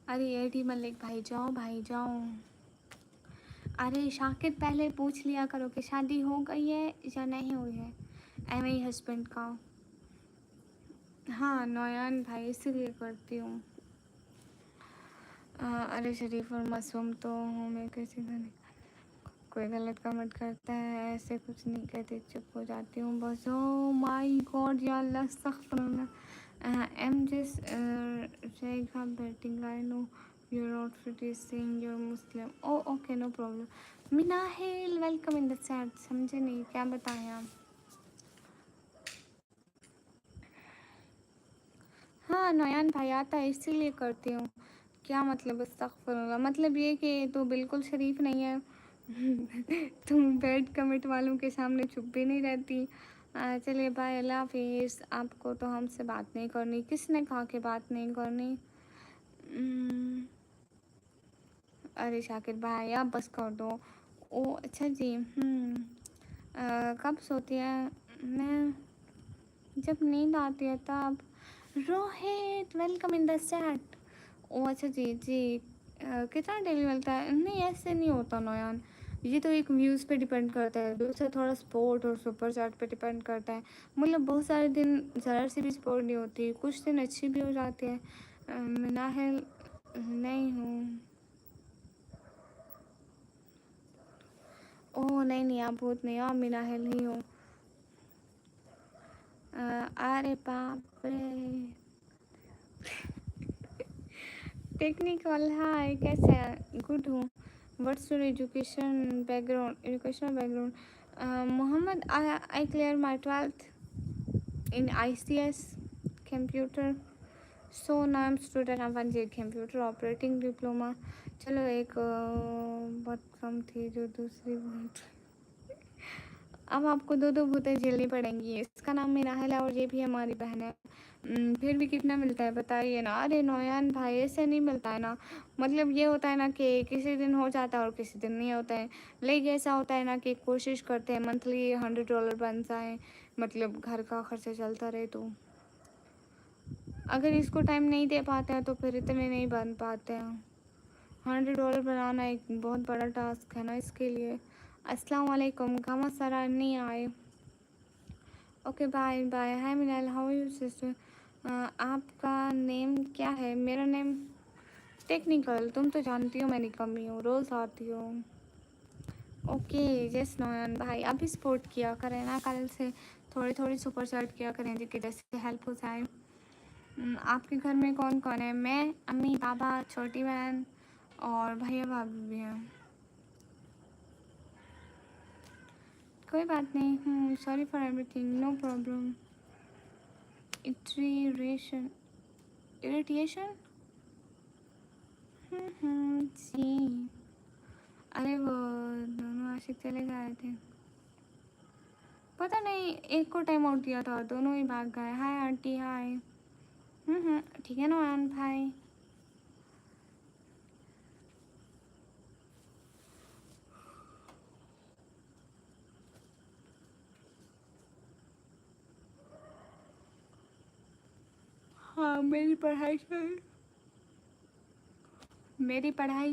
अरे एडी मलिक भाई, जाओ भाई जाओ। अरे शाकिर पहले पूछ लिया करो कि शादी हो गई है या नहीं हुई है, एवं ही हस्बैंड का। हाँ नौयान भाई इसीलिए करती हूँ। अरे शरीफ और मासूम तो हूँ मैं, किसी का नहीं। कोई गलत कमेंट करता है ऐसे कुछ नहीं कहती, चुप हो जाती हूँ बस। ओ माय गॉड या अल्लाह अस्तगफिरुल्लाह। एम जस्ट रेखा batting, I know your outfit is saying your Muslim. Oh okay no problem. Minahil welcome in the chat. समझे नहीं क्या बताएं आप। हाँ नौयान भाई आता है इसीलिए करती हूँ। क्या मतलब अस्तगफिरुल्लाह, मतलब ये कि तू बिल्कुल शरीफ नहीं है। तुम बैड कमेंट वालों के सामने चुप भी नहीं रहती। चलिए बाय, अल्लाह हाफिज़। आपको तो हमसे बात नहीं करनी, किसने कहा कि बात नहीं करनी। अरे शाकिर भाई आप बस कर दो। ओ अच्छा जी। कब सोती है? मैं जब नींद आती है तब। Rohit welcome in the chat. ओ अच्छा जी जी। कितना डेली मिलता है? नहीं ऐसे नहीं होता नौयान, ये तो एक व्यूज़ पे डिपेंड करता है, दूसरा थोड़ा स्पोर्ट और सुपर चैट पे डिपेंड करता है। मतलब बहुत सारे दिन ज़रा सी भी स्पोर्ट नहीं होती, कुछ दिन अच्छी भी हो जाती है। मिनाहिल नहीं हूँ। ओह नहीं नहीं आप भूत नहीं हो, आप मिनाहिल ही हो। अरे बाप रे। टेक्निकल हाय कैसे हैं? गुड हूँ। What's your education background, educational background? Mohammad I clear my 12th in ICS computer, so now I'm student of 1G computer operating diploma। चलो एक बहुत कम थी जो दूसरी बहुत। अब आपको दो दो भूतें झेलनी पड़ेंगी। इसका नाम मिनाहिल है और ये भी हमारी बहन है। फिर भी कितना मिलता है बताइए ना। अरे नौयान भाई ऐसे नहीं मिलता है ना, मतलब ये होता है ना कि किसी दिन हो जाता है और किसी दिन नहीं होता है। लेकिन ऐसा होता है ना कि कोशिश करते हैं मंथली $100 बन जाए, मतलब घर का खर्चा चलता रहे। तो अगर इसको टाइम नहीं दे पाते हैं तो फिर इतने नहीं बन पाते हैं। $100 बनाना एक बहुत बड़ा टास्क है ना इसके लिए। अस्सलाम वालेकुम, कामा सरा नहीं आए। Okay bye bye. Hi Minal, how are you sister? आपका नेम क्या है? मेरा नेम टेक्निकल, तुम तो जानती हो मैं निकम्मी हूँ, रोज़ आती हूँ। ओके जस नौयान भाई अभी सपोर्ट किया करें ना, कल से थोड़ी थोड़ी सुपर चैट किया करें जिसकी जैसे हेल्प हो जाए। आपके घर में कौन कौन है? मैं, अम्मी, पापा, छोटी बहन और भैया भाभी भी हैं। कोई बात नहीं। Sorry for everything, no problem. Irritation, irritation. जी। अरे वो दोनों आशिक चले गए थे, पता नहीं एक को टाइम आउट दिया था, दोनों ही भाग गए। हाय आंटी हाय। ठीक है ना आन भाई। हाँ मेरी पढ़ाई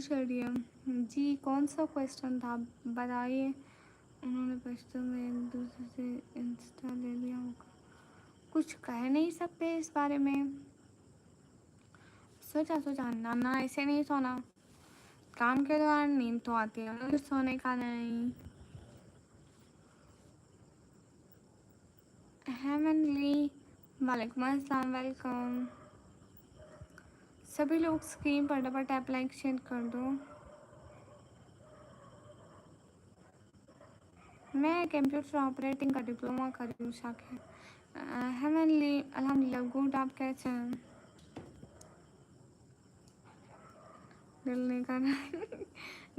चल रही है जी। कौन सा क्वेश्चन था बताइए? उन्होंने बचपन में एक दूसरे से इंस्टा ले लिया होगा, कुछ कह नहीं सकते इस बारे में। सोचा सोचा ना ना ऐसे नहीं सोना, काम के दौरान नींद तो आती है मगर सोने का नहीं। हेमनली वालेकुम अस्सलाम, वेलकम। सभी लोग स्क्रीन पर डबल टैप लाइक शेयर कर दो। मैं कंप्यूटर ऑपरेटिंग का डिप्लोमा कर रही हूँ शाखा। हेमनली अल्हम्दुलिल्लाह गुड, आप कैसे हैं? दिल नहीं कर रहा।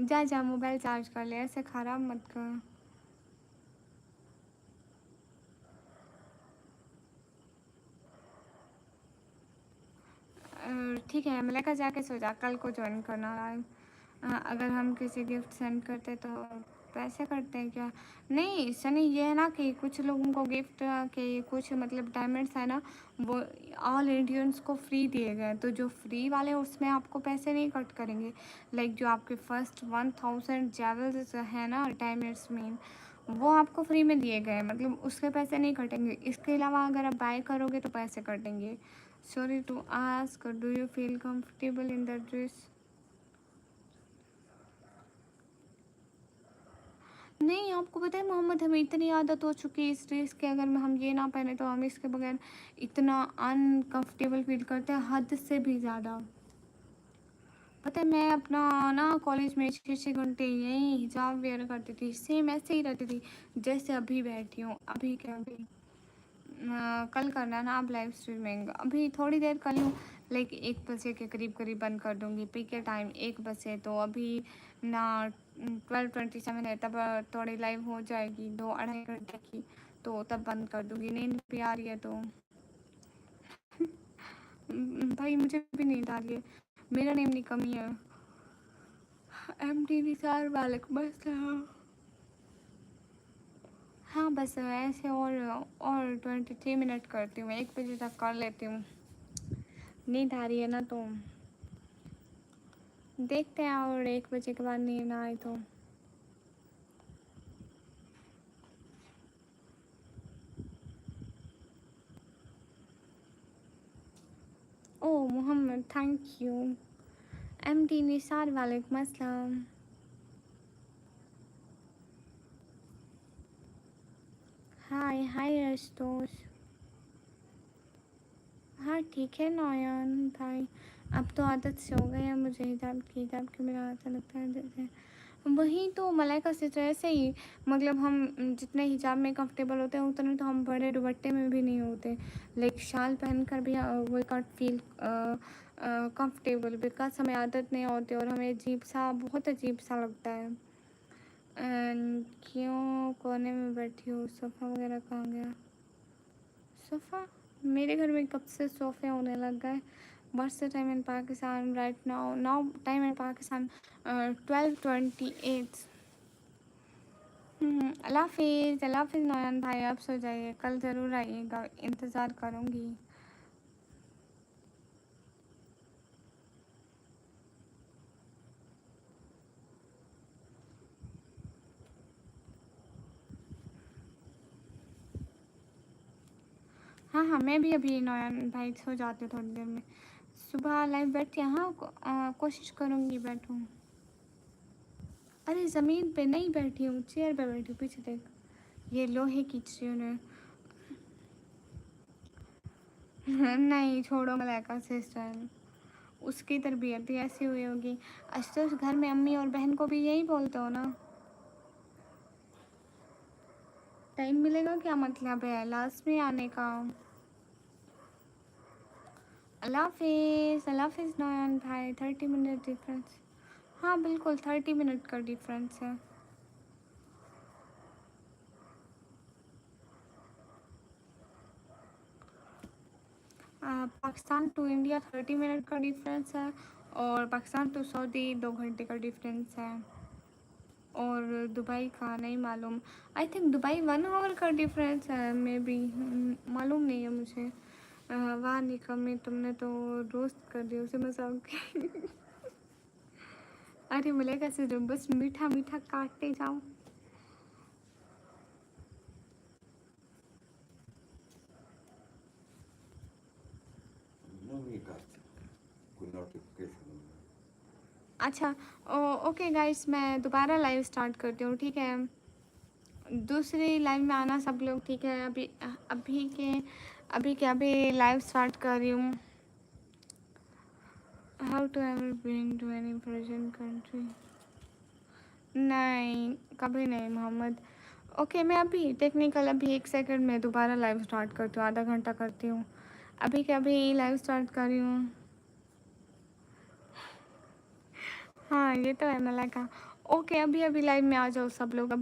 जा जा मोबाइल चार्ज कर ले, ऐसे ख़राब मत कर। ठीक है मलाइका जाके सो जा, कल को ज्वाइन करना लाइव। अगर हम किसी गिफ्ट सेंड करते तो पैसे कटते हैं क्या? नहीं सनी, ये है ना कि कुछ लोगों को गिफ्ट के कुछ मतलब डायमंड्स है ना, वो ऑल इंडियंस को फ्री दिए गए हैं। तो जो फ्री वाले हैं उसमें आपको पैसे नहीं कट करेंगे। लाइक जो आपके फर्स्ट 1000 जेवल्स है ना डायमंड्स में, वो आपको फ्री में दिए गए हैं, मतलब उसके पैसे नहीं कटेंगे। इसके अलावा अगर आप बाय करोगे तो पैसे कटेंगे। Sorry to ask, do you feel comfortable in the dress? नहीं, आपको पता है मोहम्मद, हमें इतनी आदत हो चुकी है इस ड्रेस की, अगर हम ये ना पहने तो हम इसके बगैर इतना अनकंफर्टेबल फील करते हैं, हद से भी ज़्यादा। पता है मैं अपना ना कॉलेज में 6-6 घंटे यही हिजाब वेयर करती थी, सेम ऐसे ही रहती थी जैसे अभी बैठी हूँ। अभी क्या, अभी कल करना ना अब लाइव स्ट्रीमिंग, अभी थोड़ी देर कर लूँ। लाइक 1 बजे के करीब करीब बंद कर दूँगी, पीक के टाइम 1 बजे। तो अभी ना 12:27 है, तब थोड़ी लाइव हो जाएगी 2-2.5 घंटे की, तो तब बंद कर दूँगी। नींद भी आ रही है तो भाई मुझे भी नींद आ रही है। मेरा नेम नहीं कमी है, MD निसार वालेकुम अस्सलाम। हाँ बस ऐसे और 23 मिनट करती हूँ, 1 बजे तक कर लेती हूँ। नींद आ रही है ना तो देखते हैं, और 1 बजे के बाद नींद ना आए तो। Oh Mohammad, thank you. MD Nisar वालेकुम अस्सलाम। हाय हाय आशुतोष। हाँ ठीक है नौयान भाई, अब तो आदत से हो गई है मुझे हिजाब की। हिजाब के मेरा ऐसा लगता है जैसे वही तो मलाइका से तो ऐसे ही, मतलब हम जितने हिजाब में कंफर्टेबल होते हैं उतने तो हम बड़े दुपट्टे में भी नहीं होते। लाइक शाल पहनकर भी we can't feel comfortable, because हमें आदत नहीं होती और हमें अजीब सा, बहुत अजीब सा लगता है। एंड क्यों कोने में बैठी हूँ, सोफ़ा वगैरह कहाँ गया? सोफ़ा मेरे घर में कब से सोफ़े होने लग गए। What's the time in Pakistan right now? Now time in Pakistan 12:28। अल्लाह हाफिज़, अल्लाह हाफिज़ नौयान भाई, आप सो जाइए, कल ज़रूर आइएगा, इंतज़ार करूँगी। हाँ हाँ, मैं भी अभी नौयान भाई सो जाती हूँ थोड़ी देर में। सुबह लाइव बैठती, हाँ कोशिश करूँगी बैठूँ। अरे ज़मीन पे नहीं बैठी हूँ, चेयर पे बैठी हूँ, पीछे देख, ये लोहे की चेयर है। नहीं छोड़ो मलाइका सिस्टर, उसकी तरबियत ही ऐसी हुई होगी। आशुतोष घर में अम्मी और बहन को भी यही बोलते हो ना? टाइम मिलेगा क्या मतलब है लास्ट में आने का? अल्लाह हाफिज़, अल्लाह हाफिज़ नौयान भाई। 30 मिनट डिफरेंस, हाँ बिल्कुल 30 मिनट का डिफरेंस है। पाकिस्तान टू इंडिया 30 मिनट का डिफरेंस है, और पाकिस्तान टू सऊदी 2 घंटे का डिफरेंस है। और दुबई का नहीं मालूम, आई थिंक दुबई 1 आवर का डिफरेंस है मे बी, मालूम नहीं है मुझे। वाह निकम्मी, तुमने तो रोस्ट कर दिया उसे मजाक की। अरे मिलेगा से बस मीठा मीठा काटते जाओ। नहीं करते, कोई नोटिफिकेशन। अच्छा ओके गाइस, मैं दोबारा लाइव स्टार्ट करती हूँ, ठीक है? दूसरी लाइव में आना सब लोग, ठीक है? अभी लाइव स्टार्ट कर रही हूँ। How to ever being to any foreign country? नहीं कभी नहीं मोहम्मद। ओके मैं अभी टेक्निकल, अभी 1 सेकंड में दोबारा लाइव स्टार्ट करती हूँ, आधा घंटा करती हूँ। अभी लाइव स्टार्ट कर रही हूँ। हाँ ये तो है मलाइका। ओके अभी लाइव में आ जाओ सब लोग, अभी